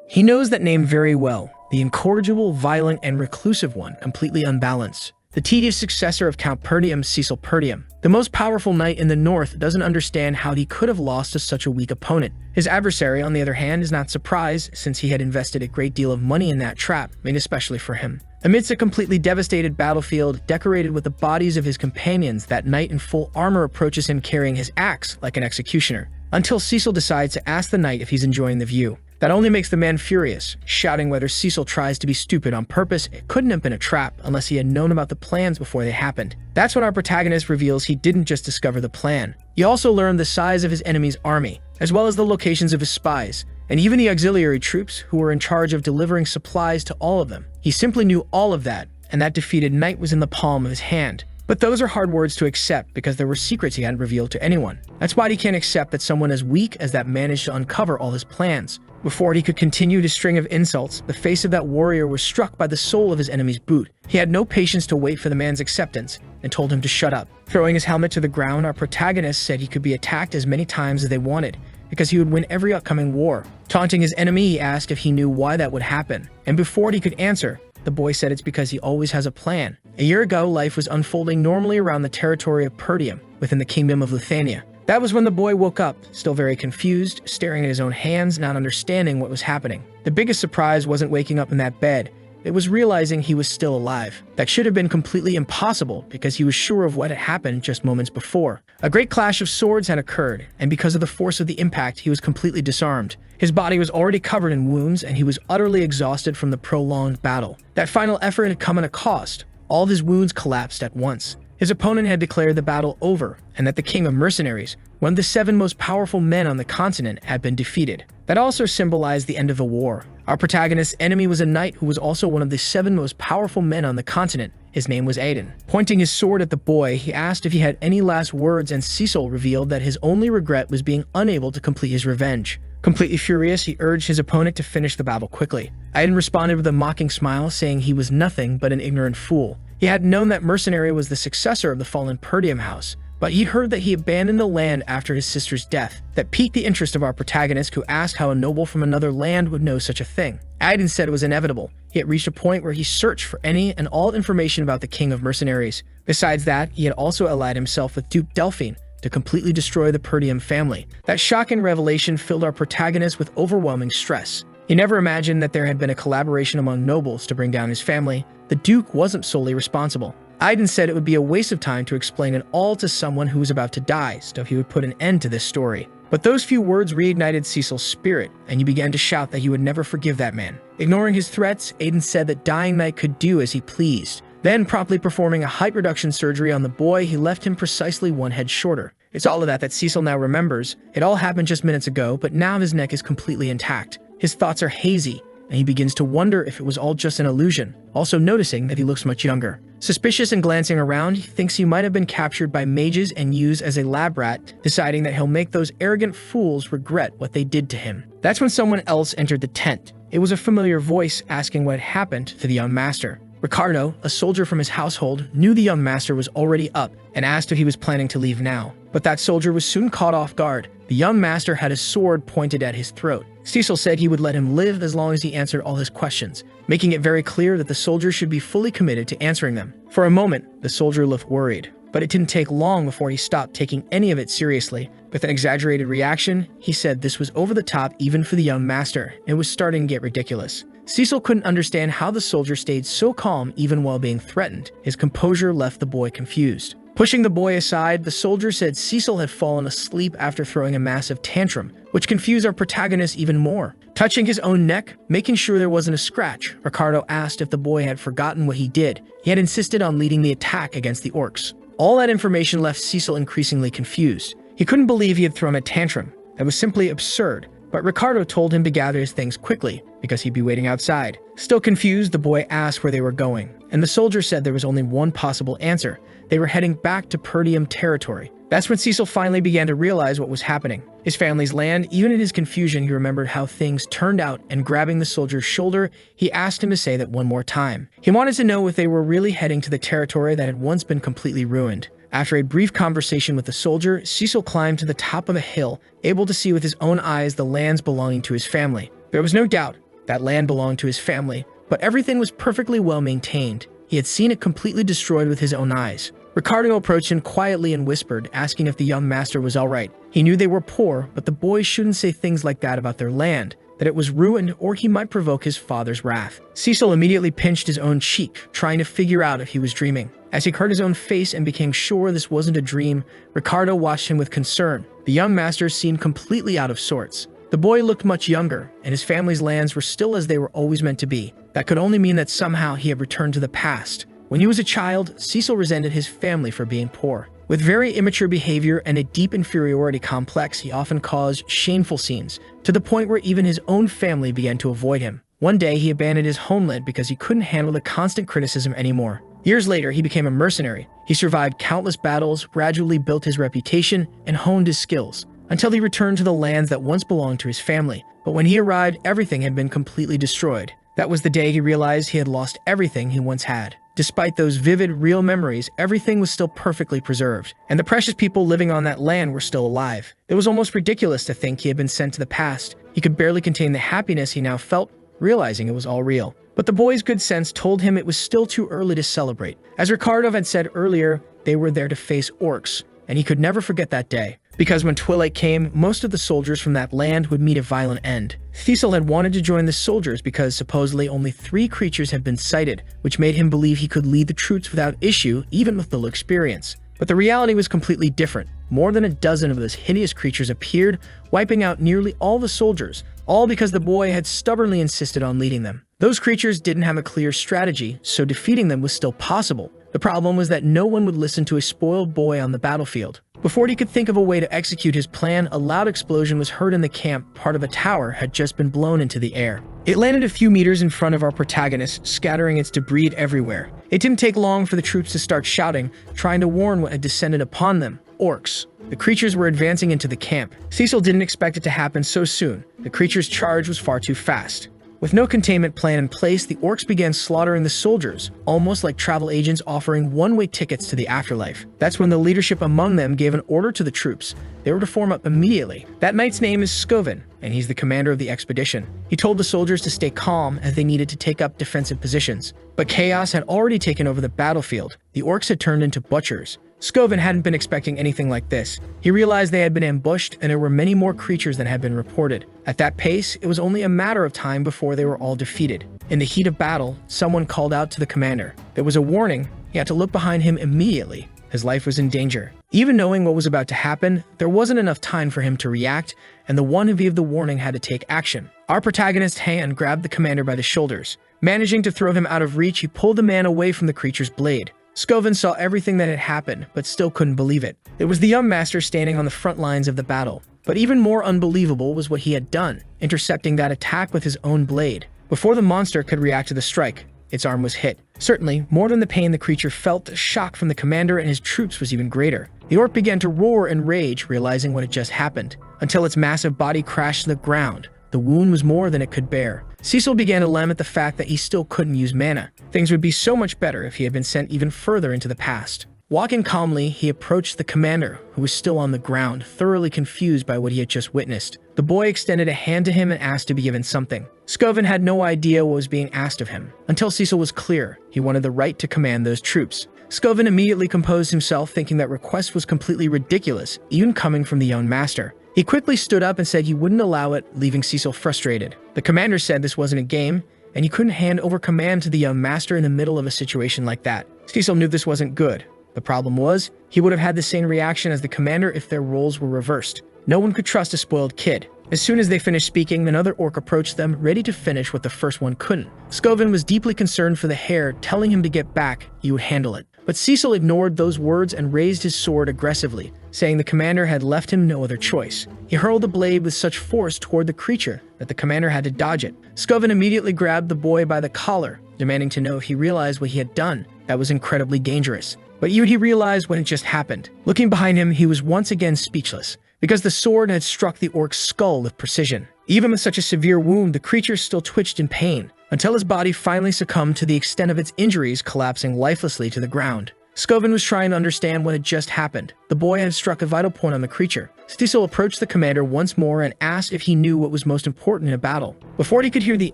He knows that name very well, the incorrigible, violent, and reclusive one, completely unbalanced. The tedious successor of Count Perdium, Cecil Perdium. The most powerful knight in the north doesn't understand how he could have lost to such a weak opponent. His adversary, on the other hand, is not surprised since he had invested a great deal of money in that trap, made especially for him. Amidst a completely devastated battlefield decorated with the bodies of his companions, that knight in full armor approaches him carrying his axe like an executioner, until Cecil decides to ask the knight if he's enjoying the view. That only makes the man furious, shouting whether Cecil tries to be stupid on purpose. It couldn't have been a trap unless he had known about the plans before they happened. That's when our protagonist reveals he didn't just discover the plan. He also learned the size of his enemy's army, as well as the locations of his spies, and even the auxiliary troops who were in charge of delivering supplies to all of them. He simply knew all of that, and that defeated knight was in the palm of his hand. But those are hard words to accept because there were secrets he hadn't revealed to anyone. That's why he can't accept that someone as weak as that managed to uncover all his plans. Before he could continue his string of insults, the face of that warrior was struck by the sole of his enemy's boot. He had no patience to wait for the man's acceptance and told him to shut up. Throwing his helmet to the ground, our protagonist said he could be attacked as many times as they wanted because he would win every upcoming war. Taunting his enemy, he asked if he knew why that would happen. And before he could answer, the boy said it's because he always has a plan. A year ago, life was unfolding normally around the territory of Perdium, within the kingdom of Lithuania. That was when the boy woke up, still very confused, staring at his own hands, not understanding what was happening. The biggest surprise wasn't waking up in that bed. It was realizing he was still alive. That should have been completely impossible because he was sure of what had happened just moments before. A great clash of swords had occurred, and because of the force of the impact, he was completely disarmed. His body was already covered in wounds, and he was utterly exhausted from the prolonged battle. That final effort had come at a cost. All of his wounds collapsed at once. His opponent had declared the battle over, and that the king of mercenaries, one of the 7 most powerful men on the continent, had been defeated. That also symbolized the end of the war. Our protagonist's enemy was a knight who was also one of the 7 most powerful men on the continent. His name was Aiden. Pointing his sword at the boy, he asked if he had any last words, and Cecil revealed that his only regret was being unable to complete his revenge. Completely furious, he urged his opponent to finish the battle quickly. Aiden responded with a mocking smile, saying he was nothing but an ignorant fool. He had known that Mercenary was the successor of the fallen Perdium house, but he'd heard that he abandoned the land after his sister's death. That piqued the interest of our protagonist, who asked how a noble from another land would know such a thing. Aiden said it was inevitable. He had reached a point where he searched for any and all information about the king of mercenaries. Besides that, he had also allied himself with Duke Delphine to completely destroy the Perdium family. That shocking revelation filled our protagonist with overwhelming stress. He never imagined that there had been a collaboration among nobles to bring down his family. The Duke wasn't solely responsible. Aiden said it would be a waste of time to explain it all to someone who was about to die, so he would put an end to this story. But those few words reignited Cecil's spirit, and he began to shout that he would never forgive that man. Ignoring his threats, Aiden said that Dying Knight could do as he pleased. Then, promptly performing a height reduction surgery on the boy, he left him precisely 1 head shorter. It's all of that Cecil now remembers. It all happened just minutes ago, but now his neck is completely intact. His thoughts are hazy, and he begins to wonder if it was all just an illusion, also noticing that he looks much younger. Suspicious and glancing around, he thinks he might have been captured by mages and used as a lab rat, deciding that he'll make those arrogant fools regret what they did to him. That's when someone else entered the tent. It was a familiar voice asking what had happened to the young master. Ricardo, a soldier from his household, knew the young master was already up and asked if he was planning to leave now. But that soldier was soon caught off guard. The young master had his sword pointed at his throat. Cecil said he would let him live as long as he answered all his questions, making it very clear that the soldier should be fully committed to answering them. For a moment, the soldier looked worried, but it didn't take long before he stopped taking any of it seriously. With an exaggerated reaction, he said this was over the top even for the young master. It was starting to get ridiculous. Cecil couldn't understand how the soldier stayed so calm even while being threatened. His composure left the boy confused. Pushing the boy aside, the soldier said Cecil had fallen asleep after throwing a massive tantrum, which confused our protagonist even more. Touching his own neck, making sure there wasn't a scratch, Ricardo asked if the boy had forgotten what he did. He had insisted on leading the attack against the orcs. All that information left Cecil increasingly confused. He couldn't believe he had thrown a tantrum. That was simply absurd. But Ricardo told him to gather his things quickly, because he'd be waiting outside. Still confused, the boy asked where they were going, and the soldier said there was only one possible answer. They were heading back to Perdium territory. That's when Cecil finally began to realize what was happening. His family's land. Even in his confusion, he remembered how things turned out, and grabbing the soldier's shoulder, he asked him to say that one more time. He wanted to know if they were really heading to the territory that had once been completely ruined. After a brief conversation with the soldier, Cecil climbed to the top of a hill, able to see with his own eyes the lands belonging to his family. There was no doubt. That land belonged to his family, but everything was perfectly well maintained. He had seen it completely destroyed with his own eyes. Ricardo approached him quietly and whispered, asking if the young master was all right. He knew they were poor, but the boys shouldn't say things like that about their land, that it was ruined or he might provoke his father's wrath. Cecil immediately pinched his own cheek, trying to figure out if he was dreaming. As he heard his own face and became sure this wasn't a dream, Ricardo watched him with concern. The young master seemed completely out of sorts. The boy looked much younger, and his family's lands were still as they were always meant to be. That could only mean that somehow he had returned to the past. When he was a child, Cecil resented his family for being poor. With very immature behavior and a deep inferiority complex, he often caused shameful scenes, to the point where even his own family began to avoid him. One day, he abandoned his homeland because he couldn't handle the constant criticism anymore. Years later, he became a mercenary. He survived countless battles, gradually built his reputation, and honed his skills, until he returned to the lands that once belonged to his family. But when he arrived, everything had been completely destroyed. That was the day he realized he had lost everything he once had. Despite those vivid, real memories, everything was still perfectly preserved, and the precious people living on that land were still alive. It was almost ridiculous to think he had been sent to the past. He could barely contain the happiness he now felt, realizing it was all real. But the boy's good sense told him it was still too early to celebrate. As Ricardo had said earlier, they were there to face orcs, and he could never forget that day. Because when twilight came, most of the soldiers from that land would meet a violent end. Cecil had wanted to join the soldiers because supposedly only 3 creatures had been sighted, which made him believe he could lead the troops without issue, even with little experience. But the reality was completely different. More than a dozen of those hideous creatures appeared, wiping out nearly all the soldiers, all because the boy had stubbornly insisted on leading them. Those creatures didn't have a clear strategy, so defeating them was still possible. The problem was that no one would listen to a spoiled boy on the battlefield. Before he could think of a way to execute his plan, a loud explosion was heard in the camp. Part of a tower had just been blown into the air. It landed a few meters in front of our protagonist, scattering its debris everywhere. It didn't take long for the troops to start shouting, trying to warn what had descended upon them. Orcs. The creatures were advancing into the camp. Cecil didn't expect it to happen so soon. The creature's charge was far too fast. With no containment plan in place, the orcs began slaughtering the soldiers, almost like travel agents offering one-way tickets to the afterlife. That's when the leadership among them gave an order to the troops. They were to form up immediately. That knight's name is Skovin, and he's the commander of the expedition. He told the soldiers to stay calm as they needed to take up defensive positions. But chaos had already taken over the battlefield. The orcs had turned into butchers. Skovin hadn't been expecting anything like this. He realized they had been ambushed and there were many more creatures than had been reported. At that pace, it was only a matter of time before they were all defeated. In the heat of battle, someone called out to the commander. There was a warning. He had to look behind him immediately. His life was in danger. Even knowing what was about to happen, there wasn't enough time for him to react, and the one who gave the warning had to take action. Our protagonist's hand grabbed the commander by the shoulders. Managing to throw him out of reach, he pulled the man away from the creature's blade. Skovin saw everything that had happened, but still couldn't believe it. It was the young master standing on the front lines of the battle. But even more unbelievable was what he had done, intercepting that attack with his own blade. Before the monster could react to the strike, its arm was hit. Certainly, more than the pain the creature felt, the shock from the commander and his troops was even greater. The orc began to roar in rage, realizing what had just happened, until its massive body crashed to the ground. The wound was more than it could bear. Cecil began to lament the fact that he still couldn't use mana. Things would be so much better if he had been sent even further into the past. Walking calmly, he approached the commander, who was still on the ground, thoroughly confused by what he had just witnessed. The boy extended a hand to him and asked to be given something. Skovin had no idea what was being asked of him, until Cecil was clear. He wanted the right to command those troops. Skovin immediately composed himself, thinking that request was completely ridiculous, even coming from the young master. He quickly stood up and said he wouldn't allow it, leaving Cecil frustrated. The commander said this wasn't a game, and he couldn't hand over command to the young master in the middle of a situation like that. Cecil knew this wasn't good. The problem was, he would have had the same reaction as the commander if their roles were reversed. No one could trust a spoiled kid. As soon as they finished speaking, another orc approached them, ready to finish what the first one couldn't. Skovin was deeply concerned for the hare, telling him to get back, he would handle it. But Cecil ignored those words and raised his sword aggressively, saying the commander had left him no other choice. He hurled the blade with such force toward the creature that the commander had to dodge it. Skovin immediately grabbed the boy by the collar, demanding to know if he realized what he had done. That was incredibly dangerous. But even he realized when it just happened. Looking behind him, he was once again speechless, because the sword had struck the orc's skull with precision. Even with such a severe wound, the creature still twitched in pain, until his body finally succumbed to the extent of its injuries, collapsing lifelessly to the ground. Scoven was trying to understand what had just happened. The boy had struck a vital point on the creature. Cecil approached the commander once more and asked if he knew what was most important in a battle. Before he could hear the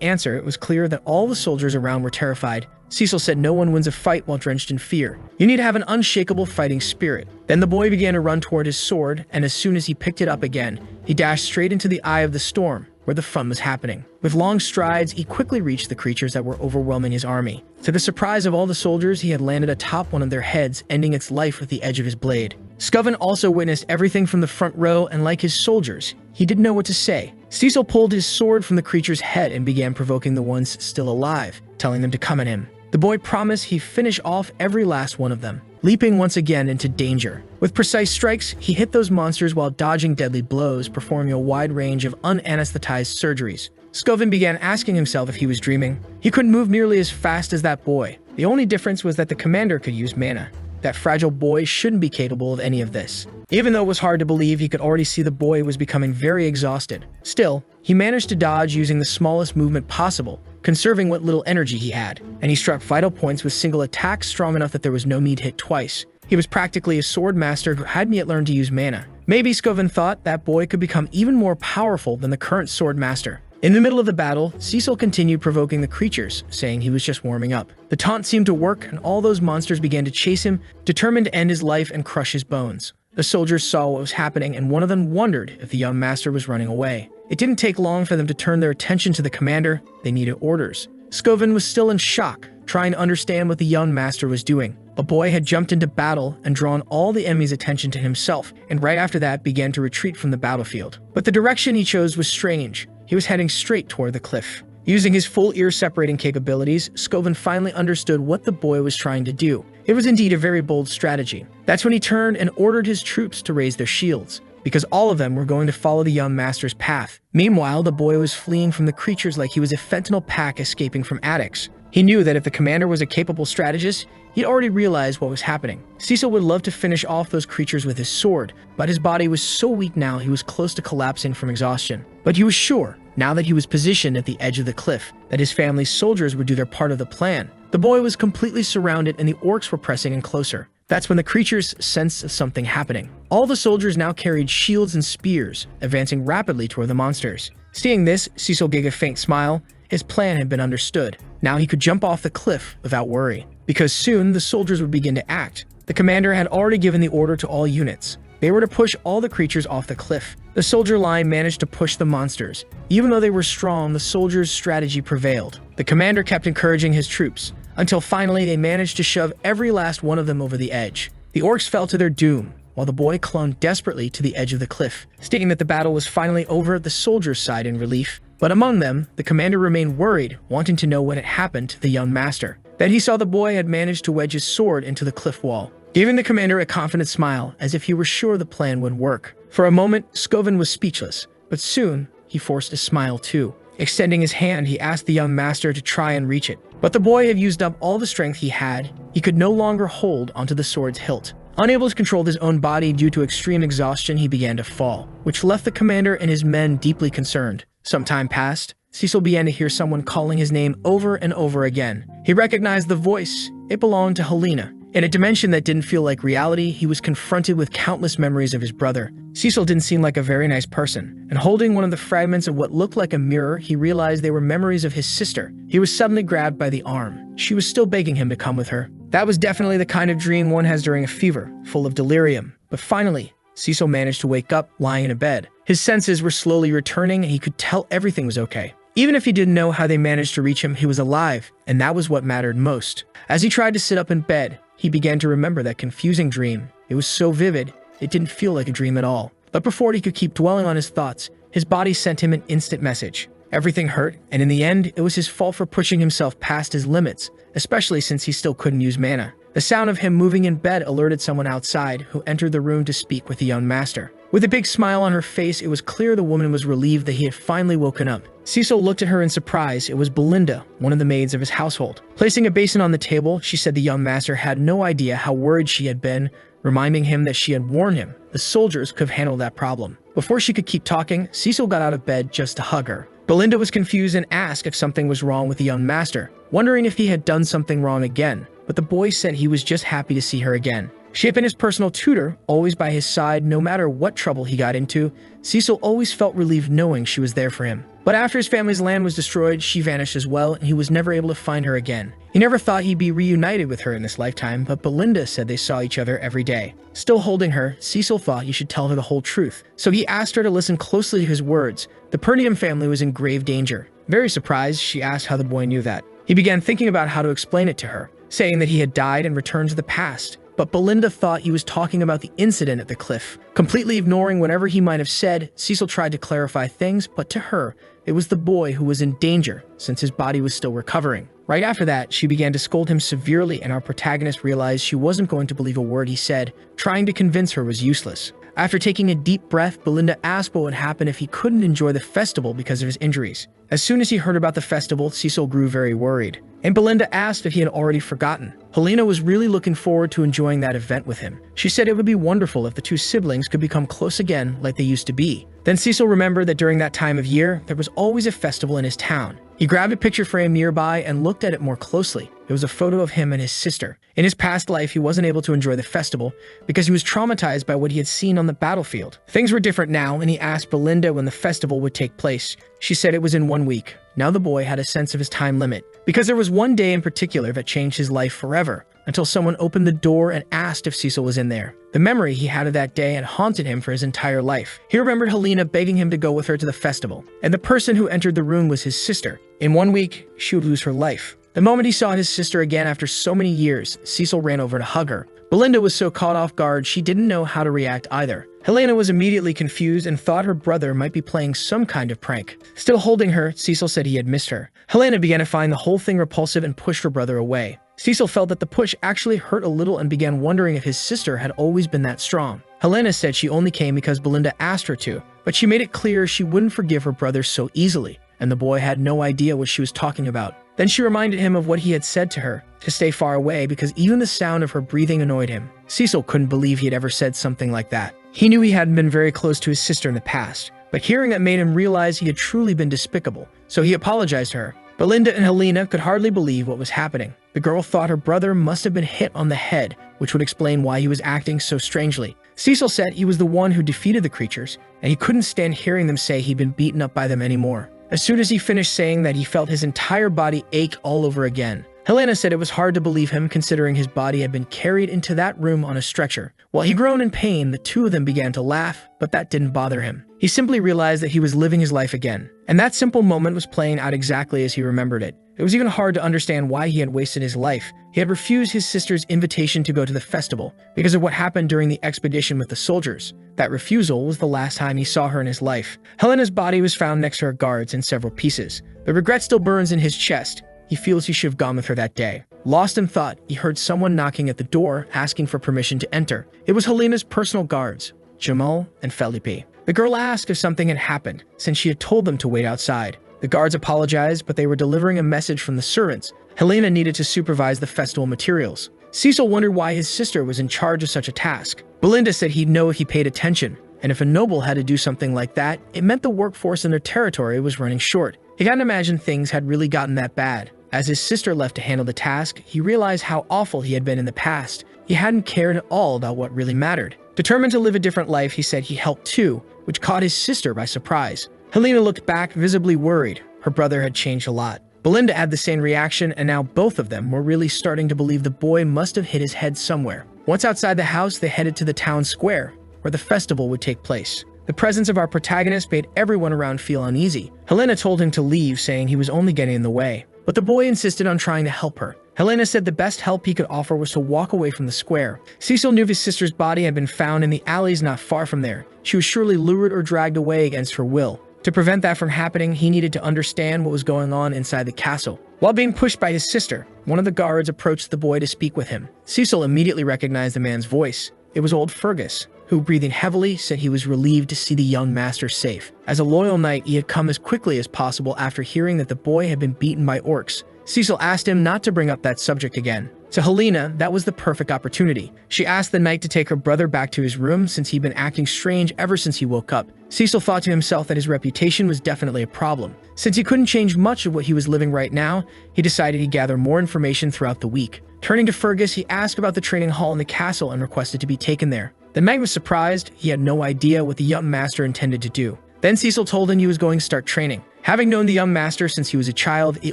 answer, it was clear that all the soldiers around were terrified. Cecil said no one wins a fight while drenched in fear. You need to have an unshakable fighting spirit. Then the boy began to run toward his sword, and as soon as he picked it up again, he dashed straight into the eye of the storm, where the fun was happening. With long strides, he quickly reached the creatures that were overwhelming his army. To the surprise of all the soldiers, he had landed atop one of their heads, ending its life with the edge of his blade. Scoven also witnessed everything from the front row, and like his soldiers, he didn't know what to say. Cecil pulled his sword from the creature's head and began provoking the ones still alive, telling them to come at him. The boy promised he'd finish off every last one of them, leaping once again into danger. With precise strikes, he hit those monsters while dodging deadly blows, performing a wide range of unanesthetized surgeries. Scoven began asking himself if he was dreaming. He couldn't move nearly as fast as that boy. The only difference was that the commander could use mana. That fragile boy shouldn't be capable of any of this. Even though it was hard to believe, he could already see the boy was becoming very exhausted. Still, he managed to dodge using the smallest movement possible, conserving what little energy he had, and he struck vital points with single attacks strong enough that there was no need to hit twice. He was practically a sword master who hadn't yet learned to use mana. Maybe Scoven thought that boy could become even more powerful than the current sword master. In the middle of the battle, Cecil continued provoking the creatures, saying he was just warming up. The taunt seemed to work, and all those monsters began to chase him, determined to end his life and crush his bones. The soldiers saw what was happening, and one of them wondered if the young master was running away. It didn't take long for them to turn their attention to the commander. They needed orders. Scoven was still in shock, trying to understand what the young master was doing. A boy had jumped into battle and drawn all the enemy's attention to himself, and right after that began to retreat from the battlefield. But the direction he chose was strange. He was heading straight toward the cliff. Using his full ear-separating capabilities, Scoven finally understood what the boy was trying to do. It was indeed a very bold strategy. That's when he turned and ordered his troops to raise their shields, because all of them were going to follow the young master's path. Meanwhile, the boy was fleeing from the creatures like he was a fentanyl pack escaping from addicts. He knew that if the commander was a capable strategist, he'd already realized what was happening. Cecil would love to finish off those creatures with his sword, but his body was so weak now he was close to collapsing from exhaustion. But he was sure, now that he was positioned at the edge of the cliff, that his family's soldiers would do their part of the plan. The boy was completely surrounded and the orcs were pressing in closer. That's when the creatures sensed something happening. All the soldiers now carried shields and spears, advancing rapidly toward the monsters. Seeing this, Cecil gave a faint smile. His plan had been understood. Now he could jump off the cliff without worry, because soon the soldiers would begin to act. The commander had already given the order to all units. They were to push all the creatures off the cliff. The soldier line managed to push the monsters. Even though they were strong, the soldiers' strategy prevailed. The commander kept encouraging his troops, until finally they managed to shove every last one of them over the edge. The orcs fell to their doom, while the boy clung desperately to the edge of the cliff. Stating that the battle was finally over, the soldiers sighed in relief. But among them, the commander remained worried, wanting to know what had happened to the young master. Then he saw the boy had managed to wedge his sword into the cliff wall, giving the commander a confident smile, as if he were sure the plan would work. For a moment, Scoven was speechless, but soon he forced a smile too. Extending his hand, he asked the young master to try and reach it. But the boy had used up all the strength he had. He could no longer hold onto the sword's hilt. Unable to control his own body due to extreme exhaustion, he began to fall, which left the commander and his men deeply concerned. Some time passed. Cecil began to hear someone calling his name over and over again. He recognized the voice. It belonged to Helena. In a dimension that didn't feel like reality, he was confronted with countless memories of his brother. Cecil didn't seem like a very nice person, and holding one of the fragments of what looked like a mirror, he realized they were memories of his sister. He was suddenly grabbed by the arm. She was still begging him to come with her. That was definitely the kind of dream one has during a fever, full of delirium. But finally, Cecil managed to wake up, lying in a bed. His senses were slowly returning, and he could tell everything was okay. Even if he didn't know how they managed to reach him, he was alive, and that was what mattered most. As he tried to sit up in bed, he began to remember that confusing dream. It was so vivid, it didn't feel like a dream at all. But before he could keep dwelling on his thoughts, his body sent him an instant message. Everything hurt, and in the end, it was his fault for pushing himself past his limits, especially since he still couldn't use mana. The sound of him moving in bed alerted someone outside, who entered the room to speak with the young master. With a big smile on her face, it was clear the woman was relieved that he had finally woken up. Cecil looked at her in surprise. It was Belinda, one of the maids of his household. Placing a basin on the table, she said the young master had no idea how worried she had been, reminding him that she had warned him the soldiers could have handled that problem. Before she could keep talking, Cecil got out of bed just to hug her. Belinda was confused and asked if something was wrong with the young master, wondering if he had done something wrong again. but the boy said he was just happy to see her again. She had been his personal tutor, always by his side no matter what trouble he got into. Cecil always felt relieved knowing she was there for him. But after his family's land was destroyed, she vanished as well, and he was never able to find her again. He never thought he'd be reunited with her in this lifetime, but Belinda said they saw each other every day. Still holding her, Cecil thought he should tell her the whole truth, so he asked her to listen closely to his words. The Pernium family was in grave danger. Very surprised, she asked how the boy knew that. He began thinking about how to explain it to her, saying that he had died and returned to the past. But Belinda thought he was talking about the incident at the cliff. Completely ignoring whatever he might have said, Cecil tried to clarify things, but to her, it was the boy who was in danger, since his body was still recovering. Right after that, she began to scold him severely, and our protagonist realized she wasn't going to believe a word he said. Trying to convince her was useless. After taking a deep breath, Belinda asked what would happen if he couldn't enjoy the festival because of his injuries. As soon as he heard about the festival, Cecil grew very worried, and Belinda asked if he had already forgotten. Helena was really looking forward to enjoying that event with him. She said it would be wonderful if the two siblings could become close again like they used to be. Then Cecil remembered that during that time of year, there was always a festival in his town. He grabbed a picture frame nearby and looked at it more closely. It was a photo of him and his sister. In his past life, he wasn't able to enjoy the festival because he was traumatized by what he had seen on the battlefield. Things were different now, and he asked Belinda when the festival would take place. She said it was in 1 week. Now the boy had a sense of his time limit, because there was one day in particular that changed his life forever, until someone opened the door and asked if Cecil was in there. The memory he had of that day had haunted him for his entire life. He remembered Helena begging him to go with her to the festival, and the person who entered the room was his sister. In 1 week, she would lose her life. The moment he saw his sister again after so many years, Cecil ran over to hug her. Belinda was so caught off guard she didn't know how to react either. Helena was immediately confused and thought her brother might be playing some kind of prank. Still holding her, Cecil said he had missed her. Helena began to find the whole thing repulsive and pushed her brother away. Cecil felt that the push actually hurt a little and began wondering if his sister had always been that strong. Helena said she only came because Belinda asked her to, but she made it clear she wouldn't forgive her brother so easily, and the boy had no idea what she was talking about. Then she reminded him of what he had said to her, to stay far away because even the sound of her breathing annoyed him. Cecil couldn't believe he had ever said something like that. He knew he hadn't been very close to his sister in the past, but hearing that made him realize he had truly been despicable, so he apologized to her. Belinda and Helena could hardly believe what was happening. The girl thought her brother must have been hit on the head, which would explain why he was acting so strangely. Cecil said he was the one who defeated the creatures, and he couldn't stand hearing them say he'd been beaten up by them anymore. As soon as he finished saying that, he felt his entire body ache all over again. Helena said it was hard to believe him considering his body had been carried into that room on a stretcher. While he groaned in pain, the two of them began to laugh, but that didn't bother him. He simply realized that he was living his life again, and that simple moment was playing out exactly as he remembered it. It was even hard to understand why he had wasted his life. He had refused his sister's invitation to go to the festival because of what happened during the expedition with the soldiers. That refusal was the last time he saw her in his life. Helena's body was found next to her guards in several pieces. The regret still burns in his chest. He feels he should have gone with her that day. Lost in thought, he heard someone knocking at the door, asking for permission to enter. It was Helena's personal guards, Jamal and Felipe. The girl asked if something had happened, since she had told them to wait outside. The guards apologized, but they were delivering a message from the servants. Helena needed to supervise the festival materials. Cecil wondered why his sister was in charge of such a task. Belinda said he'd know if he paid attention, and if a noble had to do something like that, it meant the workforce in their territory was running short. He can't imagine things had really gotten that bad. As his sister left to handle the task, he realized how awful he had been in the past. He hadn't cared at all about what really mattered. Determined to live a different life, he said he helped too, which caught his sister by surprise. Helena looked back, visibly worried. Her brother had changed a lot. Belinda had the same reaction, and now both of them were really starting to believe the boy must have hit his head somewhere. Once outside the house, they headed to the town square, where the festival would take place. The presence of our protagonist made everyone around feel uneasy. Helena told him to leave, saying he was only getting in the way. But the boy insisted on trying to help her. Helena said the best help he could offer was to walk away from the square. Cecil knew his sister's body had been found in the alleys not far from there. She was surely lured or dragged away against her will. To prevent that from happening, he needed to understand what was going on inside the castle. While being pushed by his sister, one of the guards approached the boy to speak with him. Cecil immediately recognized the man's voice. It was old Fergus, who, breathing heavily, said he was relieved to see the young master safe. As a loyal knight, he had come as quickly as possible after hearing that the boy had been beaten by orcs. Cecil asked him not to bring up that subject again. To Helena, that was the perfect opportunity. She asked the knight to take her brother back to his room since he'd been acting strange ever since he woke up. Cecil thought to himself that his reputation was definitely a problem. Since he couldn't change much of what he was living right now, he decided he'd gather more information throughout the week. Turning to Fergus, he asked about the training hall in the castle and requested to be taken there. The man was surprised. He had no idea what the young master intended to do. Then Cecil told him he was going to start training. Having known the young master since he was a child, the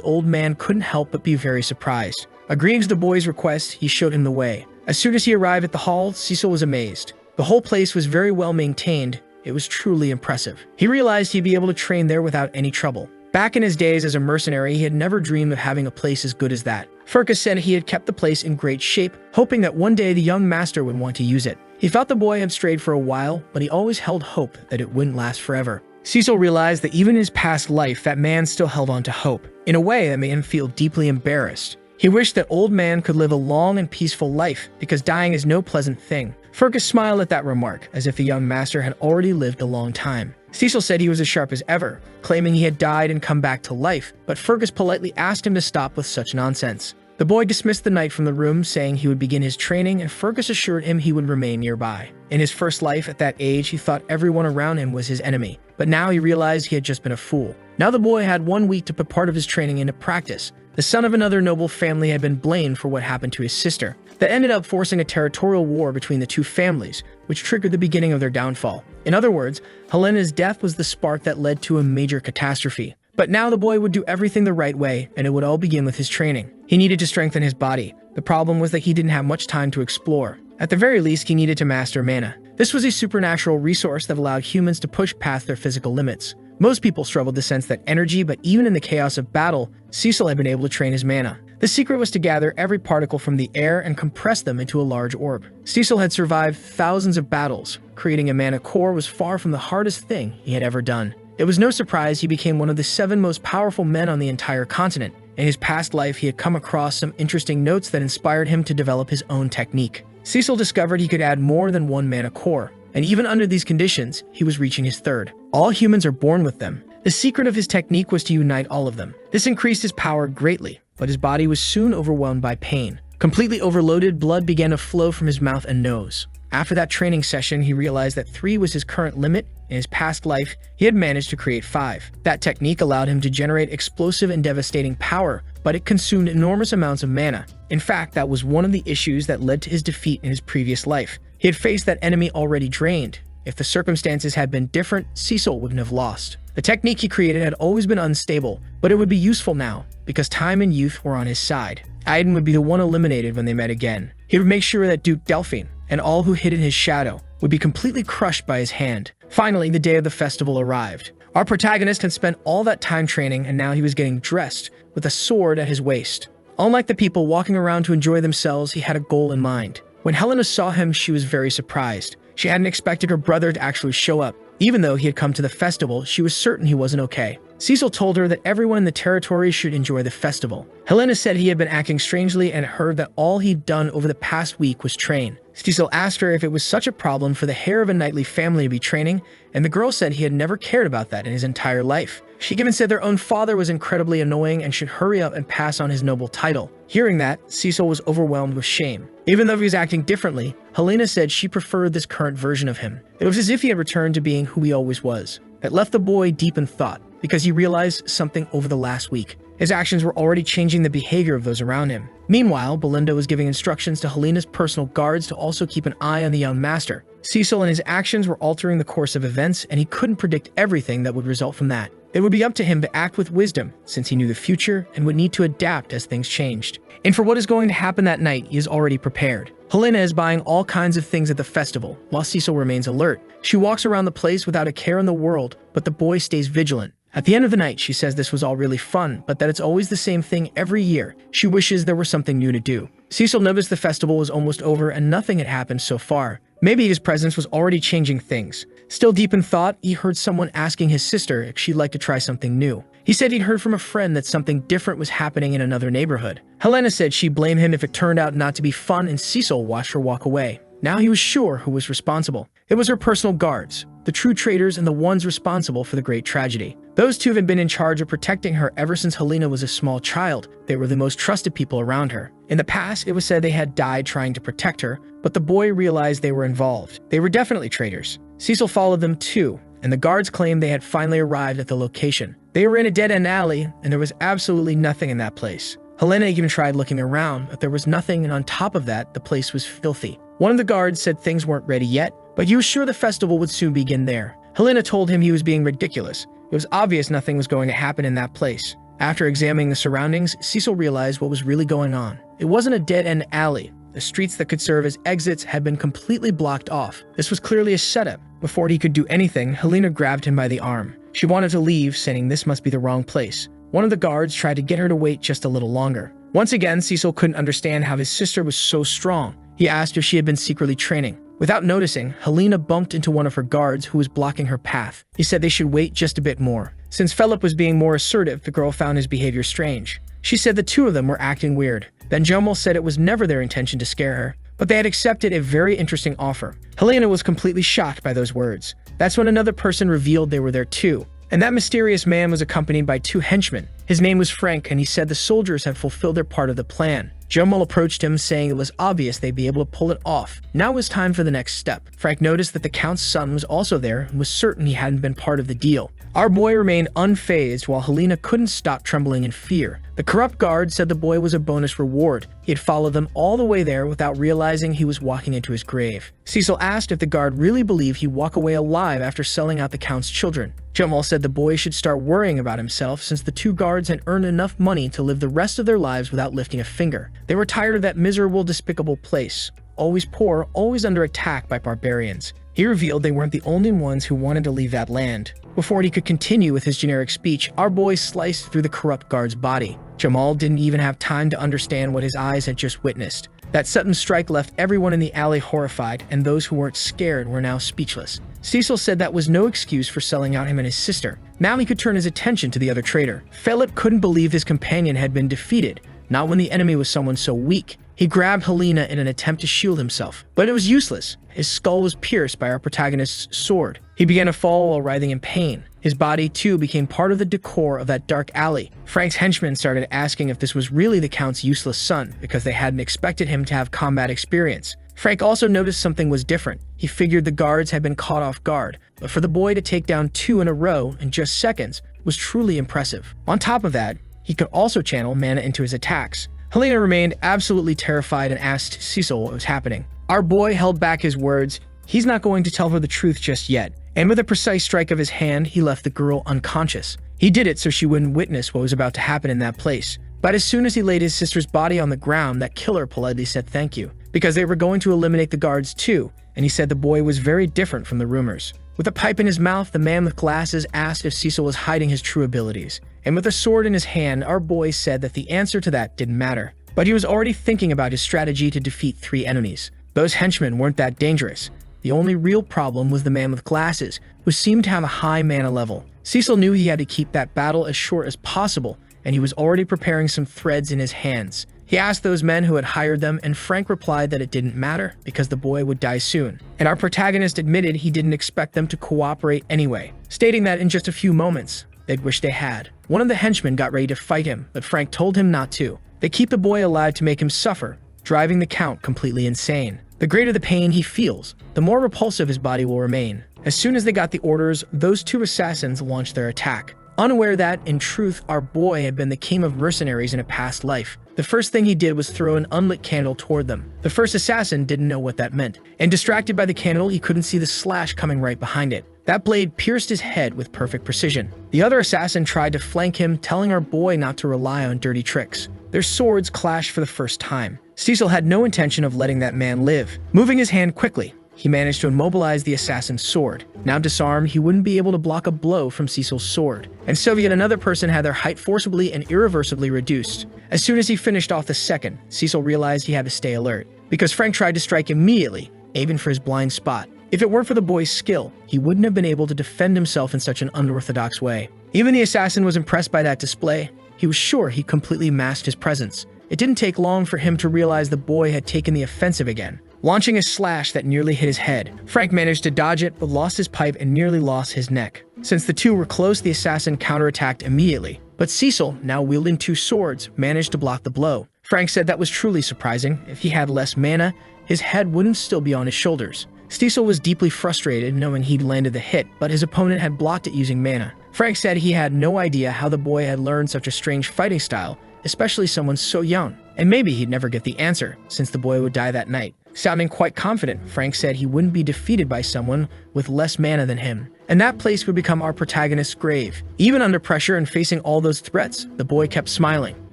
old man couldn't help but be very surprised. Agreeing to the boy's request, he showed him the way. As soon as he arrived at the hall, Cecil was amazed. The whole place was very well maintained. It was truly impressive. He realized he'd be able to train there without any trouble. Back in his days as a mercenary, he had never dreamed of having a place as good as that. Fergus said he had kept the place in great shape, hoping that one day the young master would want to use it. He felt the boy had strayed for a while, but he always held hope that it wouldn't last forever. Cecil realized that even in his past life, that man still held on to hope, in a way that made him feel deeply embarrassed. He wished that old man could live a long and peaceful life, because dying is no pleasant thing. Fergus smiled at that remark, as if the young master had already lived a long time. Cecil said he was as sharp as ever, claiming he had died and come back to life, but Fergus politely asked him to stop with such nonsense. The boy dismissed the knight from the room, saying he would begin his training, and Fergus assured him he would remain nearby. In his first life at that age, he thought everyone around him was his enemy, but now he realized he had just been a fool. Now the boy had 1 week to put part of his training into practice. The son of another noble family had been blamed for what happened to his sister. That ended up forcing a territorial war between the two families, which triggered the beginning of their downfall. In other words, Helena's death was the spark that led to a major catastrophe. But now the boy would do everything the right way, and it would all begin with his training. He needed to strengthen his body. The problem was that he didn't have much time to explore. At the very least, he needed to master mana. This was a supernatural resource that allowed humans to push past their physical limits. Most people struggled to sense that energy, but even in the chaos of battle, Cecil had been able to train his mana. The secret was to gather every particle from the air and compress them into a large orb. Cecil had survived thousands of battles. Creating a mana core was far from the hardest thing he had ever done. It was no surprise he became one of the 7 most powerful men on the entire continent. In his past life, he had come across some interesting notes that inspired him to develop his own technique. Cecil discovered he could add more than 1 mana core, and even under these conditions, he was reaching his 3rd. All humans are born with them. The secret of his technique was to unite all of them. This increased his power greatly, but his body was soon overwhelmed by pain. Completely overloaded, blood began to flow from his mouth and nose. After that training session, he realized that 3 was his current limit. In his past life, he had managed to create 5. That technique allowed him to generate explosive and devastating power, but it consumed enormous amounts of mana. In fact, that was one of the issues that led to his defeat in his previous life. He had faced that enemy already drained. If the circumstances had been different, Cecil wouldn't have lost. The technique he created had always been unstable, but it would be useful now, because time and youth were on his side. Aiden would be the one eliminated when they met again. He would make sure that Duke Delphine and all who hid in his shadow would be completely crushed by his hand. Finally, the day of the festival arrived. Our protagonist had spent all that time training, and now he was getting dressed with a sword at his waist. Unlike the people walking around to enjoy themselves, he had a goal in mind. When Helena saw him, she was very surprised. She hadn't expected her brother to actually show up. Even though he had come to the festival, she was certain he wasn't okay. Cecil told her that everyone in the territory should enjoy the festival. Helena said he had been acting strangely and heard that all he'd done over the past week was train. Cecil asked her if it was such a problem for the heir of a knightly family to be training, and the girl said he had never cared about that in his entire life. She even said their own father was incredibly annoying and should hurry up and pass on his noble title. Hearing that, Cecil was overwhelmed with shame. Even though he was acting differently, Helena said she preferred this current version of him. It was as if he had returned to being who he always was. It left the boy deep in thought, because he realized something over the last week. His actions were already changing the behavior of those around him. Meanwhile, Belinda was giving instructions to Helena's personal guards to also keep an eye on the young master. Cecil and his actions were altering the course of events, and he couldn't predict everything that would result from that. It would be up to him to act with wisdom, since he knew the future and would need to adapt as things changed. And for what is going to happen that night, he is already prepared. Helena is buying all kinds of things at the festival, while Cecil remains alert. She walks around the place without a care in the world, but the boy stays vigilant. At the end of the night, she says this was all really fun, but that it's always the same thing every year. She wishes there was something new to do. Cecil noticed the festival was almost over and nothing had happened so far. Maybe his presence was already changing things. Still deep in thought, he heard someone asking his sister if she'd like to try something new. He said he'd heard from a friend that something different was happening in another neighborhood. Helena said she'd blame him if it turned out not to be fun, and Cecil watched her walk away. Now he was sure who was responsible. It was her personal guards, the true traitors and the ones responsible for the great tragedy. Those two had been in charge of protecting her ever since Helena was a small child. They were the most trusted people around her. In the past, it was said they had died trying to protect her, but the boy realized they were involved. They were definitely traitors. Cecil followed them too, and the guards claimed they had finally arrived at the location. They were in a dead-end alley, and there was absolutely nothing in that place. Helena even tried looking around, but there was nothing, and on top of that, the place was filthy. One of the guards said things weren't ready yet, but he was sure the festival would soon begin there. Helena told him he was being ridiculous. It was obvious nothing was going to happen in that place. After examining the surroundings, Cecil realized what was really going on. It wasn't a dead-end alley. The streets that could serve as exits had been completely blocked off. This was clearly a setup. Before he could do anything, Helena grabbed him by the arm. She wanted to leave, saying this must be the wrong place. One of the guards tried to get her to wait just a little longer. Once again, Cecil couldn't understand how his sister was so strong. He asked if she had been secretly training. Without noticing, Helena bumped into one of her guards who was blocking her path. He said they should wait just a bit more. Since Philip was being more assertive, the girl found his behavior strange. She said the two of them were acting weird. Then Jomel said it was never their intention to scare her, but they had accepted a very interesting offer. Helena was completely shocked by those words. That's when another person revealed they were there too. And that mysterious man was accompanied by two henchmen. His name was Frank, and he said the soldiers had fulfilled their part of the plan. Jomel approached him, saying it was obvious they'd be able to pull it off. Now it was time for the next step. Frank noticed that the Count's son was also there and was certain he hadn't been part of the deal. Our boy remained unfazed while Helena couldn't stop trembling in fear. The corrupt guard said the boy was a bonus reward. He had followed them all the way there without realizing he was walking into his grave. Cecil asked if the guard really believed he'd walk away alive after selling out the Count's children. Jomel said the boy should start worrying about himself since the two guards had earned enough money to live the rest of their lives without lifting a finger. They were tired of that miserable, despicable place. Always poor, always under attack by barbarians. He revealed they weren't the only ones who wanted to leave that land. Before he could continue with his generic speech, our boy sliced through the corrupt guard's body. Jamal didn't even have time to understand what his eyes had just witnessed. That sudden strike left everyone in the alley horrified, and those who weren't scared were now speechless. Cecil said that was no excuse for selling out him and his sister. Now he could turn his attention to the other traitor. Philip couldn't believe his companion had been defeated, not when the enemy was someone so weak. He grabbed Helena in an attempt to shield himself, but it was useless. His skull was pierced by our protagonist's sword. He began to fall while writhing in pain. His body, too, became part of the decor of that dark alley. Frank's henchmen started asking if this was really the Count's useless son, because they hadn't expected him to have combat experience. Frank also noticed something was different. He figured the guards had been caught off guard, but for the boy to take down two in a row in just seconds was truly impressive. On top of that, he could also channel mana into his attacks. Helena remained absolutely terrified and asked Cecil what was happening. Our boy held back his words. He's not going to tell her the truth just yet. And with a precise strike of his hand, he left the girl unconscious. He did it so she wouldn't witness what was about to happen in that place. But as soon as he laid his sister's body on the ground, that killer politely said thank you, because they were going to eliminate the guards too, and he said the boy was very different from the rumors. With a pipe in his mouth, the man with glasses asked if Cecil was hiding his true abilities. And with a sword in his hand, our boy said that the answer to that didn't matter. But he was already thinking about his strategy to defeat 3 enemies. Those henchmen weren't that dangerous. The only real problem was the man with glasses, who seemed to have a high mana level. Cecil knew he had to keep that battle as short as possible, and he was already preparing some threads in his hands. He asked those men who had hired them, and Frank replied that it didn't matter because the boy would die soon. And our protagonist admitted he didn't expect them to cooperate anyway, stating that in just a few moments, they'd wish they had. One of the henchmen got ready to fight him, but Frank told him not to. They keep the boy alive to make him suffer, driving the Count completely insane. The greater the pain he feels, the more repulsive his body will remain. As soon as they got the orders, those 2 assassins launched their attack. Unaware that, in truth, our boy had been the king of mercenaries in a past life. The first thing he did was throw an unlit candle toward them. The first assassin didn't know what that meant, and distracted by the candle, he couldn't see the slash coming right behind it. That blade pierced his head with perfect precision. The other assassin tried to flank him, telling our boy not to rely on dirty tricks. Their swords clashed for the first time. Cecil had no intention of letting that man live. Moving his hand quickly, he managed to immobilize the assassin's sword. Now disarmed, he wouldn't be able to block a blow from Cecil's sword. And so yet another person had their height forcibly and irreversibly reduced. As soon as he finished off the second, Cecil realized he had to stay alert, because Frank tried to strike immediately, aiming for his blind spot. If it weren't for the boy's skill, he wouldn't have been able to defend himself in such an unorthodox way. Even the assassin was impressed by that display. He was sure he completely masked his presence. It didn't take long for him to realize the boy had taken the offensive again. Launching a slash that nearly hit his head, Frank managed to dodge it but lost his pipe and nearly lost his neck. Since the two were close, the assassin counterattacked immediately. But Cecil, now wielding 2 swords, managed to block the blow. Frank said that was truly surprising. If he had less mana, his head wouldn't still be on his shoulders. Cecil was deeply frustrated knowing he'd landed the hit, but his opponent had blocked it using mana. Frank said he had no idea how the boy had learned such a strange fighting style, especially someone so young. And maybe he'd never get the answer, since the boy would die that night. Sounding quite confident, Frank said he wouldn't be defeated by someone with less mana than him. And that place would become our protagonist's grave. Even under pressure and facing all those threats, the boy kept smiling,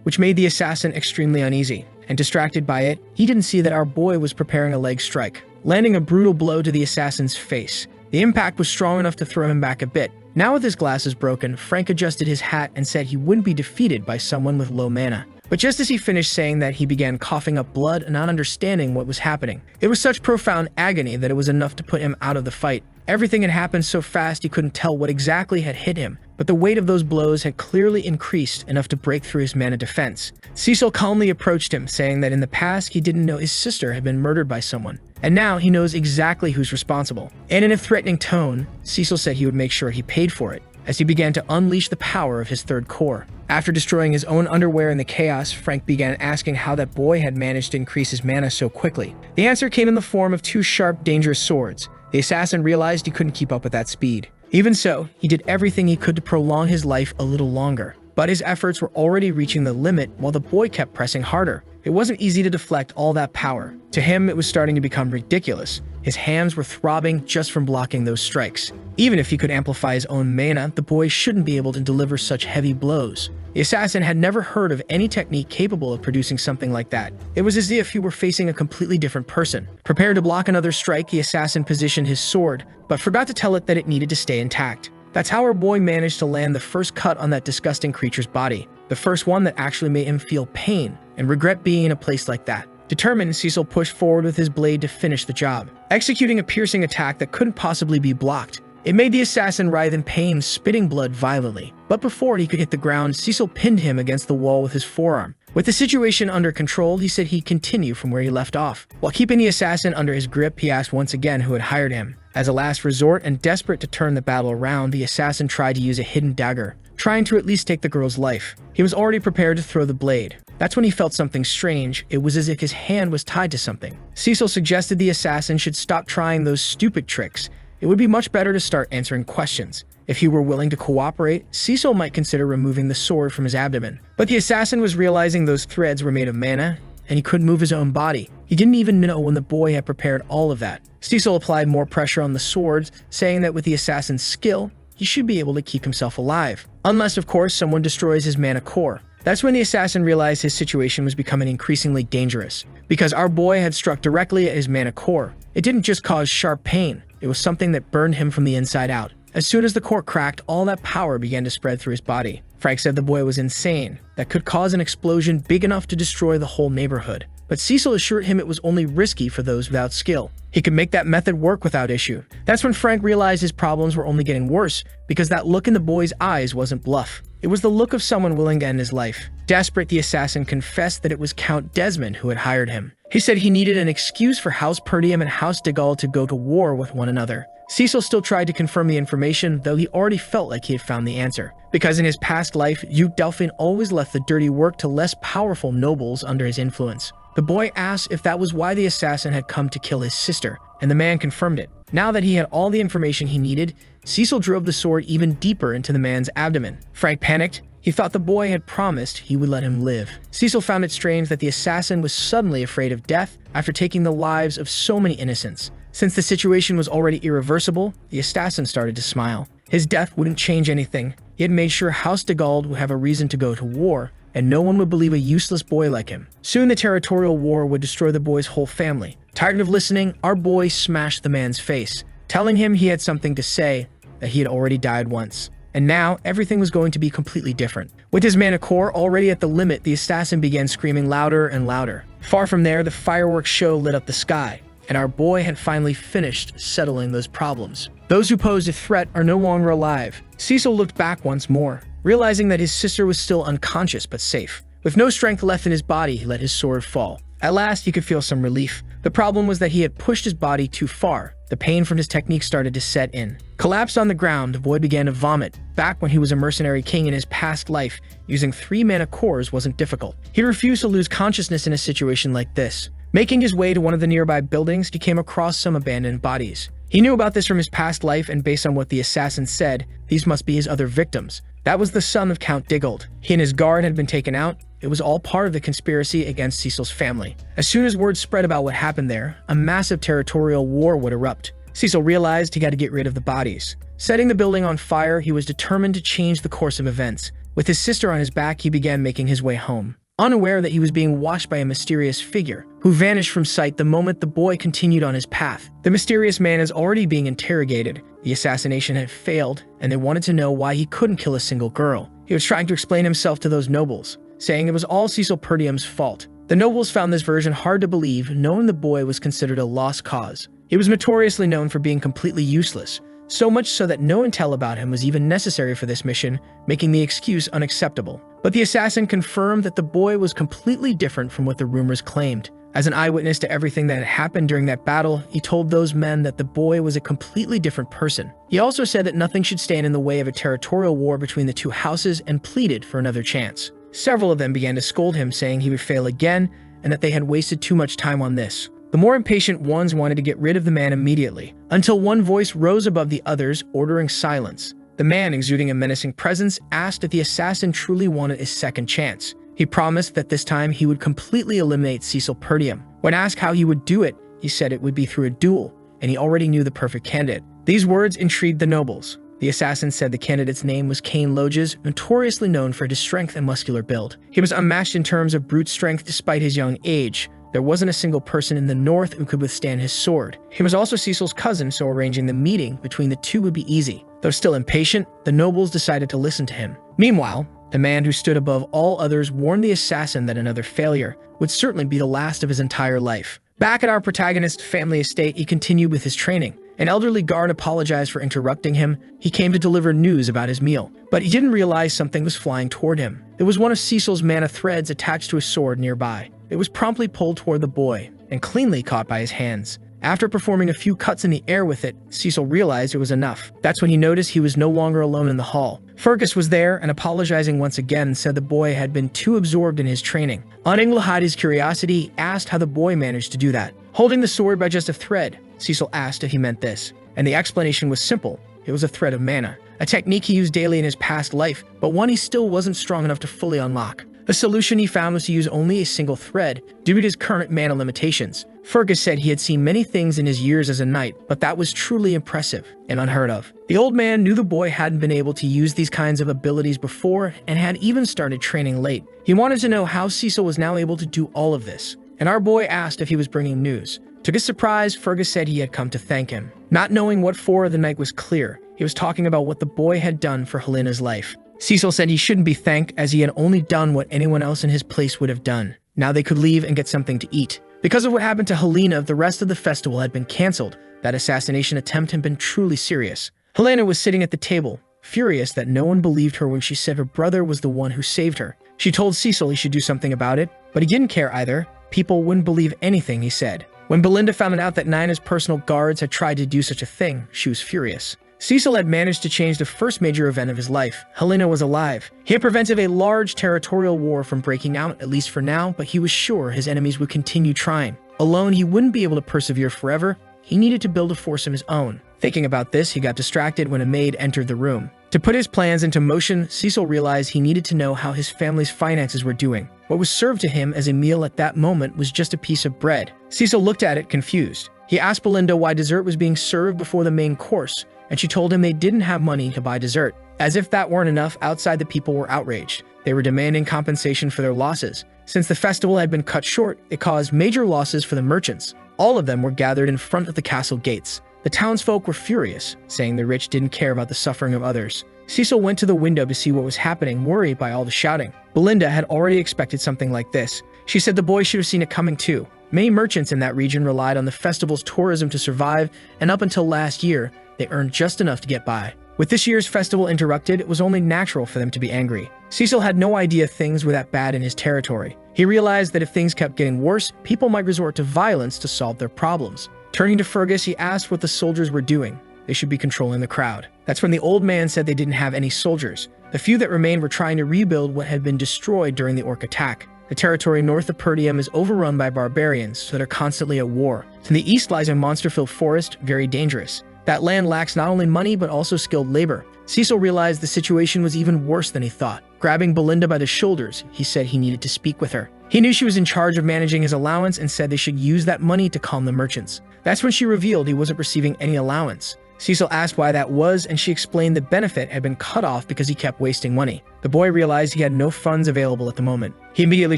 which made the assassin extremely uneasy. And distracted by it, he didn't see that our boy was preparing a leg strike, landing a brutal blow to the assassin's face. The impact was strong enough to throw him back a bit. Now with his glasses broken, Frank adjusted his hat and said he wouldn't be defeated by someone with low mana. But just as he finished saying that, he began coughing up blood and not understanding what was happening. It was such profound agony that it was enough to put him out of the fight. Everything had happened so fast he couldn't tell what exactly had hit him, but the weight of those blows had clearly increased enough to break through his mana defense. Cecil calmly approached him, saying that in the past he didn't know his sister had been murdered by someone, and now he knows exactly who's responsible. And in a threatening tone, Cecil said he would make sure he paid for it, as he began to unleash the power of his third core. After destroying his own underwear in the chaos, Frank began asking how that boy had managed to increase his mana so quickly. The answer came in the form of 2 sharp, dangerous swords. The assassin realized he couldn't keep up with that speed. Even so, he did everything he could to prolong his life a little longer. But his efforts were already reaching the limit while the boy kept pressing harder. It wasn't easy to deflect all that power. To him, it was starting to become ridiculous. His hands were throbbing just from blocking those strikes. Even if he could amplify his own mana, the boy shouldn't be able to deliver such heavy blows. The assassin had never heard of any technique capable of producing something like that. It was as if he were facing a completely different person. Prepared to block another strike, the assassin positioned his sword, but forgot to tell it that it needed to stay intact. That's how our boy managed to land the first cut on that disgusting creature's body. The first one that actually made him feel pain and regret being in a place like that. Determined, Cecil pushed forward with his blade to finish the job, executing a piercing attack that couldn't possibly be blocked. It made the assassin writhe in pain, spitting blood violently. But before he could hit the ground, Cecil pinned him against the wall with his forearm. With the situation under control, he said he'd continue from where he left off. While keeping the assassin under his grip, he asked once again who had hired him. As a last resort and desperate to turn the battle around, the assassin tried to use a hidden dagger, trying to at least take the girl's life. He was already prepared to throw the blade. That's when he felt something strange. It was as if his hand was tied to something. Cecil suggested the assassin should stop trying those stupid tricks. It would be much better to start answering questions. If he were willing to cooperate, Cecil might consider removing the sword from his abdomen. But the assassin was realizing those threads were made of mana, and he couldn't move his own body. He didn't even know when the boy had prepared all of that. Cecil applied more pressure on the swords, saying that with the assassin's skill, he should be able to keep himself alive. Unless, of course, someone destroys his mana core. That's when the assassin realized his situation was becoming increasingly dangerous, because our boy had struck directly at his mana core. It didn't just cause sharp pain, it was something that burned him from the inside out. As soon as the core cracked, all that power began to spread through his body. Frank said the boy was insane, that could cause an explosion big enough to destroy the whole neighborhood. But Cecil assured him it was only risky for those without skill. He could make that method work without issue. That's when Frank realized his problems were only getting worse, because that look in the boy's eyes wasn't bluff. It was the look of someone willing to end his life. Desperate, the assassin confessed that it was Count Desmond who had hired him. He said he needed an excuse for House Perdium and House Degall to go to war with one another. Cecil still tried to confirm the information, though he already felt like he had found the answer. Because in his past life, Duke Delphine always left the dirty work to less powerful nobles under his influence. The boy asked if that was why the assassin had come to kill his sister, and the man confirmed it. Now that he had all the information he needed, Cecil drove the sword even deeper into the man's abdomen. Frank panicked. He thought the boy had promised he would let him live. Cecil found it strange that the assassin was suddenly afraid of death after taking the lives of so many innocents. Since the situation was already irreversible, the assassin started to smile. His death wouldn't change anything. He had made sure House Degall would have a reason to go to war, and no one would believe a useless boy like him. Soon the territorial war would destroy the boy's whole family. Tired of listening, our boy smashed the man's face, telling him he had something to say, that he had already died once. And now, everything was going to be completely different. With his mana core already at the limit, the assassin began screaming louder and louder. Far from there, the fireworks show lit up the sky, and our boy had finally finished settling those problems. Those who posed a threat are no longer alive. Cecil looked back once more, realizing that his sister was still unconscious but safe. With no strength left in his body, he let his sword fall. At last, he could feel some relief. The problem was that he had pushed his body too far. The pain from his technique started to set in. Collapsed on the ground, the boy began to vomit. Back when he was a mercenary king in his past life, using 3 mana cores wasn't difficult. He refused to lose consciousness in a situation like this. Making his way to one of the nearby buildings, he came across some abandoned bodies. He knew about this from his past life, and based on what the assassin said, these must be his other victims. That was the son of Count Diggold. He and his guard had been taken out, it was all part of the conspiracy against Cecil's family. As soon as word spread about what happened there, a massive territorial war would erupt. Cecil realized he got to get rid of the bodies. Setting the building on fire, he was determined to change the course of events. With his sister on his back, he began making his way home, unaware that he was being watched by a mysterious figure who vanished from sight the moment the boy continued on his path. The mysterious man is already being interrogated. The assassination had failed, and they wanted to know why he couldn't kill a single girl. He was trying to explain himself to those nobles, saying it was all Cecil Perdium's fault. The nobles found this version hard to believe, knowing the boy was considered a lost cause. He was notoriously known for being completely useless, so much so that no intel about him was even necessary for this mission, making the excuse unacceptable. But the assassin confirmed that the boy was completely different from what the rumors claimed. As an eyewitness to everything that had happened during that battle, he told those men that the boy was a completely different person. He also said that nothing should stand in the way of a territorial war between the two houses and pleaded for another chance. Several of them began to scold him, saying he would fail again and that they had wasted too much time on this. The more impatient ones wanted to get rid of the man immediately, until one voice rose above the others, ordering silence. The man, exuding a menacing presence, asked if the assassin truly wanted a second chance. He promised that this time he would completely eliminate Cecil Perdium. When asked how he would do it, he said it would be through a duel, and he already knew the perfect candidate. These words intrigued the nobles. The assassin said the candidate's name was Cain Loges, notoriously known for his strength and muscular build. He was unmatched in terms of brute strength despite his young age. There wasn't a single person in the north who could withstand his sword. He was also Cecil's cousin, so arranging the meeting between the two would be easy. Though still impatient, the nobles decided to listen to him. Meanwhile, the man who stood above all others warned the assassin that another failure would certainly be the last of his entire life. Back at our protagonist's family estate, he continued with his training. An elderly guard apologized for interrupting him. He came to deliver news about his meal, but he didn't realize something was flying toward him. It was one of Cecil's mana threads attached to a sword nearby. It was promptly pulled toward the boy and cleanly caught by his hands. After performing a few cuts in the air with it, Cecil realized it was enough. That's when he noticed he was no longer alone in the hall. Fergus was there and, apologizing once again, said the boy had been too absorbed in his training. Unable to hide his curiosity, he asked how the boy managed to do that. Holding the sword by just a thread, Cecil asked if he meant this, and the explanation was simple. It was a thread of mana, a technique he used daily in his past life, but one he still wasn't strong enough to fully unlock. The solution he found was to use only a single thread, due to his current mana limitations. Fergus said he had seen many things in his years as a knight, but that was truly impressive and unheard of. The old man knew the boy hadn't been able to use these kinds of abilities before and had even started training late. He wanted to know how Cecil was now able to do all of this, and our boy asked if he was bringing news. To his surprise, Fergus said he had come to thank him. Not knowing what for, the night was clear. He was talking about what the boy had done for Helena's life. Cecil said he shouldn't be thanked, as he had only done what anyone else in his place would have done. Now they could leave and get something to eat. Because of what happened to Helena, the rest of the festival had been cancelled. That assassination attempt had been truly serious. Helena was sitting at the table, furious that no one believed her when she said her brother was the one who saved her. She told Cecil he should do something about it, but he didn't care either. People wouldn't believe anything he said. When Belinda found out that Nina's personal guards had tried to do such a thing, she was furious. Cecil had managed to change the first major event of his life. Helena was alive. He had prevented a large territorial war from breaking out, at least for now, but he was sure his enemies would continue trying. Alone, he wouldn't be able to persevere forever. He needed to build a force of his own. Thinking about this, he got distracted when a maid entered the room. To put his plans into motion, Cecil realized he needed to know how his family's finances were doing. What was served to him as a meal at that moment was just a piece of bread. Cecil looked at it, confused. He asked Belinda why dessert was being served before the main course, and she told him they didn't have money to buy dessert. As if that weren't enough, outside the people were outraged. They were demanding compensation for their losses. Since the festival had been cut short, it caused major losses for the merchants. All of them were gathered in front of the castle gates. The townsfolk were furious, saying the rich didn't care about the suffering of others. Cecil went to the window to see what was happening, worried by all the shouting. Belinda had already expected something like this. She said the boy should have seen it coming too. Many merchants in that region relied on the festival's tourism to survive, and up until last year, they earned just enough to get by. With this year's festival interrupted, it was only natural for them to be angry. Cecil had no idea things were that bad in his territory. He realized that if things kept getting worse, people might resort to violence to solve their problems. Turning to Fergus, he asked what the soldiers were doing. They should be controlling the crowd. That's when the old man said they didn't have any soldiers. The few that remained were trying to rebuild what had been destroyed during the orc attack. The territory north of Perdium is overrun by barbarians, so they're constantly at war. To the east lies a monster-filled forest, very dangerous. That land lacks not only money but also skilled labor. Cecil realized the situation was even worse than he thought. Grabbing Belinda by the shoulders, he said he needed to speak with her. He knew she was in charge of managing his allowance and said they should use that money to calm the merchants. That's when she revealed he wasn't receiving any allowance. Cecil asked why that was, and she explained the benefit had been cut off because he kept wasting money. The boy realized he had no funds available at the moment. He immediately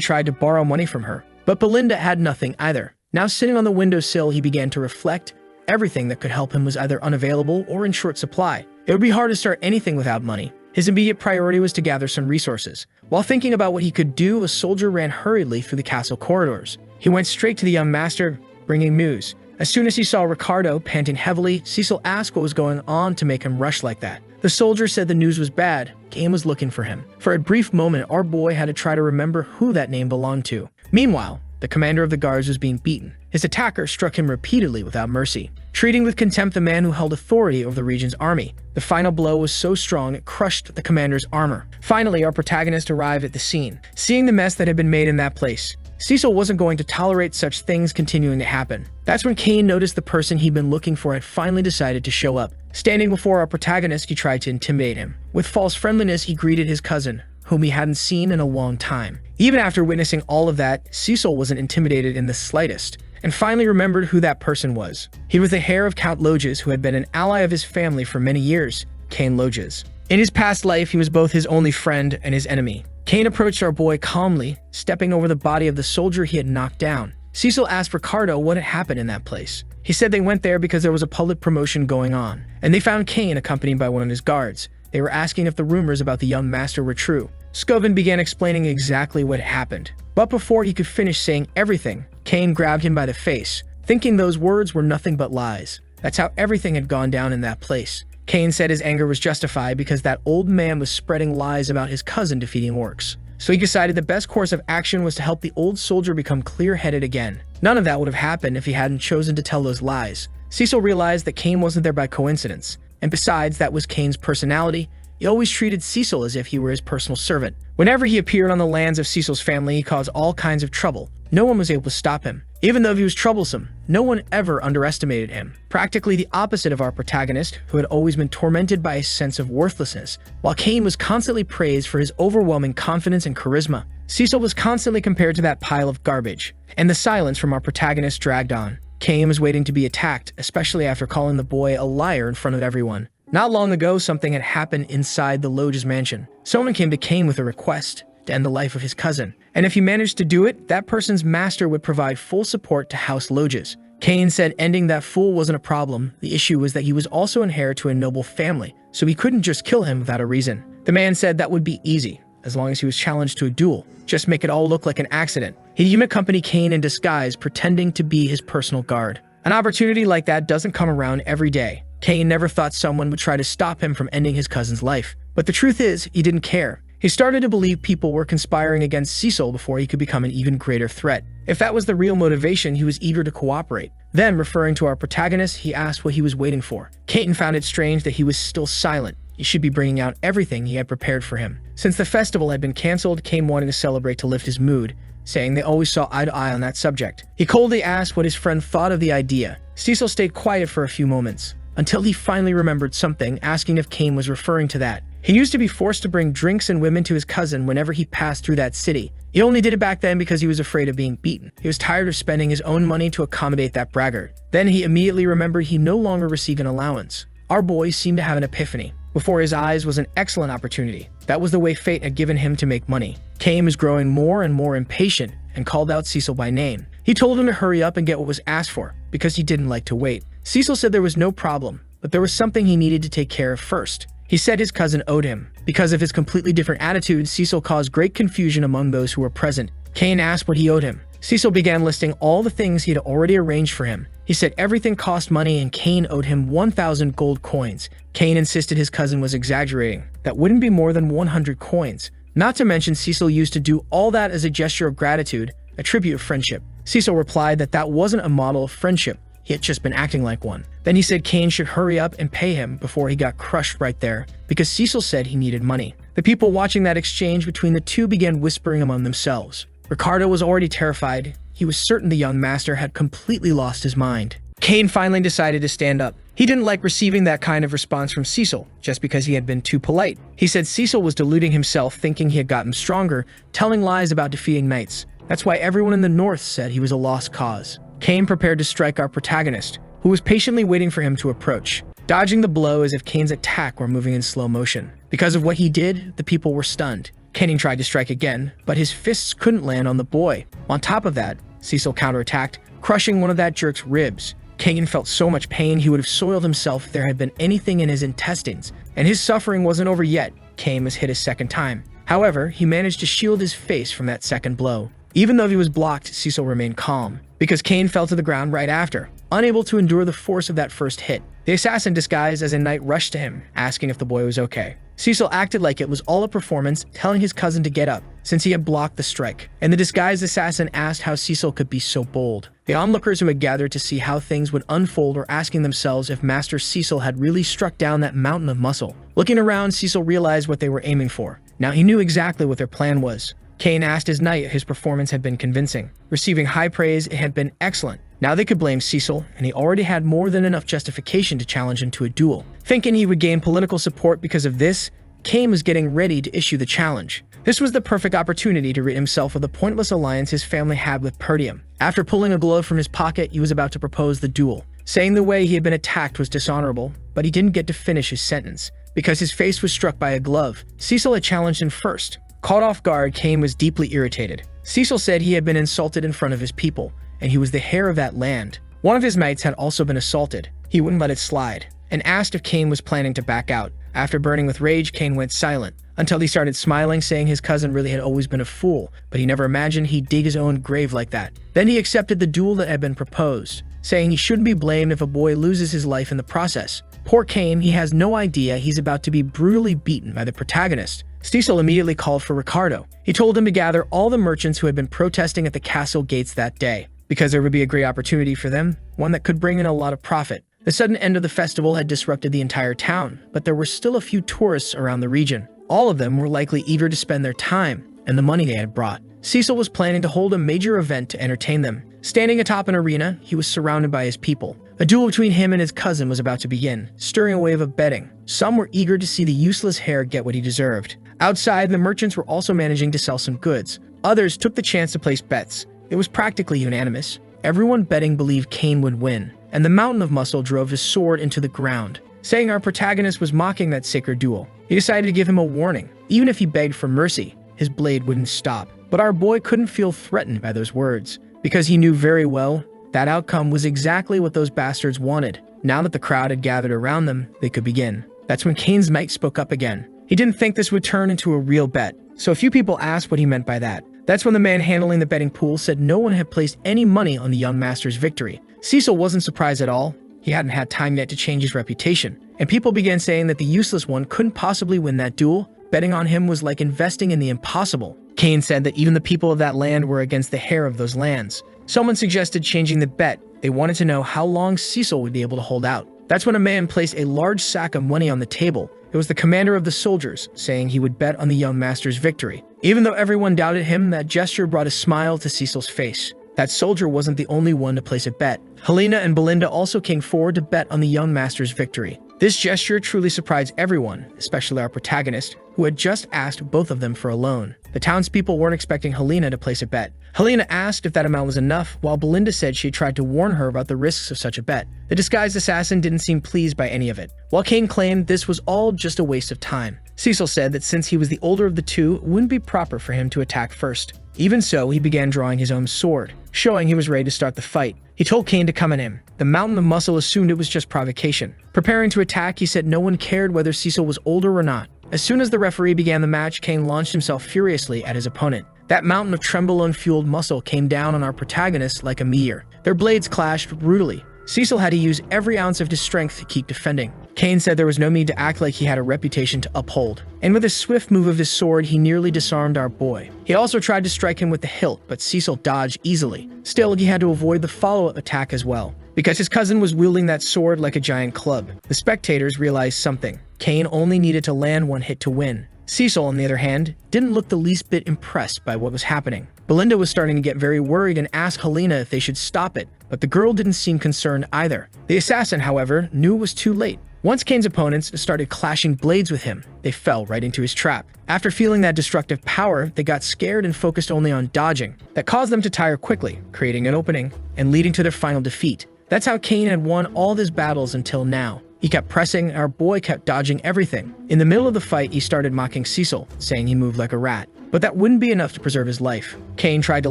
tried to borrow money from her, but Belinda had nothing either. Now sitting on the windowsill, he began to reflect. Everything that could help him was either unavailable or in short supply. It would be hard to start anything without money. His immediate priority was to gather some resources. While thinking about what he could do, a soldier ran hurriedly through the castle corridors. He went straight to the young master, bringing news. As soon as he saw Ricardo panting heavily, Cecil asked what was going on to make him rush like that. The soldier said the news was bad. Cain was looking for him. For a brief moment, our boy had to try to remember who that name belonged to. Meanwhile, the commander of the guards was being beaten. His attacker struck him repeatedly without mercy, treating with contempt the man who held authority over the region's army. The final blow was so strong it crushed the commander's armor. Finally, our protagonist arrived at the scene. Seeing the mess that had been made in that place, Cecil wasn't going to tolerate such things continuing to happen. That's when Cain noticed the person he'd been looking for had finally decided to show up. Standing before our protagonist, he tried to intimidate him. With false friendliness, he greeted his cousin, whom he hadn't seen in a long time. Even after witnessing all of that, Cecil wasn't intimidated in the slightest, and finally remembered who that person was. He was the heir of Count Loges, who had been an ally of his family for many years, Cain Loges. In his past life, he was both his only friend and his enemy. Cain approached our boy calmly, stepping over the body of the soldier he had knocked down. Cecil asked Ricardo what had happened in that place. He said they went there because there was a public promotion going on, and they found Cain accompanied by one of his guards. They were asking if the rumors about the young master were true. Scovin began explaining exactly what happened. But before he could finish saying everything, Cain grabbed him by the face, thinking those words were nothing but lies. That's how everything had gone down in that place. Cain said his anger was justified because that old man was spreading lies about his cousin defeating orcs. So he decided the best course of action was to help the old soldier become clear-headed again. None of that would have happened if he hadn't chosen to tell those lies. Cecil realized that Cain wasn't there by coincidence, and besides, that was Cain's personality. He always treated Cecil as if he were his personal servant. Whenever he appeared on the lands of Cecil's family, he caused all kinds of trouble. No one was able to stop him. Even though he was troublesome, no one ever underestimated him. Practically the opposite of our protagonist, who had always been tormented by a sense of worthlessness. While Cain was constantly praised for his overwhelming confidence and charisma, Cecil was constantly compared to that pile of garbage. And the silence from our protagonist dragged on. Cain was waiting to be attacked, especially after calling the boy a liar in front of everyone. Not long ago, something had happened inside the Loges mansion. Someone came to Cain with a request to end the life of his cousin. And if he managed to do it, that person's master would provide full support to House Loges. Cain said ending that fool wasn't a problem. The issue was that he was also an heir to a noble family, so he couldn't just kill him without a reason. The man said that would be easy, as long as he was challenged to a duel. Just make it all look like an accident. He'd even accompany Cain in disguise, pretending to be his personal guard. An opportunity like that doesn't come around every day. Cain never thought someone would try to stop him from ending his cousin's life. But the truth is, he didn't care. He started to believe people were conspiring against Cecil before he could become an even greater threat. If that was the real motivation, he was eager to cooperate. Then, referring to our protagonist, he asked what he was waiting for. Cain found it strange that he was still silent. He should be bringing out everything he had prepared for him. Since the festival had been cancelled, Cain wanted to celebrate to lift his mood, saying they always saw eye to eye on that subject. He coldly asked what his friend thought of the idea. Cecil stayed quiet for a few moments, until he finally remembered something, asking if Cain was referring to that. He used to be forced to bring drinks and women to his cousin whenever he passed through that city. He only did it back then because he was afraid of being beaten. He was tired of spending his own money to accommodate that braggart. Then he immediately remembered he no longer received an allowance. Our boy seemed to have an epiphany. Before his eyes was an excellent opportunity. That was the way fate had given him to make money. Cain was growing more and more impatient and called out Cecil by name. He told him to hurry up and get what was asked for, because he didn't like to wait. Cecil said there was no problem, but there was something he needed to take care of first. He said his cousin owed him. Because of his completely different attitude, Cecil caused great confusion among those who were present. Cain asked what he owed him. Cecil began listing all the things he had already arranged for him. He said everything cost money and Cain owed him 1,000 gold coins. Cain insisted his cousin was exaggerating. That wouldn't be more than 100 coins. Not to mention Cecil used to do all that as a gesture of gratitude, a tribute of friendship. Cecil replied that that wasn't a model of friendship. He had just been acting like one. Then he said Cain should hurry up and pay him before he got crushed right there, because Cecil said he needed money. The people watching that exchange between the two began whispering among themselves. Ricardo was already terrified. He was certain the young master had completely lost his mind. Cain finally decided to stand up. He didn't like receiving that kind of response from Cecil, just because he had been too polite. He said Cecil was deluding himself, thinking he had gotten stronger, telling lies about defeating knights. That's why everyone in the north said he was a lost cause. Kane prepared to strike our protagonist, who was patiently waiting for him to approach, dodging the blow as if Kane's attack were moving in slow motion. Because of what he did, the people were stunned. Kane tried to strike again, but his fists couldn't land on the boy. On top of that, Cecil counterattacked, crushing one of that jerk's ribs. Kane felt so much pain he would have soiled himself if there had been anything in his intestines, and his suffering wasn't over yet. Kane was hit a second time. However, he managed to shield his face from that second blow. Even though he was blocked, Cecil remained calm, because Kane fell to the ground right after, unable to endure the force of that first hit. The assassin disguised as a knight rushed to him, asking if the boy was okay. Cecil acted like it was all a performance, telling his cousin to get up, since he had blocked the strike, and the disguised assassin asked how Cecil could be so bold. The onlookers who had gathered to see how things would unfold were asking themselves if Master Cecil had really struck down that mountain of muscle. Looking around, Cecil realized what they were aiming for. Now he knew exactly what their plan was. Kane asked his knight if his performance had been convincing. Receiving high praise, it had been excellent. Now they could blame Cecil, and he already had more than enough justification to challenge him to a duel. Thinking he would gain political support because of this, Kane was getting ready to issue the challenge. This was the perfect opportunity to rid himself of the pointless alliance his family had with Perdium. After pulling a glove from his pocket, he was about to propose the duel, saying the way he had been attacked was dishonorable, but he didn't get to finish his sentence, because his face was struck by a glove. Cecil had challenged him first. Caught off guard, Kane was deeply irritated. Cecil said he had been insulted in front of his people, and he was the heir of that land. One of his knights had also been assaulted. He wouldn't let it slide, and asked if Kane was planning to back out. After burning with rage, Kane went silent, until he started smiling, saying his cousin really had always been a fool, but he never imagined he'd dig his own grave like that. Then he accepted the duel that had been proposed, saying he shouldn't be blamed if a boy loses his life in the process. Poor Kane, he has no idea he's about to be brutally beaten by the protagonist. Cecil immediately called for Ricardo. He told him to gather all the merchants who had been protesting at the castle gates that day, because there would be a great opportunity for them, one that could bring in a lot of profit. The sudden end of the festival had disrupted the entire town, but there were still a few tourists around the region. All of them were likely eager to spend their time and the money they had brought. Cecil was planning to hold a major event to entertain them. Standing atop an arena, he was surrounded by his people. A duel between him and his cousin was about to begin, stirring a wave of betting. Some were eager to see the useless heir get what he deserved. Outside, the merchants were also managing to sell some goods. Others took the chance to place bets. It was practically unanimous. Everyone betting believed Kane would win, and the mountain of muscle drove his sword into the ground. Saying our protagonist was mocking that sacred duel, he decided to give him a warning. Even if he begged for mercy, his blade wouldn't stop. But our boy couldn't feel threatened by those words, because he knew very well that outcome was exactly what those bastards wanted. Now that the crowd had gathered around them, they could begin. That's when Kane's knight spoke up again. He didn't think this would turn into a real bet, so a few people asked what he meant by that. That's when the man handling the betting pool said no one had placed any money on the young master's victory. Cecil wasn't surprised at all. He hadn't had time yet to change his reputation, and people began saying that the useless one couldn't possibly win that duel. Betting on him was like investing in the impossible. Kane said that even the people of that land were against the heir of those lands. Someone suggested changing the bet. They wanted to know how long Cecil would be able to hold out. That's when a man placed a large sack of money on the table. It was the commander of the soldiers, saying he would bet on the young master's victory. Even though everyone doubted him, that gesture brought a smile to Cecil's face. That soldier wasn't the only one to place a bet. Helena and Belinda also came forward to bet on the young master's victory. This gesture truly surprised everyone, especially our protagonist, who had just asked both of them for a loan. The townspeople weren't expecting Helena to place a bet. Helena asked if that amount was enough, while Belinda said she had tried to warn her about the risks of such a bet. The disguised assassin didn't seem pleased by any of it, while Kane claimed this was all just a waste of time. Cecil said that since he was the older of the two, it wouldn't be proper for him to attack first. Even so, he began drawing his own sword, showing he was ready to start the fight. He told Kane to come at him. The mountain of muscle assumed it was just provocation. Preparing to attack, he said no one cared whether Cecil was older or not. As soon as the referee began the match, Kane launched himself furiously at his opponent. That mountain of trembolone-fueled muscle came down on our protagonist like a meteor. Their blades clashed brutally. Cecil had to use every ounce of his strength to keep defending. Kane said there was no need to act like he had a reputation to uphold, and with a swift move of his sword, he nearly disarmed our boy. He also tried to strike him with the hilt, but Cecil dodged easily. Still, he had to avoid the follow-up attack as well, because his cousin was wielding that sword like a giant club. The spectators realized something. Kane only needed to land one hit to win. Cecil, on the other hand, didn't look the least bit impressed by what was happening. Belinda was starting to get very worried and asked Helena if they should stop it, but the girl didn't seem concerned either. The assassin, however, knew it was too late. Once Kane's opponents started clashing blades with him, they fell right into his trap. After feeling that destructive power, they got scared and focused only on dodging. That caused them to tire quickly, creating an opening and leading to their final defeat. That's how Kane had won all his battles until now. He kept pressing, and our boy kept dodging everything. In the middle of the fight, he started mocking Cecil, saying he moved like a rat. But that wouldn't be enough to preserve his life. Kane tried to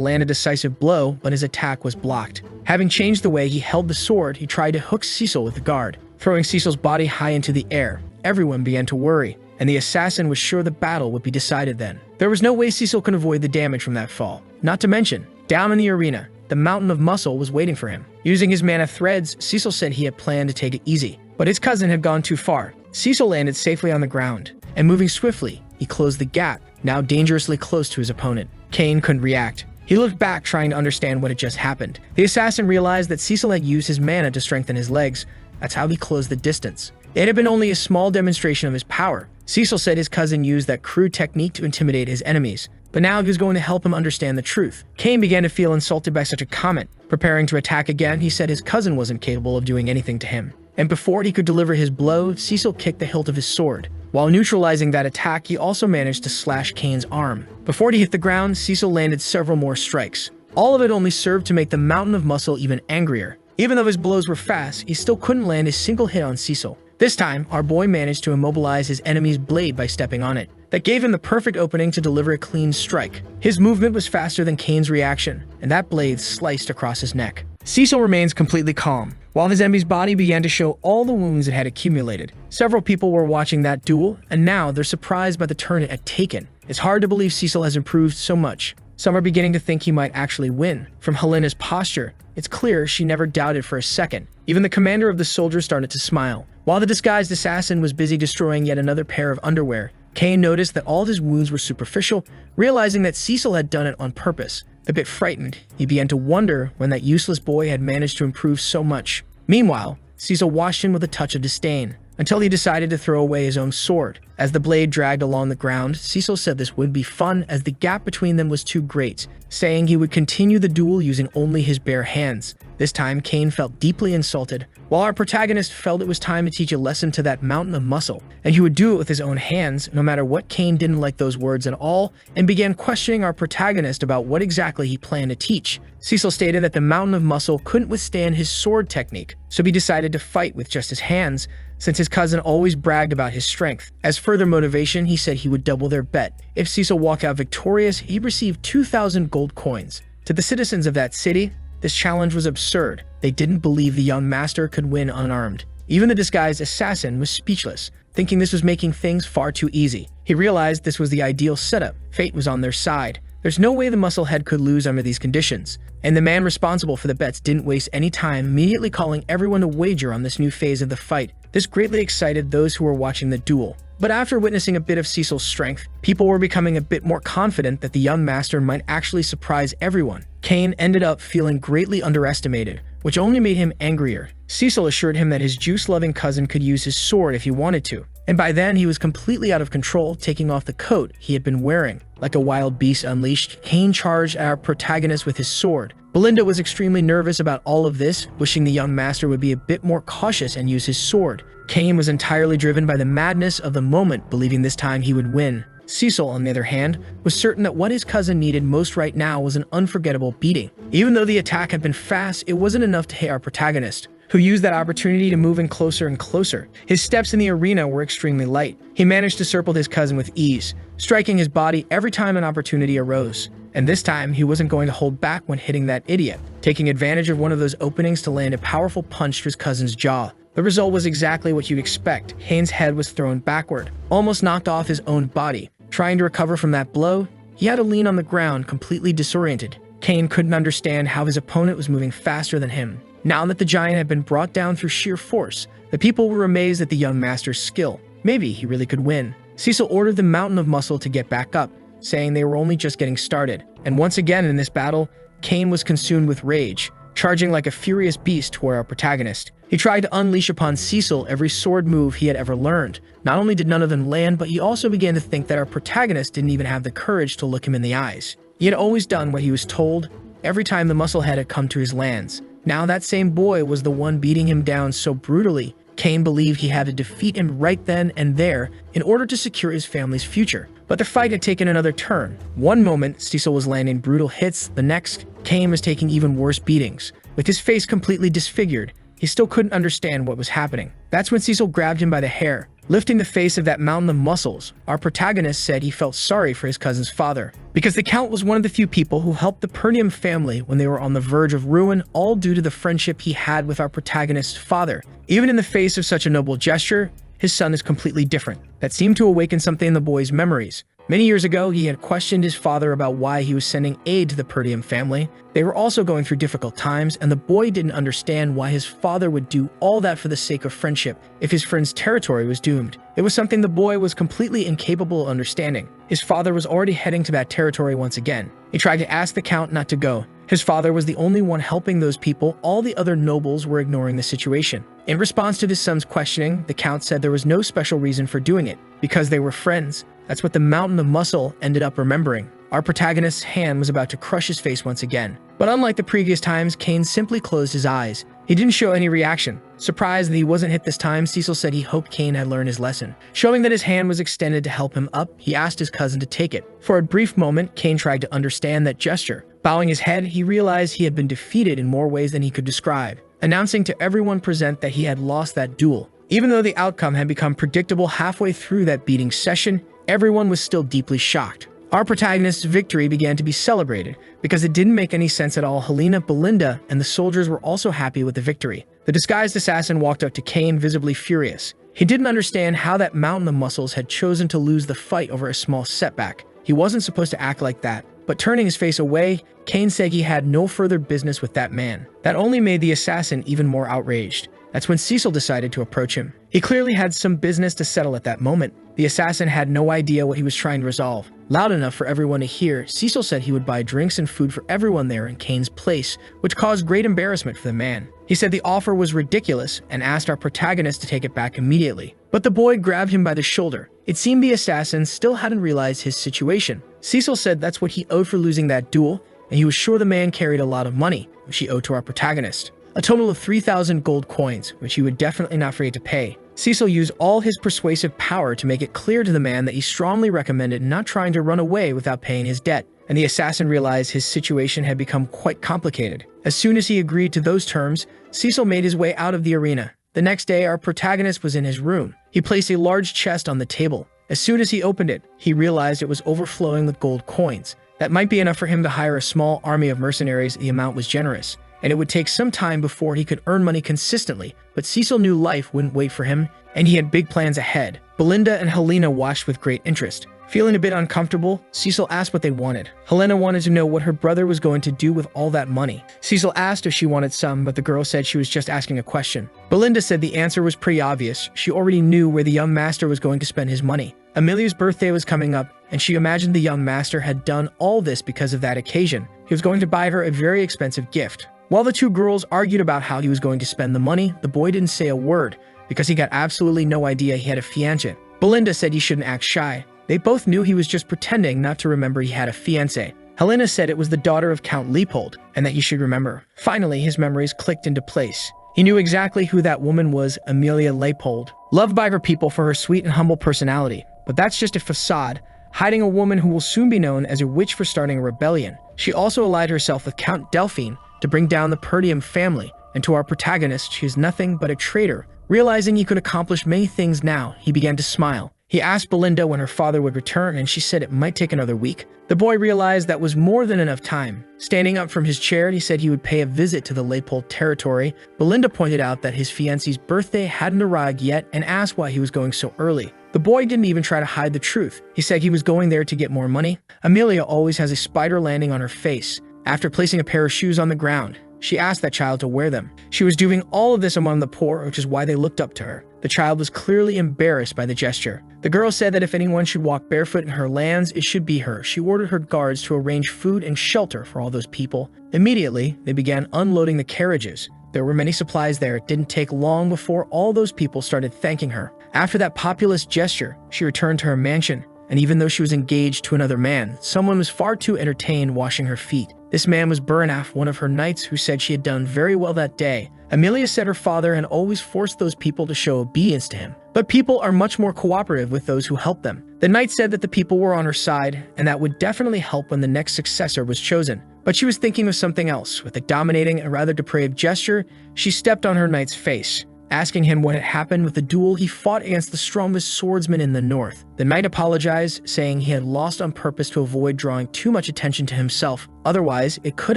land a decisive blow, but his attack was blocked. Having changed the way he held the sword, he tried to hook Cecil with the guard, throwing Cecil's body high into the air. Everyone began to worry, and the assassin was sure the battle would be decided then. There was no way Cecil could avoid the damage from that fall. Not to mention, down in the arena, the mountain of muscle was waiting for him. Using his mana threads, Cecil said he had planned to take it easy, but his cousin had gone too far. Cecil landed safely on the ground, and moving swiftly, he closed the gap, now dangerously close to his opponent. Kane couldn't react. He looked back, trying to understand what had just happened. The assassin realized that Cecil had used his mana to strengthen his legs. That's how he closed the distance. It had been only a small demonstration of his power. Cecil said his cousin used that crude technique to intimidate his enemies, but now he was going to help him understand the truth. Kane began to feel insulted by such a comment. Preparing to attack again, he said his cousin wasn't capable of doing anything to him. And before he could deliver his blow, Cecil kicked the hilt of his sword. While neutralizing that attack, he also managed to slash Kane's arm. Before he hit the ground, Cecil landed several more strikes. All of it only served to make the mountain of muscle even angrier. Even though his blows were fast, he still couldn't land a single hit on Cecil. This time, our boy managed to immobilize his enemy's blade by stepping on it. That gave him the perfect opening to deliver a clean strike. His movement was faster than Kane's reaction, and that blade sliced across his neck. Cecil remains completely calm, while his enemy's body began to show all the wounds it had accumulated. Several people were watching that duel, and now they're surprised by the turn it had taken. It's hard to believe Cecil has improved so much. Some are beginning to think he might actually win. From Helena's posture, it's clear she never doubted for a second. Even the commander of the soldiers started to smile. While the disguised assassin was busy destroying yet another pair of underwear, Kane noticed that all of his wounds were superficial, realizing that Cecil had done it on purpose. A bit frightened, he began to wonder when that useless boy had managed to improve so much. Meanwhile, Cecil watched him with a touch of disdain, until he decided to throw away his own sword. As the blade dragged along the ground, Cecil said this would be fun as the gap between them was too great, saying he would continue the duel using only his bare hands. This time, Kane felt deeply insulted, while our protagonist felt it was time to teach a lesson to that mountain of muscle, and he would do it with his own hands, no matter what. Kane didn't like those words at all, and began questioning our protagonist about what exactly he planned to teach. Cecil stated that the mountain of muscle couldn't withstand his sword technique, so he decided to fight with just his hands, since his cousin always bragged about his strength. As further motivation, he said he would double their bet. If Cecil walked out victorious, he'd receive 2,000 gold coins. To the citizens of that city, this challenge was absurd. They didn't believe the young master could win unarmed. Even the disguised assassin was speechless, thinking this was making things far too easy. He realized this was the ideal setup. Fate was on their side. There's no way the musclehead could lose under these conditions. And the man responsible for the bets didn't waste any time, immediately calling everyone to wager on this new phase of the fight. This greatly excited those who were watching the duel. But after witnessing a bit of Cecil's strength, people were becoming a bit more confident that the young master might actually surprise everyone. Kane ended up feeling greatly underestimated, which only made him angrier. Cecil assured him that his juice-loving cousin could use his sword if he wanted to, and by then he was completely out of control, taking off the coat he had been wearing. Like a wild beast unleashed, Kane charged our protagonist with his sword. Belinda was extremely nervous about all of this, wishing the young master would be a bit more cautious and use his sword. Kane was entirely driven by the madness of the moment, believing this time he would win. Cecil, on the other hand, was certain that what his cousin needed most right now was an unforgettable beating. Even though the attack had been fast, it wasn't enough to hit our protagonist, who used that opportunity to move in closer and closer. His steps in the arena were extremely light. He managed to circle his cousin with ease, striking his body every time an opportunity arose. And this time, he wasn't going to hold back when hitting that idiot, taking advantage of one of those openings to land a powerful punch to his cousin's jaw. The result was exactly what you'd expect. Kane's head was thrown backward, almost knocked off his own body. Trying to recover from that blow, he had to lean on the ground, completely disoriented. Kane couldn't understand how his opponent was moving faster than him. Now that the giant had been brought down through sheer force, the people were amazed at the young master's skill. Maybe he really could win. Cecil ordered the mountain of muscle to get back up, saying they were only just getting started. And once again in this battle, Kane was consumed with rage, charging like a furious beast toward our protagonist. He tried to unleash upon Cecil every sword move he had ever learned. Not only did none of them land, but he also began to think that our protagonist didn't even have the courage to look him in the eyes. He had always done what he was told, every time the musclehead had come to his lands. Now that same boy was the one beating him down so brutally. Cain believed he had to defeat him right then and there in order to secure his family's future. But the fight had taken another turn. One moment, Cecil was landing brutal hits. The next, Cain was taking even worse beatings. With his face completely disfigured, he still couldn't understand what was happening. That's when Cecil grabbed him by the hair, lifting the face of that mountain of muscles. Our protagonist said he felt sorry for his cousin's father, because the Count was one of the few people who helped the Perdium family when they were on the verge of ruin, all due to the friendship he had with our protagonist's father. Even in the face of such a noble gesture, his son is completely different. That seemed to awaken something in the boy's memories. Many years ago, he had questioned his father about why he was sending aid to the Perdium family. They were also going through difficult times, and the boy didn't understand why his father would do all that for the sake of friendship if his friend's territory was doomed. It was something the boy was completely incapable of understanding. His father was already heading to that territory once again. He tried to ask the Count not to go. His father was the only one helping those people. All the other nobles were ignoring the situation. In response to his son's questioning, the Count said there was no special reason for doing it, because they were friends. That's what the mountain of muscle ended up remembering. Our protagonist's hand was about to crush his face once again. But unlike the previous times, Cain simply closed his eyes. He didn't show any reaction. Surprised that he wasn't hit this time, Cecil said he hoped Cain had learned his lesson. Showing that his hand was extended to help him up, he asked his cousin to take it. For a brief moment, Cain tried to understand that gesture. Bowing his head, he realized he had been defeated in more ways than he could describe, announcing to everyone present that he had lost that duel. Even though the outcome had become predictable halfway through that beating session, everyone was still deeply shocked. Our protagonist's victory began to be celebrated because it didn't make any sense at all. Helena, Belinda, and the soldiers were also happy with the victory. The disguised assassin walked up to Cain, visibly furious. He didn't understand how that mountain of muscles had chosen to lose the fight over a small setback. He wasn't supposed to act like that. But turning his face away, Cain said he had no further business with that man. That only made the assassin even more outraged. That's when Cecil decided to approach him. He clearly had some business to settle at that moment. The assassin had no idea what he was trying to resolve. Loud enough for everyone to hear, Cecil said he would buy drinks and food for everyone there in Cain's place, which caused great embarrassment for the man. He said the offer was ridiculous and asked our protagonist to take it back immediately. But the boy grabbed him by the shoulder. It seemed the assassin still hadn't realized his situation. Cecil said that's what he owed for losing that duel, and he was sure the man carried a lot of money, which he owed to our protagonist. A total of 3,000 gold coins, which he would definitely not forget to pay. Cecil used all his persuasive power to make it clear to the man that he strongly recommended not trying to run away without paying his debt, and the assassin realized his situation had become quite complicated. As soon as he agreed to those terms, Cecil made his way out of the arena. The next day, our protagonist was in his room. He placed a large chest on the table. As soon as he opened it, he realized it was overflowing with gold coins. That might be enough for him to hire a small army of mercenaries. The amount was generous, and it would take some time before he could earn money consistently, but Cecil knew life wouldn't wait for him, and he had big plans ahead. Belinda and Helena watched with great interest. Feeling a bit uncomfortable, Cecil asked what they wanted. Helena wanted to know what her brother was going to do with all that money. Cecil asked if she wanted some, but the girl said she was just asking a question. Belinda said the answer was pretty obvious. She already knew where the young master was going to spend his money. Amelia's birthday was coming up, and she imagined the young master had done all this because of that occasion. He was going to buy her a very expensive gift. While the two girls argued about how he was going to spend the money, the boy didn't say a word because he got absolutely no idea he had a fiancé. Belinda said he shouldn't act shy. They both knew he was just pretending not to remember he had a fiancé. Helena said it was the daughter of Count Leopold and that he should remember. Finally, his memories clicked into place. He knew exactly who that woman was, Amelia Leopold, loved by her people for her sweet and humble personality. But that's just a facade, hiding a woman who will soon be known as a witch for starting a rebellion. She also allied herself with Count Delphine to bring down the Perdium family, and to our protagonist, she is nothing but a traitor. Realizing he could accomplish many things now, he began to smile. He asked Belinda when her father would return, and she said it might take another week. The boy realized that was more than enough time. Standing up from his chair, he said he would pay a visit to the Leopold territory. Belinda pointed out that his fiancé's birthday hadn't arrived yet and asked why he was going so early. The boy didn't even try to hide the truth. He said he was going there to get more money. Amelia always has a spider landing on her face. After placing a pair of shoes on the ground, she asked that child to wear them. She was doing all of this among the poor, which is why they looked up to her. The child was clearly embarrassed by the gesture. The girl said that if anyone should walk barefoot in her lands, it should be her. She ordered her guards to arrange food and shelter for all those people. Immediately, they began unloading the carriages. There were many supplies there. It didn't take long before all those people started thanking her. After that populist gesture, she returned to her mansion, and even though she was engaged to another man, someone was far too entertained washing her feet. This man was Burnaf, one of her knights, who said she had done very well that day. Amelia said her father had always forced those people to show obedience to him, but people are much more cooperative with those who help them. The knight said that the people were on her side, and that would definitely help when the next successor was chosen. But she was thinking of something else. With a dominating and rather depraved gesture, she stepped on her knight's face, asking him what had happened with the duel he fought against the strongest swordsman in the north. The knight apologized, saying he had lost on purpose to avoid drawing too much attention to himself. Otherwise, it could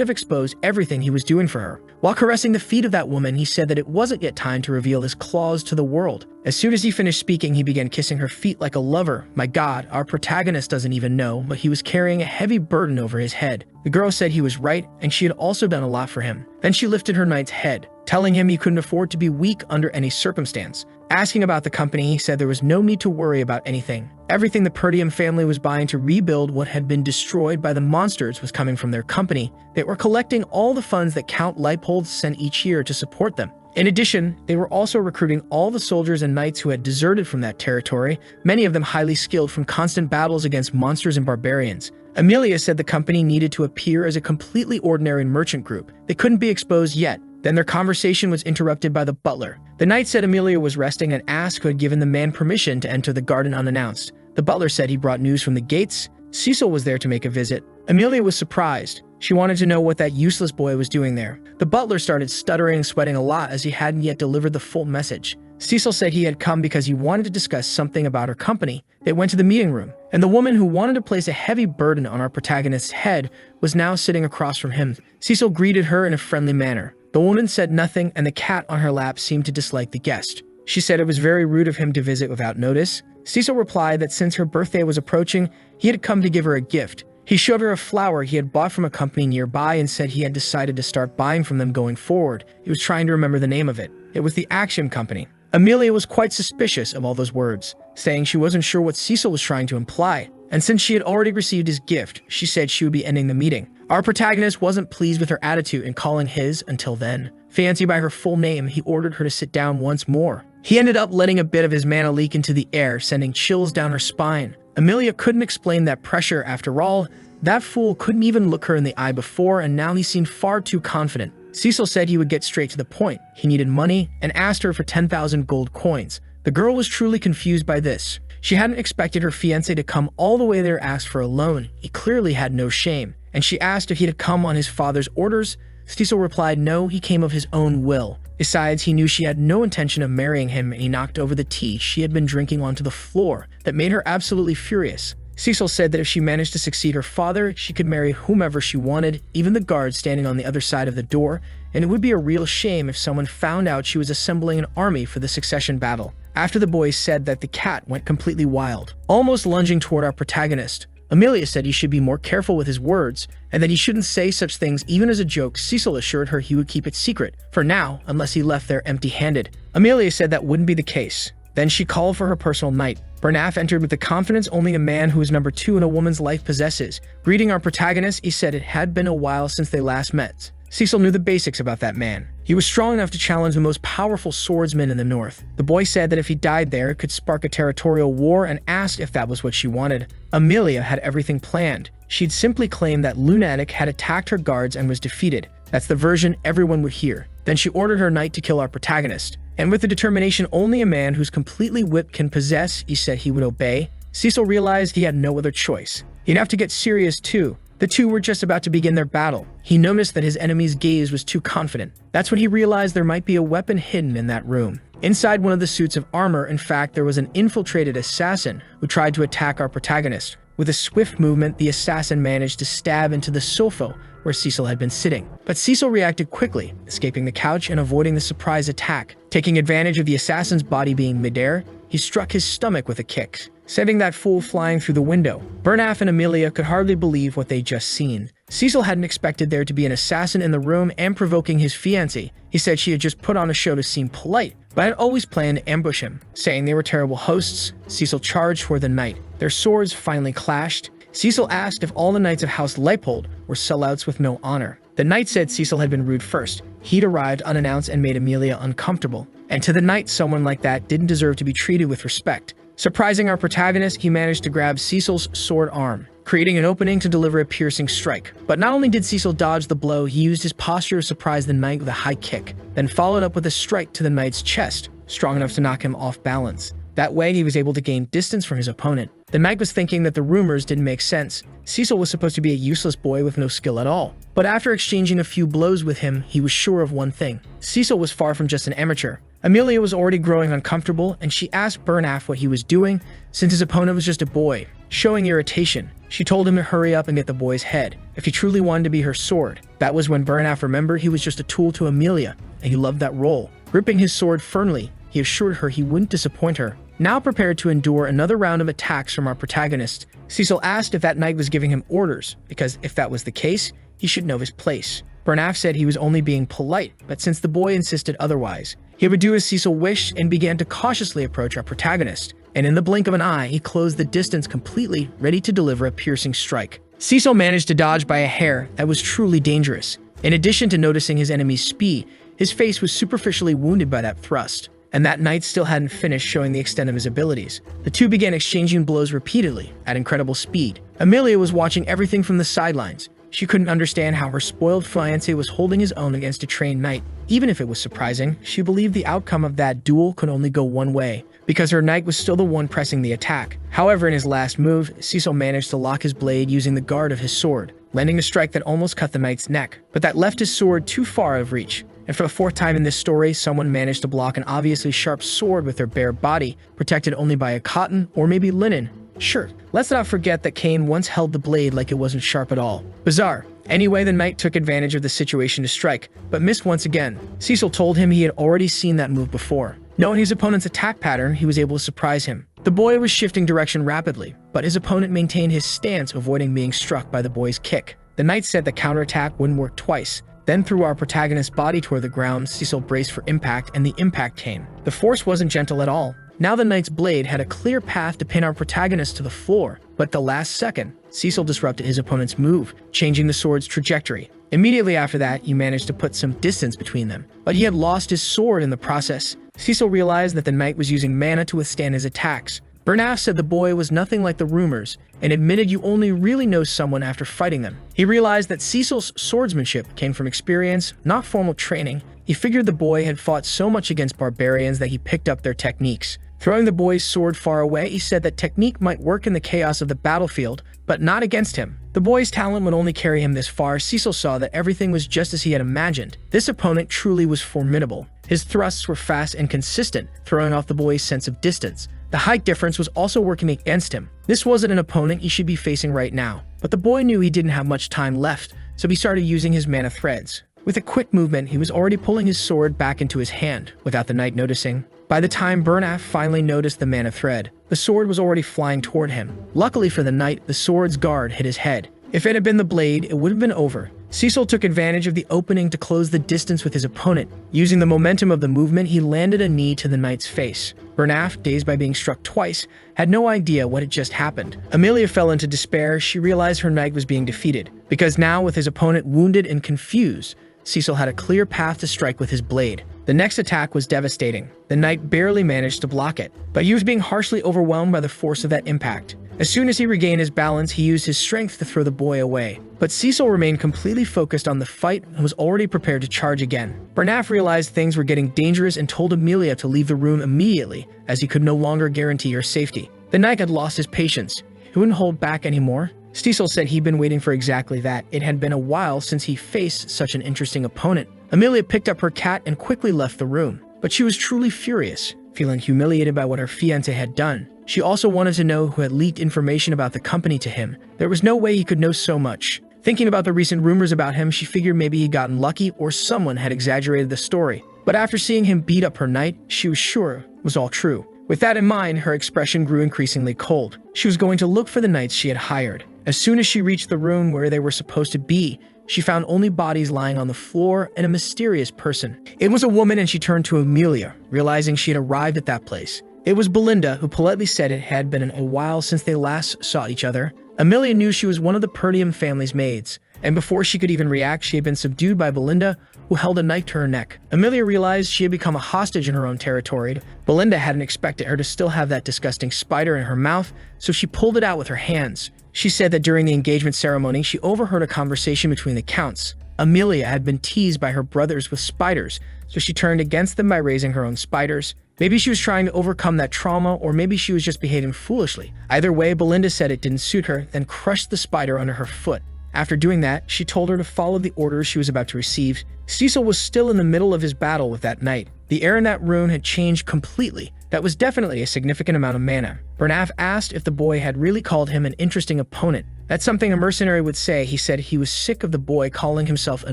have exposed everything he was doing for her. While caressing the feet of that woman, he said that it wasn't yet time to reveal his claws to the world. As soon as he finished speaking, he began kissing her feet like a lover. My God, our protagonist doesn't even know, but he was carrying a heavy burden over his head. The girl said he was right, and she had also done a lot for him. Then she lifted her knight's head, telling him he couldn't afford to be weak under any circumstance. Asking about the company, he said there was no need to worry about anything. Everything the Perdium family was buying to rebuild what had been destroyed by the monsters was coming from their company. They were collecting all the funds that Count Leipold sent each year to support them. In addition, they were also recruiting all the soldiers and knights who had deserted from that territory, many of them highly skilled from constant battles against monsters and barbarians. Amelia said the company needed to appear as a completely ordinary merchant group. They couldn't be exposed yet. Then their conversation was interrupted by the butler. The knight said Amelia was resting and asked who had given the man permission to enter the garden unannounced. The butler said he brought news from the gates. Cecil was there to make a visit. Amelia was surprised. She wanted to know what that useless boy was doing there. The butler started stuttering and sweating a lot as he hadn't yet delivered the full message. Cecil said he had come because he wanted to discuss something about her company. They went to the meeting room, and the woman who wanted to place a heavy burden on our protagonist's head was now sitting across from him. Cecil greeted her in a friendly manner. The woman said nothing, and the cat on her lap seemed to dislike the guest. She said it was very rude of him to visit without notice. Cecil replied that since her birthday was approaching, he had come to give her a gift. He showed her a flower he had bought from a company nearby and said he had decided to start buying from them going forward. He was trying to remember the name of it. It was the Axiom Company. Amelia was quite suspicious of all those words, saying she wasn't sure what Cecil was trying to imply. And since she had already received his gift, she said she would be ending the meeting. Our protagonist wasn't pleased with her attitude in calling his, until then, fiancé by her full name. He ordered her to sit down once more. He ended up letting a bit of his mana leak into the air, sending chills down her spine. Amelia couldn't explain that pressure after all. That fool couldn't even look her in the eye before, and now he seemed far too confident. Cecil said he would get straight to the point. He needed money and asked her for 10,000 gold coins. The girl was truly confused by this. She hadn't expected her fiancé to come all the way there asked for a loan. He clearly had no shame. And she asked if he had come on his father's orders. Cecil replied no, he came of his own will. Besides, he knew she had no intention of marrying him, and he knocked over the tea she had been drinking onto the floor. That made her absolutely furious. Cecil said that if she managed to succeed her father, she could marry whomever she wanted, even the guard standing on the other side of the door, and it would be a real shame if someone found out she was assembling an army for the succession battle. After the boys said that, the cat went completely wild, almost lunging toward our protagonist. Amelia said he should be more careful with his words, and that he shouldn't say such things even as a joke. Cecil assured her he would keep it secret, for now, unless he left there empty-handed. Amelia said that wouldn't be the case. Then she called for her personal knight. Burnaf entered with the confidence only a man who is number 2 in a woman's life possesses. Greeting our protagonist, he said it had been a while since they last met. Cecil knew the basics about that man. He was strong enough to challenge the most powerful swordsman in the north. The boy said that if he died there, it could spark a territorial war, and asked if that was what she wanted. Amelia had everything planned. She'd simply claimed that Lunatic had attacked her guards and was defeated. That's the version everyone would hear. Then she ordered her knight to kill our protagonist. And with the determination only a man who's completely whipped can possess, he said he would obey. Cecil realized he had no other choice. He'd have to get serious too. The two were just about to begin their battle. He noticed that his enemy's gaze was too confident. That's when he realized there might be a weapon hidden in that room. Inside one of the suits of armor, in fact, there was an infiltrated assassin who tried to attack our protagonist. With a swift movement, the assassin managed to stab into the sofa where Cecil had been sitting. But Cecil reacted quickly, escaping the couch and avoiding the surprise attack. Taking advantage of the assassin's body being midair, he struck his stomach with a kick, sending that fool flying through the window. Burnaf and Amelia could hardly believe what they'd just seen. Cecil hadn't expected there to be an assassin in the room and provoking his fiancée. He said she had just put on a show to seem polite, but had always planned to ambush him. Saying they were terrible hosts, Cecil charged for the knight. Their swords finally clashed. Cecil asked if all the knights of House Leipold were sellouts with no honor. The knight said Cecil had been rude first. He'd arrived unannounced and made Amelia uncomfortable. And to the knight, someone like that didn't deserve to be treated with respect. Surprising our protagonist, he managed to grab Cecil's sword arm. creating an opening to deliver a piercing strike. But not only did Cecil dodge the blow, he used his posture to surprise the knight with a high kick, then followed up with a strike to the knight's chest, strong enough to knock him off balance. That way, he was able to gain distance from his opponent. The knight was thinking that the rumors didn't make sense. Cecil was supposed to be a useless boy with no skill at all. But after exchanging a few blows with him, he was sure of one thing. Cecil was far from just an amateur. Amelia was already growing uncomfortable, and she asked Burnaf what he was doing, since his opponent was just a boy. Showing irritation, she told him to hurry up and get the boy's head, if he truly wanted to be her sword. That was when Burnaf remembered he was just a tool to Amelia, and he loved that role. Gripping his sword firmly, he assured her he wouldn't disappoint her. Now prepared to endure another round of attacks from our protagonist, Cecil asked if that knight was giving him orders, because if that was the case, he should know his place. Burnaf said he was only being polite, but since the boy insisted otherwise, he would do as Cecil wished and began to cautiously approach our protagonist. And in the blink of an eye, he closed the distance completely, ready to deliver a piercing strike. Cecil managed to dodge by a hair that was truly dangerous. In addition to noticing his enemy's speed, his face was superficially wounded by that thrust. And that knight still hadn't finished showing the extent of his abilities. The two began exchanging blows repeatedly, at incredible speed. Amelia was watching everything from the sidelines. She couldn't understand how her spoiled fiancé was holding his own against a trained knight. Even if it was surprising, she believed the outcome of that duel could only go one way, because her knight was still the one pressing the attack. However, in his last move, Cecil managed to lock his blade using the guard of his sword, landing a strike that almost cut the knight's neck, but that left his sword too far out of reach. And for the fourth time in this story, someone managed to block an obviously sharp sword with their bare body, protected only by a cotton or maybe linen shirt. Let's not forget that Cain once held the blade like it wasn't sharp at all. Bizarre. Anyway, the knight took advantage of the situation to strike, but missed once again. Cecil told him he had already seen that move before. Knowing his opponent's attack pattern, he was able to surprise him. The boy was shifting direction rapidly, but his opponent maintained his stance, avoiding being struck by the boy's kick. The knight said the counterattack wouldn't work twice. Then threw our protagonist's body toward the ground. Cecil braced for impact, and the impact came. The force wasn't gentle at all. Now the knight's blade had a clear path to pin our protagonist to the floor, but at the last second, Cecil disrupted his opponent's move, changing the sword's trajectory. Immediately after that, he managed to put some distance between them, but he had lost his sword in the process. Cecil realized that the knight was using mana to withstand his attacks. Burnaf said the boy was nothing like the rumors, and admitted you only really know someone after fighting them. He realized that Cecil's swordsmanship came from experience, not formal training. He figured the boy had fought so much against barbarians that he picked up their techniques. Throwing the boy's sword far away, he said that technique might work in the chaos of the battlefield, but not against him. The boy's talent would only carry him this far. Cecil saw that everything was just as he had imagined. This opponent truly was formidable. His thrusts were fast and consistent, throwing off the boy's sense of distance. The height difference was also working against him. This wasn't an opponent he should be facing right now, but the boy knew he didn't have much time left, so he started using his mana threads. With a quick movement, he was already pulling his sword back into his hand, without the knight noticing. By the time Burnaf finally noticed the mana thread, the sword was already flying toward him. Luckily for the knight, the sword's guard hit his head. If it had been the blade, it would have been over. Cecil took advantage of the opening to close the distance with his opponent. Using the momentum of the movement, he landed a knee to the knight's face. Burnaf, dazed by being struck twice, had no idea what had just happened. Amelia fell into despair. She realized her knight was being defeated, because now, with his opponent wounded and confused, Cecil had a clear path to strike with his blade. The next attack was devastating. The knight barely managed to block it, but he was being harshly overwhelmed by the force of that impact. As soon as he regained his balance, he used his strength to throw the boy away. But Cecil remained completely focused on the fight and was already prepared to charge again. Burnaf realized things were getting dangerous and told Amelia to leave the room immediately, as he could no longer guarantee her safety. The knight had lost his patience. He wouldn't hold back anymore. Cecil said he'd been waiting for exactly that. It had been a while since he faced such an interesting opponent. Amelia picked up her cat and quickly left the room. But she was truly furious, feeling humiliated by what her fiancé had done. She also wanted to know who had leaked information about the company to him. There was no way he could know so much. Thinking about the recent rumors about him, she figured maybe he'd gotten lucky or someone had exaggerated the story. But after seeing him beat up her knight, she was sure it was all true. With that in mind, her expression grew increasingly cold. She was going to look for the knights she had hired. As soon as she reached the room where they were supposed to be, she found only bodies lying on the floor and a mysterious person. It was a woman, and she turned to Amelia, realizing she had arrived at that place. It was Belinda, who politely said it had been a while since they last saw each other. Amelia knew she was one of the Perdium family's maids. and before she could even react, she had been subdued by Belinda, who held a knife to her neck. Amelia realized she had become a hostage in her own territory. Belinda hadn't expected her to still have that disgusting spider in her mouth, so she pulled it out with her hands. She said that during the engagement ceremony, she overheard a conversation between the counts. Amelia had been teased by her brothers with spiders, so she turned against them by raising her own spiders. Maybe she was trying to overcome that trauma, or maybe she was just behaving foolishly. Either way, Belinda said it didn't suit her, then crushed the spider under her foot. After doing that, she told her to follow the orders she was about to receive. Cecil was still in the middle of his battle with that knight. The air in that room had changed completely. That was definitely a significant amount of mana. Bernaf asked if the boy had really called him an interesting opponent. That's something a mercenary would say. He said he was sick of the boy calling himself a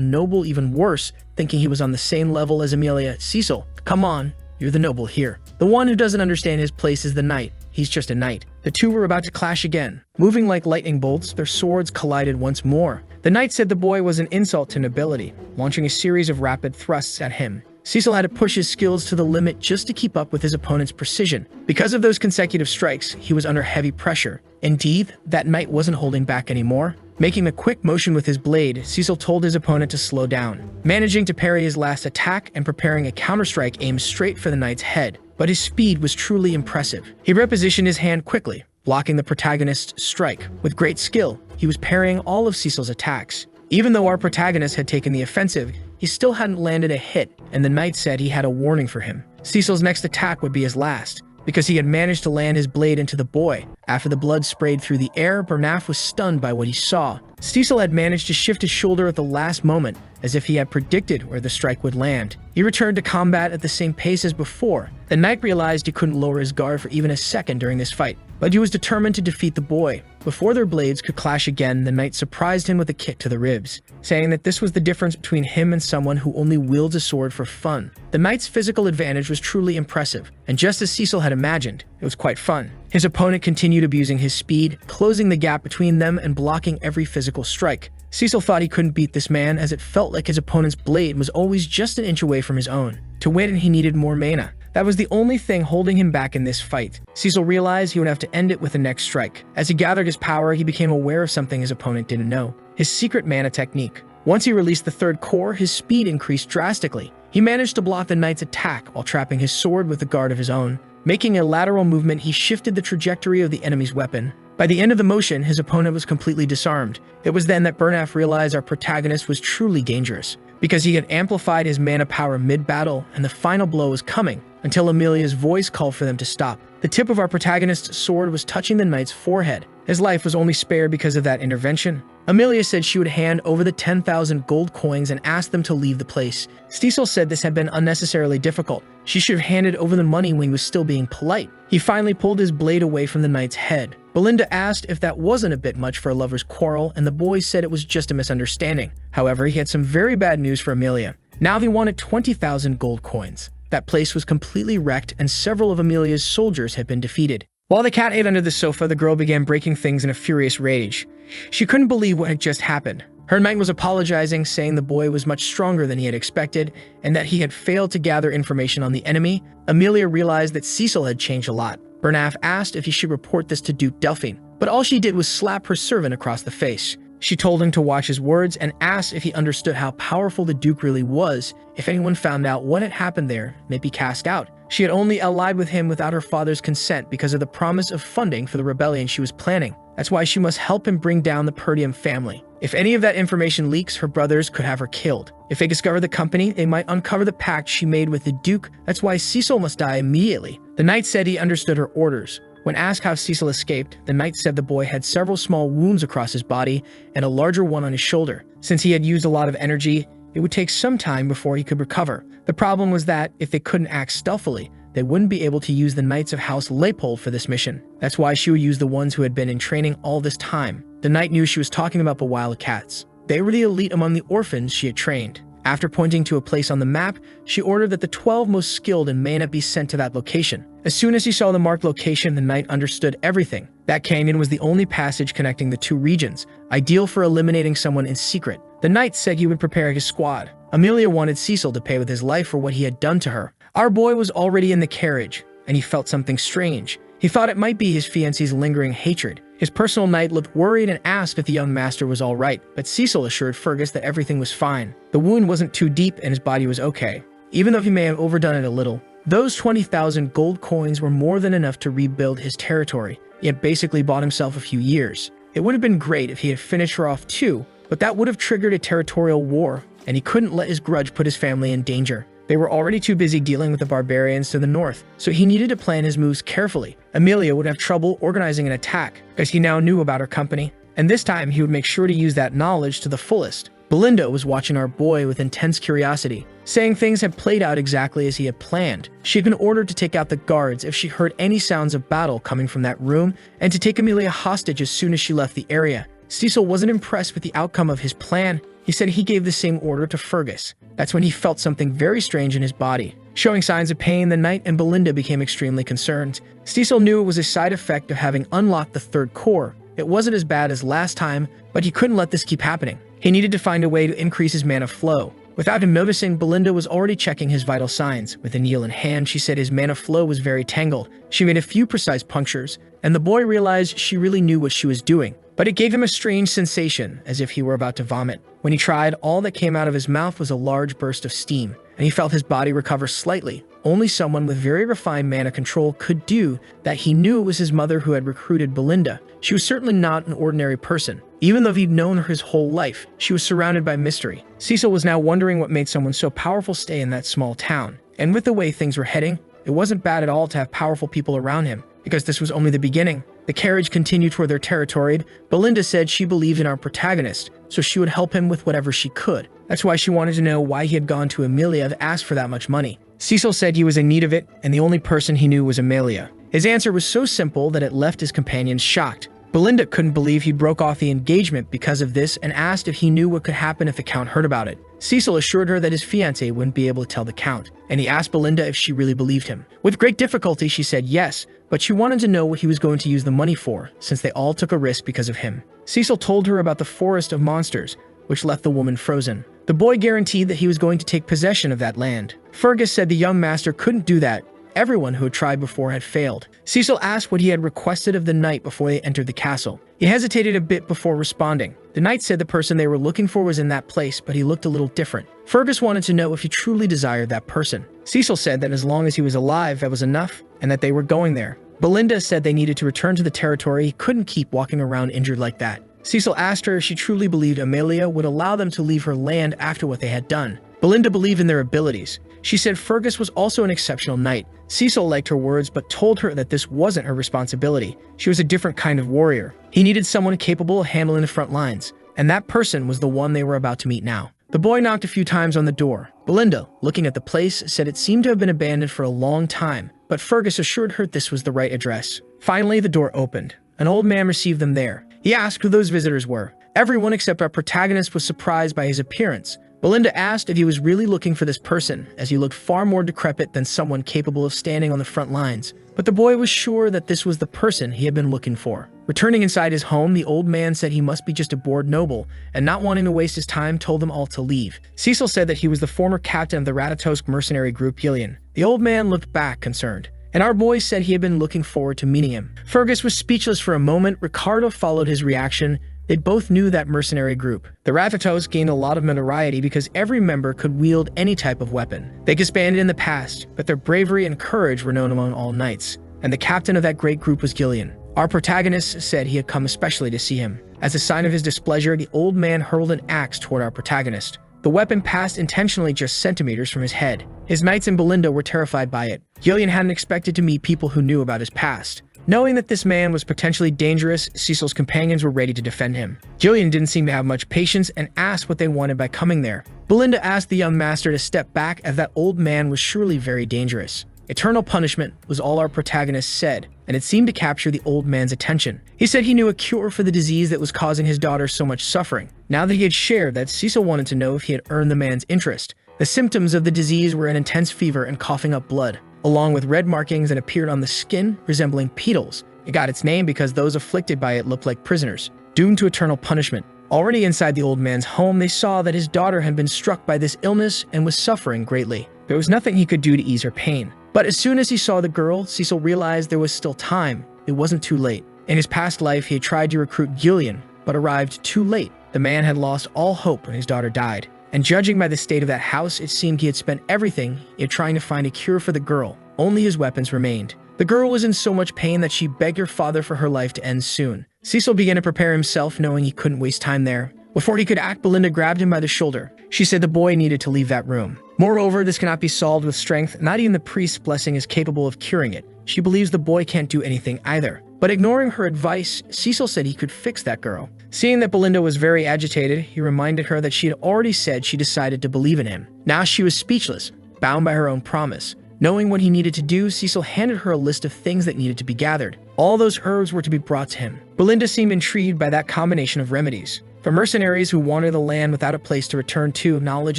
noble, even worse, thinking he was on the same level as Amelia. Cecil, come on, you're the noble here. The one who doesn't understand his place is the knight. He's just a knight. The two were about to clash again. Moving like lightning bolts, their swords collided once more. The knight said the boy was an insult to nobility, launching a series of rapid thrusts at him. Cecil had to push his skills to the limit just to keep up with his opponent's precision. Because of those consecutive strikes, he was under heavy pressure. Indeed, that knight wasn't holding back anymore. Making a quick motion with his blade, Cecil told his opponent to slow down, managing to parry his last attack and preparing a counterstrike aimed straight for the knight's head. But his speed was truly impressive. He repositioned his hand quickly, blocking the protagonist's strike. With great skill, he was parrying all of Cecil's attacks. Even though our protagonist had taken the offensive, he still hadn't landed a hit, and the knight said he had a warning for him. Cecil's next attack would be his last, because he had managed to land his blade into the boy. After the blood sprayed through the air, Bernaf was stunned by what he saw. Cecil had managed to shift his shoulder at the last moment, as if he had predicted where the strike would land. He returned to combat at the same pace as before. The knight realized he couldn't lower his guard for even a second during this fight, but he was determined to defeat the boy. Before their blades could clash again, the knight surprised him with a kick to the ribs, saying that this was the difference between him and someone who only wields a sword for fun. The knight's physical advantage was truly impressive, and just as Cecil had imagined, it was quite fun. His opponent continued abusing his speed, closing the gap between them and blocking every physical strike. Cecil thought he couldn't beat this man, as it felt like his opponent's blade was always just an inch away from his own. To win, he needed more mana. That was the only thing holding him back in this fight. Cecil realized he would have to end it with the next strike. As he gathered his power, he became aware of something his opponent didn't know: his secret mana technique. Once he released the third core, his speed increased drastically. He managed to block the knight's attack while trapping his sword with a guard of his own. Making a lateral movement, he shifted the trajectory of the enemy's weapon. By the end of the motion, his opponent was completely disarmed. It was then that Bernaf realized our protagonist was truly dangerous, because he had amplified his mana power mid-battle, and the final blow was coming, until Amelia's voice called for them to stop. The tip of our protagonist's sword was touching the knight's forehead. His life was only spared because of that intervention. Amelia said she would hand over the 10,000 gold coins and ask them to leave the place. Cecil said this had been unnecessarily difficult. She should have handed over the money when he was still being polite. He finally pulled his blade away from the knight's head. Belinda asked if that wasn't a bit much for a lover's quarrel, and the boy said it was just a misunderstanding. However, he had some very bad news for Amelia. Now they wanted 20,000 gold coins. That place was completely wrecked, and several of Amelia's soldiers had been defeated. While the cat ate under the sofa, the girl began breaking things in a furious rage. She couldn't believe what had just happened. Her knight was apologizing, saying the boy was much stronger than he had expected, and that he had failed to gather information on the enemy. Amelia realized that Cecil had changed a lot. Bernaf asked if he should report this to Duke Delphine, but all she did was slap her servant across the face. She told him to watch his words and asked if he understood how powerful the Duke really was. If anyone found out what had happened there, they'd be cast out. She had only allied with him without her father's consent because of the promise of funding for the rebellion she was planning. That's why she must help him bring down the Perdium family. If any of that information leaks, her brothers could have her killed. If they discover the company, they might uncover the pact she made with the Duke. That's why Cecil must die immediately. The knight said he understood her orders. When asked how Cecil escaped, the knight said the boy had several small wounds across his body and a larger one on his shoulder. Since he had used a lot of energy, it would take some time before he could recover. The problem was that if they couldn't act stealthily, they wouldn't be able to use the Knights of House Leopold for this mission. That's why she would use the ones who had been in training all this time. The knight knew she was talking about the wild cats. They were the elite among the orphans she had trained. After pointing to a place on the map, she ordered that the 12 most skilled in mana be sent to that location. As soon as he saw the marked location, the knight understood everything. That canyon was the only passage connecting the two regions, ideal for eliminating someone in secret. The knight said he would prepare his squad. Amelia wanted Cecil to pay with his life for what he had done to her. Our boy was already in the carriage, and he felt something strange. He thought it might be his fiancée's lingering hatred. His personal knight looked worried and asked if the young master was all right, but Cecil assured Fergus that everything was fine. The wound wasn't too deep and his body was okay. Even though he may have overdone it a little, those 20,000 gold coins were more than enough to rebuild his territory. He had basically bought himself a few years. It would have been great if he had finished her off too, but that would have triggered a territorial war, and he couldn't let his grudge put his family in danger. They were already too busy dealing with the barbarians to the north, so he needed to plan his moves carefully. Amelia would have trouble organizing an attack, because he now knew about her company, and this time he would make sure to use that knowledge to the fullest. Belinda was watching our boy with intense curiosity, saying things had played out exactly as he had planned. She had been ordered to take out the guards if she heard any sounds of battle coming from that room, and to take Amelia hostage as soon as she left the area. Cecil wasn't impressed with the outcome of his plan. He said he gave the same order to Fergus. That's when he felt something very strange in his body. Showing signs of pain, the knight and Belinda became extremely concerned. Cecil knew it was a side effect of having unlocked the third core. It wasn't as bad as last time, but he couldn't let this keep happening. He needed to find a way to increase his mana flow. Without him noticing, Belinda was already checking his vital signs. With a needle in hand, she said his mana flow was very tangled. She made a few precise punctures, and the boy realized she really knew what she was doing. But it gave him a strange sensation, as if he were about to vomit. When he tried, all that came out of his mouth was a large burst of steam, and he felt his body recover slightly. Only someone with very refined mana control could do that. He knew it was his mother who had recruited Belinda. She was certainly not an ordinary person. Even though he'd known her his whole life, she was surrounded by mystery. Cecil was now wondering what made someone so powerful stay in that small town. And with the way things were heading, it wasn't bad at all to have powerful people around him, because this was only the beginning. The carriage continued toward their territory. Belinda said she believed in our protagonist, so she would help him with whatever she could. That's why she wanted to know why he had gone to Amelia to ask for that much money. Cecil said he was in need of it, and the only person he knew was Amelia. His answer was so simple that it left his companions shocked. Belinda couldn't believe he broke off the engagement because of this and asked if he knew what could happen if the Count heard about it. Cecil assured her that his fiancé wouldn't be able to tell the Count, and he asked Belinda if she really believed him. With great difficulty, she said yes, but she wanted to know what he was going to use the money for, since they all took a risk because of him. Cecil told her about the forest of monsters, which left the woman frozen. The boy guaranteed that he was going to take possession of that land. Fergus said the young master couldn't do that. Everyone who had tried before had failed. Cecil asked what he had requested of the knight before they entered the castle. He hesitated a bit before responding. The knight said the person they were looking for was in that place, but he looked a little different. Fergus wanted to know if he truly desired that person. Cecil said that as long as he was alive, that was enough, and that they were going there. Belinda said they needed to return to the territory. He couldn't keep walking around injured like that. Cecil asked her if she truly believed Amelia would allow them to leave her land after what they had done. Belinda believed in their abilities. She said Fergus was also an exceptional knight. Cecil liked her words, but told her that this wasn't her responsibility. She was a different kind of warrior. He needed someone capable of handling the front lines, and that person was the one they were about to meet now. The boy knocked a few times on the door. Belinda, looking at the place, said it seemed to have been abandoned for a long time, but Fergus assured her this was the right address. Finally, the door opened. An old man received them there. He asked who those visitors were. Everyone except our protagonist was surprised by his appearance. Belinda asked if he was really looking for this person, as he looked far more decrepit than someone capable of standing on the front lines. But the boy was sure that this was the person he had been looking for. Returning inside his home, the old man said he must be just a bored noble, and not wanting to waste his time, told them all to leave. Cecil said that he was the former captain of the Ratatosk mercenary group Gillian. The old man looked back, concerned, and our boy said he had been looking forward to meeting him. Fergus was speechless for a moment. Ricardo followed his reaction. They both knew that mercenary group. The Rathatos gained a lot of notoriety because every member could wield any type of weapon. They disbanded in the past, but their bravery and courage were known among all knights, and the captain of that great group was Gillian. Our protagonist said he had come especially to see him. As a sign of his displeasure, the old man hurled an axe toward our protagonist. The weapon passed intentionally just centimeters from his head. His knights and Belinda were terrified by it. Gillian hadn't expected to meet people who knew about his past. Knowing that this man was potentially dangerous, Cecil's companions were ready to defend him. Gillian didn't seem to have much patience and asked what they wanted by coming there. Belinda asked the young master to step back, as that old man was surely very dangerous. Eternal punishment was all our protagonist said, and it seemed to capture the old man's attention. He said he knew a cure for the disease that was causing his daughter so much suffering. Now that he had shared that, Cecil wanted to know if he had earned the man's interest. The symptoms of the disease were an intense fever and coughing up blood, along with red markings that appeared on the skin resembling petals. It got its name because those afflicted by it looked like prisoners, doomed to eternal punishment. Already inside the old man's home, they saw that his daughter had been struck by this illness and was suffering greatly. There was nothing he could do to ease her pain. But as soon as he saw the girl, Cecil realized there was still time. It wasn't too late. In his past life, he had tried to recruit Gillian, but arrived too late. The man had lost all hope when his daughter died. And judging by the state of that house, it seemed he had spent everything in trying to find a cure for the girl. Only his weapons remained. The girl was in so much pain that she begged her father for her life to end soon. Cecil began to prepare himself, knowing he couldn't waste time there. Before he could act, Belinda grabbed him by the shoulder. She said the boy needed to leave that room. Moreover, this cannot be solved with strength. Not even the priest's blessing is capable of curing it. She believes the boy can't do anything either. But ignoring her advice, Cecil said he could fix that girl. Seeing that Belinda was very agitated, he reminded her that she had already said she decided to believe in him. Now she was speechless, bound by her own promise. Knowing what he needed to do, Cecil handed her a list of things that needed to be gathered. All those herbs were to be brought to him. Belinda seemed intrigued by that combination of remedies. For mercenaries who wander the land without a place to return to, knowledge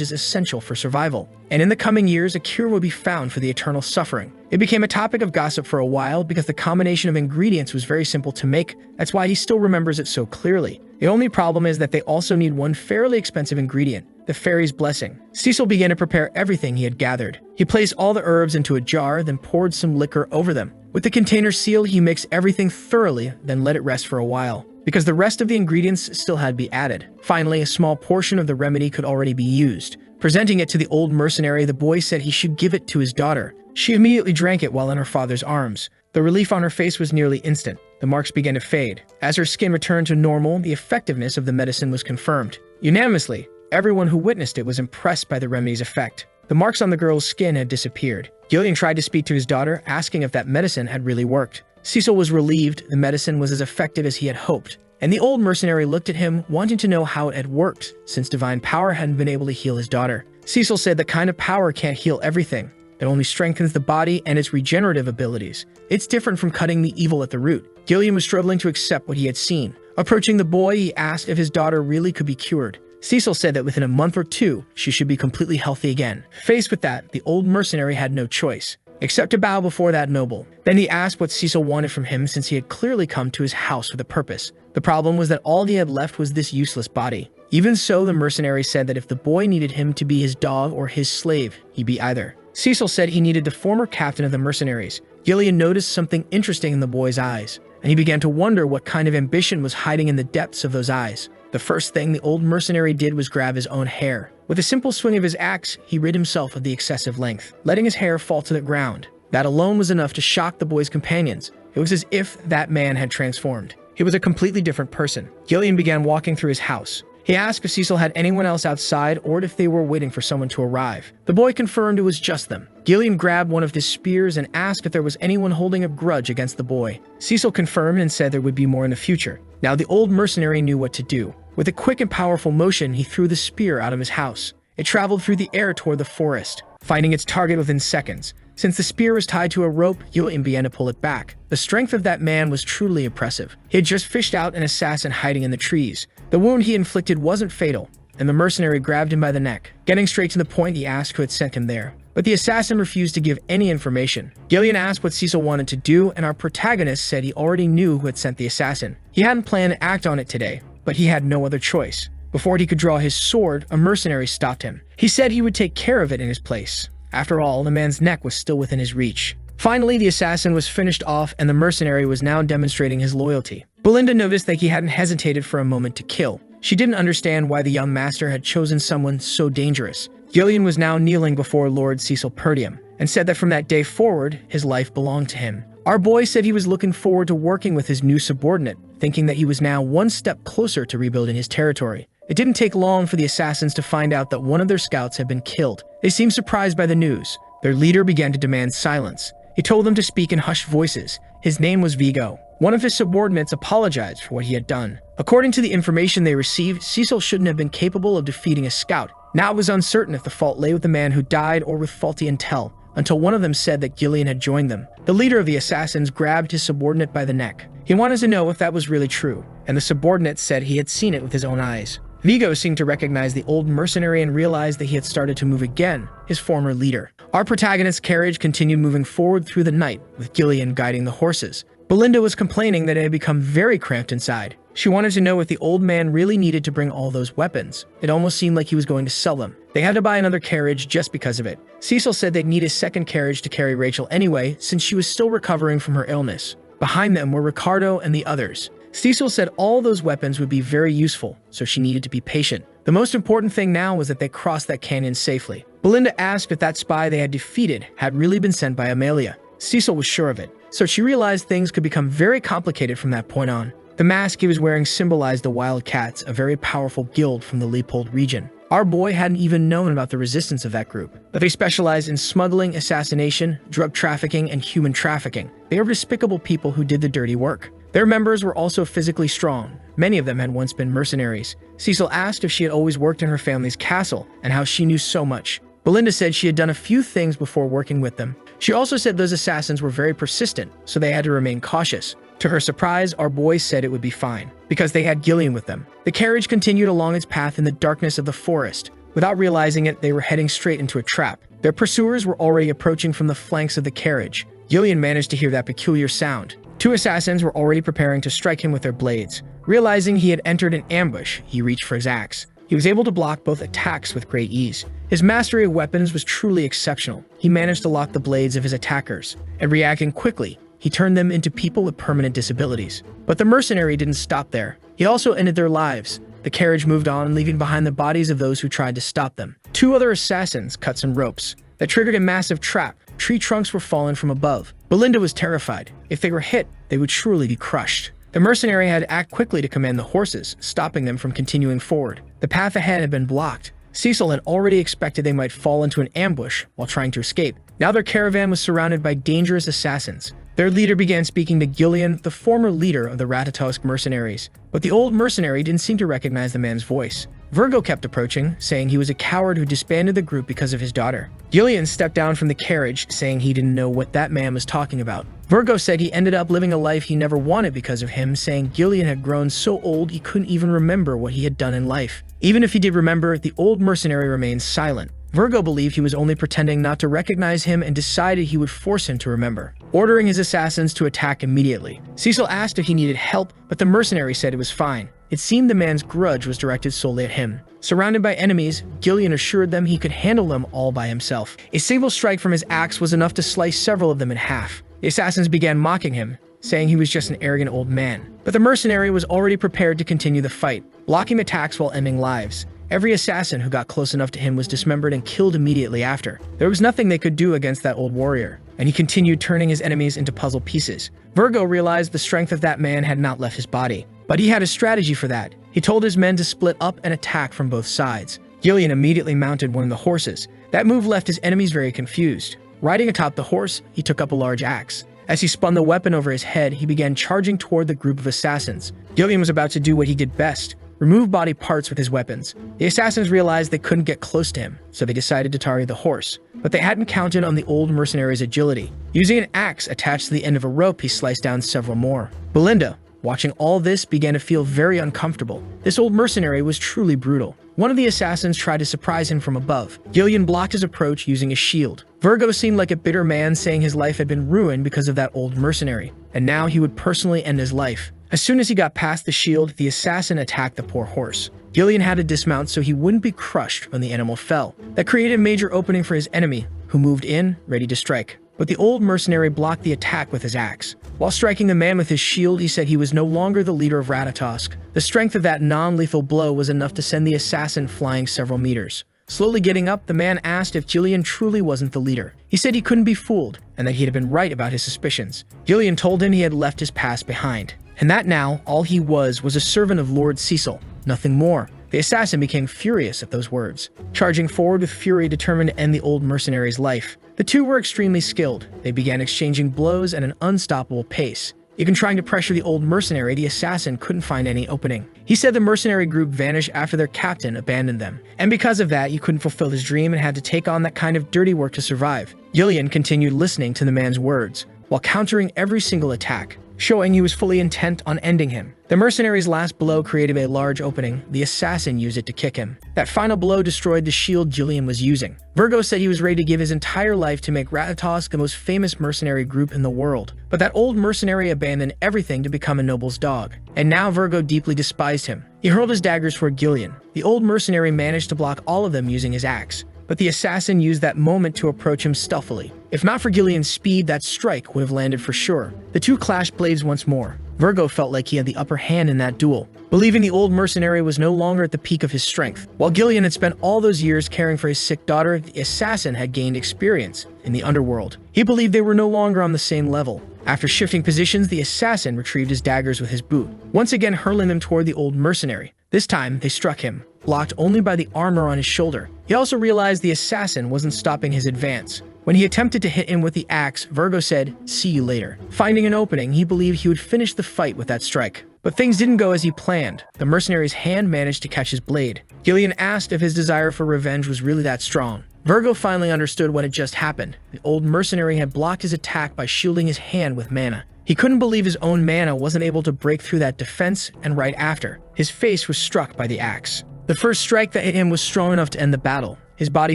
is essential for survival. And in the coming years, a cure would be found for the eternal suffering. It became a topic of gossip for a while because the combination of ingredients was very simple to make. That's why he still remembers it so clearly. The only problem is that they also need one fairly expensive ingredient, the fairy's blessing. Cecil began to prepare everything he had gathered. He placed all the herbs into a jar, then poured some liquor over them. With the container sealed, he mixed everything thoroughly, then let it rest for a while, because the rest of the ingredients still had to be added. Finally, a small portion of the remedy could already be used. Presenting it to the old mercenary, the boy said he should give it to his daughter. She immediately drank it while in her father's arms. The relief on her face was nearly instant. The marks began to fade. As her skin returned to normal, the effectiveness of the medicine was confirmed. Unanimously, everyone who witnessed it was impressed by the remedy's effect. The marks on the girl's skin had disappeared. Gillian tried to speak to his daughter, asking if that medicine had really worked. Cecil was relieved the medicine was as effective as he had hoped, and the old mercenary looked at him, wanting to know how it had worked, since divine power hadn't been able to heal his daughter. Cecil said that kind of power can't heal everything. It only strengthens the body and its regenerative abilities. It's different from cutting the evil at the root. Gillian was struggling to accept what he had seen. Approaching the boy, he asked if his daughter really could be cured. Cecil said that within a month or two, she should be completely healthy again. Faced with that, the old mercenary had no choice except to bow before that noble. Then he asked what Cecil wanted from him, since he had clearly come to his house with a purpose. The problem was that all he had left was this useless body. Even so, the mercenary said that if the boy needed him to be his dog or his slave, he'd be either. Cecil said he needed the former captain of the mercenaries. Gillian noticed something interesting in the boy's eyes, and he began to wonder what kind of ambition was hiding in the depths of those eyes. The first thing the old mercenary did was grab his own hair. With a simple swing of his axe, he rid himself of the excessive length, letting his hair fall to the ground. That alone was enough to shock the boy's companions. It was as if that man had transformed. He was a completely different person. Gillian began walking through his house. He asked if Cecil had anyone else outside or if they were waiting for someone to arrive. The boy confirmed it was just them. Gillian grabbed one of his spears and asked if there was anyone holding a grudge against the boy. Cecil confirmed and said there would be more in the future. Now the old mercenary knew what to do. With a quick and powerful motion, he threw the spear out of his house. It traveled through the air toward the forest, finding its target within seconds. Since the spear was tied to a rope, Gillian began to pull it back. The strength of that man was truly impressive. He had just fished out an assassin hiding in the trees. The wound he inflicted wasn't fatal, and the mercenary grabbed him by the neck. Getting straight to the point, he asked who had sent him there. But the assassin refused to give any information. Gillian asked what Cecil wanted to do, and our protagonist said he already knew who had sent the assassin. He hadn't planned to act on it today, but he had no other choice. Before he could draw his sword, a mercenary stopped him. He said he would take care of it in his place. After all, the man's neck was still within his reach. Finally, the assassin was finished off, and the mercenary was now demonstrating his loyalty. Belinda noticed that he hadn't hesitated for a moment to kill. She didn't understand why the young master had chosen someone so dangerous. Gillian was now kneeling before Lord Cecil Perdium, and said that from that day forward, his life belonged to him. Our boy said he was looking forward to working with his new subordinate, thinking that he was now one step closer to rebuilding his territory. It didn't take long for the assassins to find out that one of their scouts had been killed. They seemed surprised by the news. Their leader began to demand silence. He told them to speak in hushed voices. His name was Vigo. One of his subordinates apologized for what he had done. According to the information they received, Cecil shouldn't have been capable of defeating a scout. Now it was uncertain if the fault lay with the man who died or with faulty intel, until one of them said that Gillian had joined them. The leader of the assassins grabbed his subordinate by the neck. He wanted to know if that was really true, and the subordinate said he had seen it with his own eyes. Vigo seemed to recognize the old mercenary and realized that he had started to move again, his former leader. Our protagonist's carriage continued moving forward through the night, with Gillian guiding the horses. Belinda was complaining that it had become very cramped inside. She wanted to know if the old man really needed to bring all those weapons. It almost seemed like he was going to sell them. They had to buy another carriage just because of it. Cecil said they'd need a second carriage to carry Rachel anyway, since she was still recovering from her illness. Behind them were Ricardo and the others. Cecil said all those weapons would be very useful, so she needed to be patient. The most important thing now was that they crossed that canyon safely. Belinda asked if that spy they had defeated had really been sent by Amelia. Cecil was sure of it, so she realized things could become very complicated from that point on. The mask he was wearing symbolized the Wildcats, a very powerful guild from the Leopold region. Our boy hadn't even known about the resistance of that group, but they specialized in smuggling, assassination, drug trafficking, and human trafficking. They are despicable people who did the dirty work. Their members were also physically strong. Many of them had once been mercenaries. Cecil asked if she had always worked in her family's castle and how she knew so much. Belinda said she had done a few things before working with them. She also said those assassins were very persistent, so they had to remain cautious. To her surprise, our boys said it would be fine, because they had Gillian with them. The carriage continued along its path in the darkness of the forest. Without realizing it, they were heading straight into a trap. Their pursuers were already approaching from the flanks of the carriage. Gillian managed to hear that peculiar sound. Two assassins were already preparing to strike him with their blades. Realizing he had entered an ambush, he reached for his axe. He was able to block both attacks with great ease. His mastery of weapons was truly exceptional. He managed to lock the blades of his attackers, and reacting quickly, he turned them into people with permanent disabilities. But the mercenary didn't stop there. He also ended their lives. The carriage moved on, leaving behind the bodies of those who tried to stop them. Two other assassins cut some ropes that triggered a massive trap. Tree trunks were fallen from above. Belinda was terrified. If they were hit, they would surely be crushed. The mercenary had to act quickly to command the horses, stopping them from continuing forward. The path ahead had been blocked. Cecil had already expected they might fall into an ambush while trying to escape. Now their caravan was surrounded by dangerous assassins. Their leader began speaking to Gillian, the former leader of the Ratatosk mercenaries. But the old mercenary didn't seem to recognize the man's voice. Virgo kept approaching, saying he was a coward who disbanded the group because of his daughter. Gillian stepped down from the carriage, saying he didn't know what that man was talking about. Virgo said he ended up living a life he never wanted because of him, saying Gillian had grown so old he couldn't even remember what he had done in life. Even if he did remember, the old mercenary remained silent. Virgo believed he was only pretending not to recognize him and decided he would force him to remember, ordering his assassins to attack immediately. Cecil asked if he needed help, but the mercenary said it was fine. It seemed the man's grudge was directed solely at him. Surrounded by enemies, Gillian assured them he could handle them all by himself. A single strike from his axe was enough to slice several of them in half. The assassins began mocking him, saying he was just an arrogant old man. But the mercenary was already prepared to continue the fight, blocking attacks while ending lives. Every assassin who got close enough to him was dismembered and killed immediately after. There was nothing they could do against that old warrior, and he continued turning his enemies into puzzle pieces. Virgo realized the strength of that man had not left his body, but he had a strategy for that. He told his men to split up and attack from both sides. Gillian immediately mounted one of the horses. That move left his enemies very confused. Riding atop the horse, he took up a large axe. As he spun the weapon over his head, he began charging toward the group of assassins. Gillian was about to do what he did best, remove body parts with his weapons. The assassins realized they couldn't get close to him, so they decided to target the horse. But they hadn't counted on the old mercenary's agility. Using an axe attached to the end of a rope, he sliced down several more. Belinda, watching all this, began to feel very uncomfortable. This old mercenary was truly brutal. One of the assassins tried to surprise him from above. Gillian blocked his approach using a shield. Virgo seemed like a bitter man, saying his life had been ruined because of that old mercenary, and now he would personally end his life. As soon as he got past the shield, the assassin attacked the poor horse. Gillian had to dismount so he wouldn't be crushed when the animal fell. That created a major opening for his enemy, who moved in, ready to strike. But the old mercenary blocked the attack with his axe. While striking the man with his shield, he said he was no longer the leader of Ratatosk. The strength of that non-lethal blow was enough to send the assassin flying several meters. Slowly getting up, the man asked if Gillian truly wasn't the leader. He said he couldn't be fooled, and that he had been right about his suspicions. Gillian told him he had left his past behind, and that now all he was a servant of Lord Cecil, nothing more. The assassin became furious at those words, charging forward with fury, determined to end the old mercenary's life. The two were extremely skilled. They began exchanging blows at an unstoppable pace. Even trying to pressure the old mercenary, the assassin couldn't find any opening. He said the mercenary group vanished after their captain abandoned them, and because of that, he couldn't fulfill his dream and had to take on that kind of dirty work to survive. Gillian continued listening to the man's words, while countering every single attack, showing he was fully intent on ending him. The mercenary's last blow created a large opening. The assassin used it to kick him. That final blow destroyed the shield Gillian was using. Virgo said he was ready to give his entire life to make Ratatosk the most famous mercenary group in the world. But that old mercenary abandoned everything to become a noble's dog. And now Virgo deeply despised him. He hurled his daggers for Gillian. The old mercenary managed to block all of them using his axe. But the assassin used that moment to approach him stealthily. If not for Gillian's speed, that strike would have landed for sure. The two clashed blades once more. Virgo felt like he had the upper hand in that duel, believing the old mercenary was no longer at the peak of his strength. While Gillian had spent all those years caring for his sick daughter, the assassin had gained experience in the underworld. He believed they were no longer on the same level. After shifting positions, the assassin retrieved his daggers with his boot, once again hurling them toward the old mercenary. This time, they struck him, blocked only by the armor on his shoulder. He also realized the assassin wasn't stopping his advance. When he attempted to hit him with the axe, Virgo said, "See you later." Finding an opening, he believed he would finish the fight with that strike. But things didn't go as he planned. The mercenary's hand managed to catch his blade. Gillian asked if his desire for revenge was really that strong. Virgo finally understood what had just happened. The old mercenary had blocked his attack by shielding his hand with mana. He couldn't believe his own mana wasn't able to break through that defense, and right after, his face was struck by the axe. The first strike that hit him was strong enough to end the battle. His body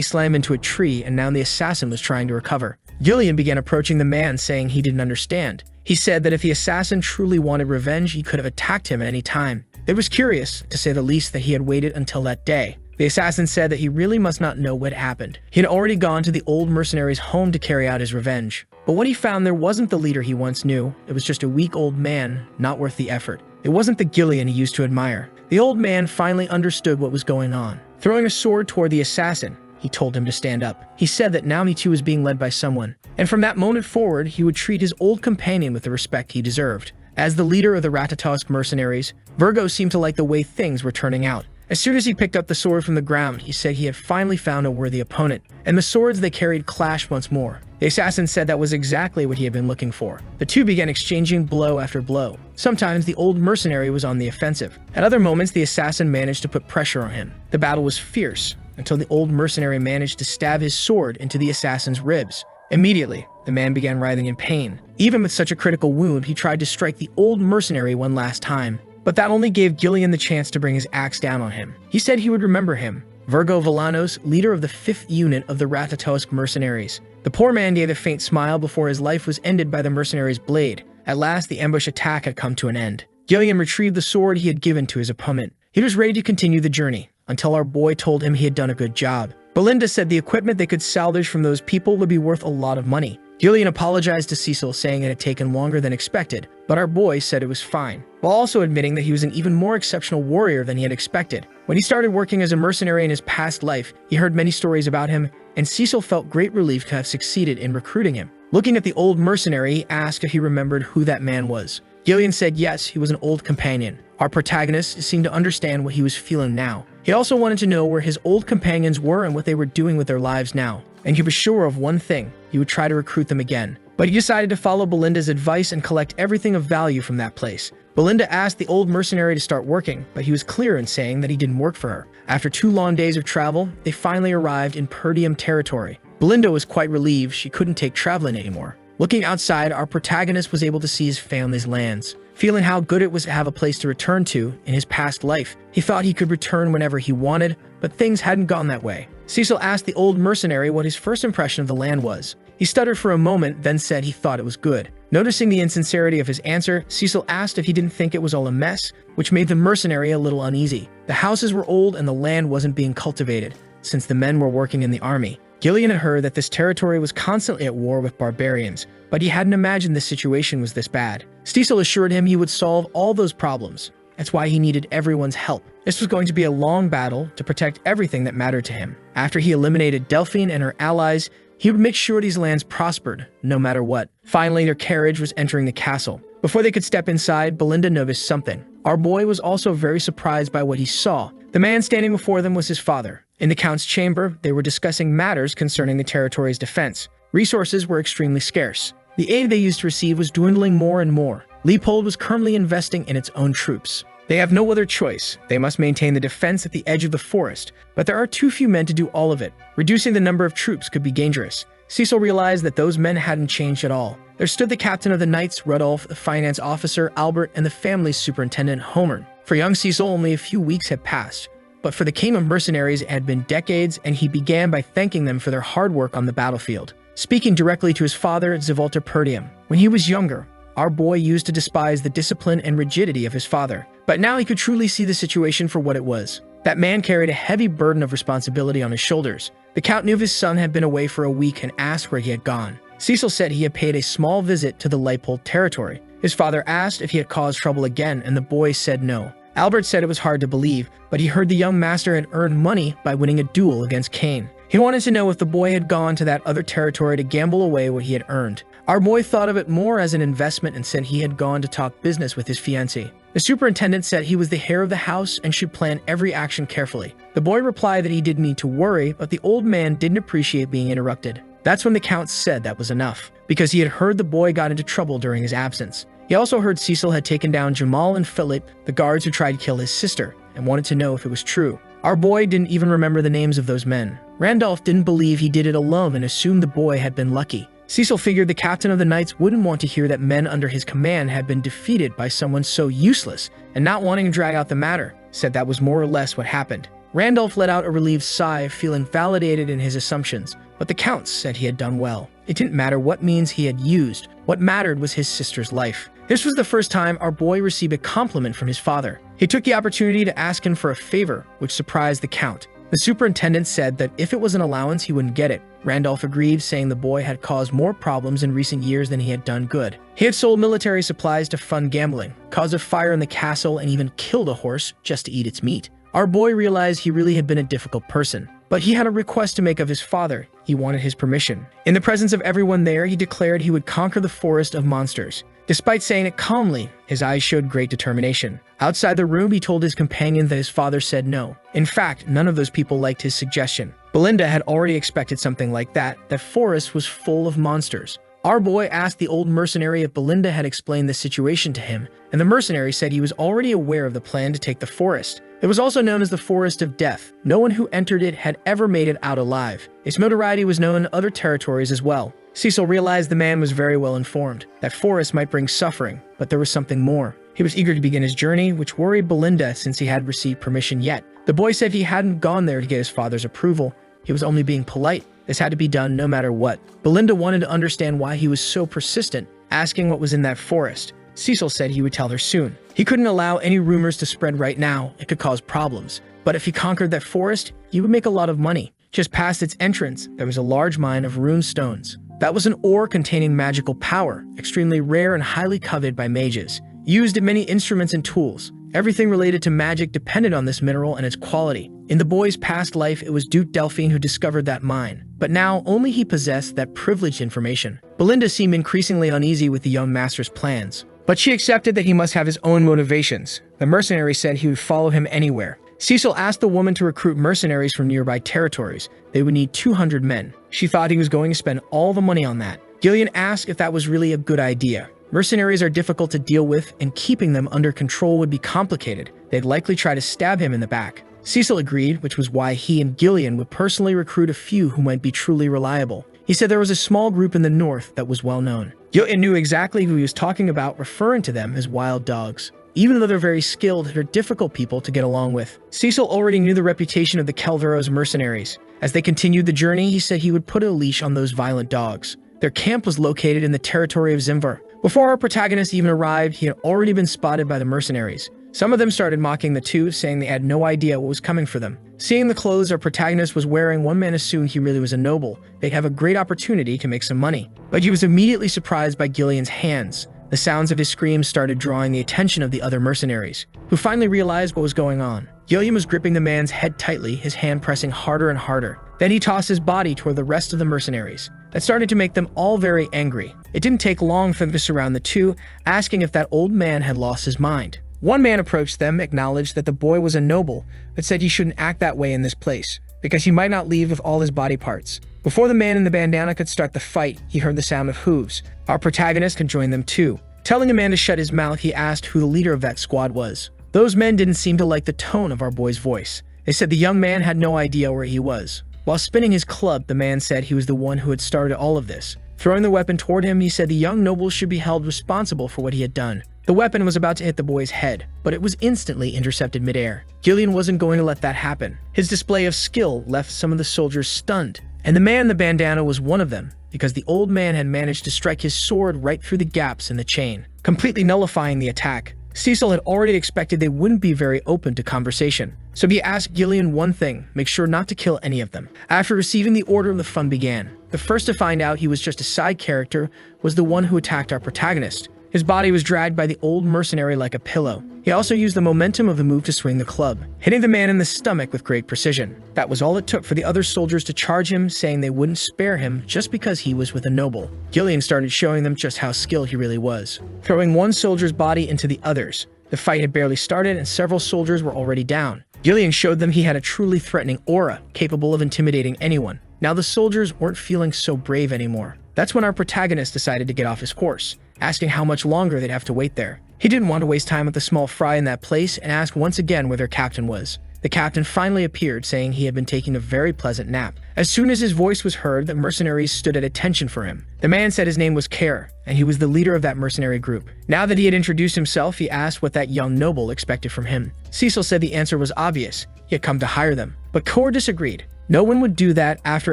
slammed into a tree, and now the assassin was trying to recover. Gillian began approaching the man, saying he didn't understand. He said that if the assassin truly wanted revenge, he could have attacked him at any time. It was curious, to say the least, that he had waited until that day. The assassin said that he really must not know what happened. He had already gone to the old mercenary's home to carry out his revenge. But what he found there wasn't the leader he once knew. It was just a weak old man, not worth the effort. It wasn't the Gillian he used to admire. The old man finally understood what was going on. Throwing a sword toward the assassin, he told him to stand up. He said that now he too was being led by someone, and from that moment forward, he would treat his old companion with the respect he deserved. As the leader of the Ratatosk mercenaries, Virgo seemed to like the way things were turning out. As soon as he picked up the sword from the ground, he said he had finally found a worthy opponent, and the swords they carried clashed once more. The assassin said that was exactly what he had been looking for. The two began exchanging blow after blow. Sometimes the old mercenary was on the offensive. At other moments, the assassin managed to put pressure on him. The battle was fierce, until the old mercenary managed to stab his sword into the assassin's ribs. Immediately, the man began writhing in pain. Even with such a critical wound, he tried to strike the old mercenary one last time. But that only gave Gillian the chance to bring his axe down on him. He said he would remember him. Virgo Villanos, leader of the 5th unit of the Ratatosk mercenaries. The poor man gave a faint smile before his life was ended by the mercenary's blade. At last, the ambush attack had come to an end. Gillian retrieved the sword he had given to his opponent. He was ready to continue the journey, until our boy told him he had done a good job. Belinda said the equipment they could salvage from those people would be worth a lot of money. Gillian apologized to Cecil, saying it had taken longer than expected, but our boy said it was fine, while also admitting that he was an even more exceptional warrior than he had expected. When he started working as a mercenary in his past life, he heard many stories about him, and Cecil felt great relief to have succeeded in recruiting him. Looking at the old mercenary, he asked if he remembered who that man was. Gillian said yes, he was an old companion. Our protagonist seemed to understand what he was feeling now. He also wanted to know where his old companions were and what they were doing with their lives now. And he was sure of one thing, he would try to recruit them again. But he decided to follow Belinda's advice and collect everything of value from that place. Belinda asked the old mercenary to start working, but he was clear in saying that he didn't work for her. After 2 long days of travel, they finally arrived in Perdium territory. Belinda was quite relieved she couldn't take traveling anymore. Looking outside, our protagonist was able to see his family's lands. Feeling how good it was to have a place to return to in his past life, he thought he could return whenever he wanted, but things hadn't gone that way. Cecil asked the old mercenary what his first impression of the land was. He stuttered for a moment, then said he thought it was good. Noticing the insincerity of his answer, Cecil asked if he didn't think it was all a mess, which made the mercenary a little uneasy. The houses were old and the land wasn't being cultivated, since the men were working in the army. Gillian had heard that this territory was constantly at war with barbarians, but he hadn't imagined this situation was this bad. Cecil assured him he would solve all those problems. That's why he needed everyone's help. This was going to be a long battle to protect everything that mattered to him. After he eliminated Delphine and her allies, he would make sure these lands prospered, no matter what. Finally, their carriage was entering the castle. Before they could step inside, Belinda noticed something. Our boy was also very surprised by what he saw. The man standing before them was his father. In the Count's chamber, they were discussing matters concerning the territory's defense. Resources were extremely scarce. The aid they used to receive was dwindling more and more. Leopold was currently investing in its own troops. They have no other choice. They must maintain the defense at the edge of the forest, but there are too few men to do all of it. Reducing the number of troops could be dangerous. Cecil realized that those men hadn't changed at all. There stood the captain of the knights, Rudolph, the finance officer, Albert, and the family's superintendent, Homer. For young Cecil, only a few weeks had passed. But for the king of mercenaries, it had been decades, and he began by thanking them for their hard work on the battlefield. Speaking directly to his father, Zivolta Perdium. When he was younger, our boy used to despise the discipline and rigidity of his father. But now he could truly see the situation for what it was. That man carried a heavy burden of responsibility on his shoulders. The Count knew his son had been away for a week and asked where he had gone. Cecil said he had paid a small visit to the Leipold territory. His father asked if he had caused trouble again, and the boy said no. Albert said it was hard to believe, but he heard the young master had earned money by winning a duel against Cain. He wanted to know if the boy had gone to that other territory to gamble away what he had earned. Our boy thought of it more as an investment and said he had gone to talk business with his fiancée. The superintendent said he was the heir of the house and should plan every action carefully. The boy replied that he didn't need to worry, but the old man didn't appreciate being interrupted. That's when the count said that was enough, because he had heard the boy got into trouble during his absence. He also heard Cecil had taken down Jamal and Philip, the guards who tried to kill his sister, and wanted to know if it was true. Our boy didn't even remember the names of those men. Randolph didn't believe he did it alone and assumed the boy had been lucky. Cecil figured the captain of the Knights wouldn't want to hear that men under his command had been defeated by someone so useless, and not wanting to drag out the matter, said that was more or less what happened. Randolph let out a relieved sigh, feeling validated in his assumptions, but the count said he had done well. It didn't matter what means he had used. What mattered was his sister's life. This was the first time our boy received a compliment from his father. He took the opportunity to ask him for a favor, which surprised the count. The superintendent said that if it was an allowance, he wouldn't get it. Randolph agreed, saying the boy had caused more problems in recent years than he had done good. He had sold military supplies to fund gambling, caused a fire in the castle, and even killed a horse just to eat its meat. Our boy realized he really had been a difficult person, but he had a request to make of his father. He wanted his permission. In the presence of everyone there, he declared he would conquer the forest of monsters. Despite saying it calmly, his eyes showed great determination. Outside the room, he told his companion that his father said no. In fact, none of those people liked his suggestion. Belinda had already expected something like that forest was full of monsters. Our boy asked the old mercenary if Belinda had explained the situation to him, and the mercenary said he was already aware of the plan to take the forest. It was also known as the Forest of Death. No one who entered it had ever made it out alive. Its notoriety was known in other territories as well. Cecil realized the man was very well informed. That forest might bring suffering, but there was something more. He was eager to begin his journey, which worried Belinda since he hadn't received permission yet. The boy said he hadn't gone there to get his father's approval. He was only being polite. This had to be done no matter what. Belinda wanted to understand why he was so persistent, asking what was in that forest. Cecil said he would tell her soon. He couldn't allow any rumors to spread right now. It could cause problems. But if he conquered that forest, he would make a lot of money. Just past its entrance, there was a large mine of rune stones. That was an ore containing magical power, extremely rare and highly coveted by mages. Used in many instruments and tools. Everything related to magic depended on this mineral and its quality. In the boy's past life, it was Duke Delphine who discovered that mine. But now, only he possessed that privileged information. Belinda seemed increasingly uneasy with the young master's plans. But she accepted that he must have his own motivations. The mercenary said he would follow him anywhere. Cecil asked the woman to recruit mercenaries from nearby territories. They would need 200 men. She thought he was going to spend all the money on that. Gillian asked if that was really a good idea. Mercenaries are difficult to deal with, and keeping them under control would be complicated. They'd likely try to stab him in the back. Cecil agreed, which was why he and Gillian would personally recruit a few who might be truly reliable. He said there was a small group in the north that was well known. Gillian knew exactly who he was talking about, referring to them as wild dogs. Even though they're very skilled, they're difficult people to get along with. Cecil already knew the reputation of the Kelveros mercenaries. As they continued the journey, he said he would put a leash on those violent dogs. Their camp was located in the territory of Zimvar. Before our protagonist even arrived, he had already been spotted by the mercenaries. Some of them started mocking the two, saying they had no idea what was coming for them. Seeing the clothes our protagonist was wearing, one man assumed he really was a noble. They'd have a great opportunity to make some money. But he was immediately surprised by Gillian's hands. The sounds of his screams started drawing the attention of the other mercenaries, who finally realized what was going on. Gillian was gripping the man's head tightly, his hand pressing harder and harder. Then he tossed his body toward the rest of the mercenaries. That started to make them all very angry. It didn't take long for them to surround the two, asking if that old man had lost his mind. One man approached them, acknowledged that the boy was a noble, but said he shouldn't act that way in this place, because he might not leave with all his body parts. Before the man in the bandana could start the fight, he heard the sound of hooves. Our protagonist could join them too. Telling a man to shut his mouth, he asked who the leader of that squad was. Those men didn't seem to like the tone of our boy's voice. They said the young man had no idea where he was. While spinning his club, the man said he was the one who had started all of this. Throwing the weapon toward him, he said the young noble should be held responsible for what he had done. The weapon was about to hit the boy's head, but it was instantly intercepted midair. Gillian wasn't going to let that happen. His display of skill left some of the soldiers stunned, and the man in the bandana was one of them, because the old man had managed to strike his sword right through the gaps in the chain, completely nullifying the attack. Cecil had already expected they wouldn't be very open to conversation, so he asked Gillian one thing: make sure not to kill any of them. After receiving the order, the fun began. The first to find out he was just a side character was the one who attacked our protagonist. His body was dragged by the old mercenary like a pillow. He also used the momentum of the move to swing the club, hitting the man in the stomach with great precision. That was all it took for the other soldiers to charge him, saying they wouldn't spare him just because he was with a noble. Gillian started showing them just how skilled he really was, throwing one soldier's body into the others. The fight had barely started and several soldiers were already down. Gillian showed them he had a truly threatening aura, capable of intimidating anyone. Now the soldiers weren't feeling so brave anymore. That's when our protagonist decided to get off his horse, asking how much longer they'd have to wait there. He didn't want to waste time with the small fry in that place and asked once again where their captain was. The captain finally appeared, saying he had been taking a very pleasant nap. As soon as his voice was heard, the mercenaries stood at attention for him. The man said his name was Kerr, and he was the leader of that mercenary group. Now that he had introduced himself, he asked what that young noble expected from him. Cecil said the answer was obvious: he had come to hire them. But Kerr disagreed. No one would do that after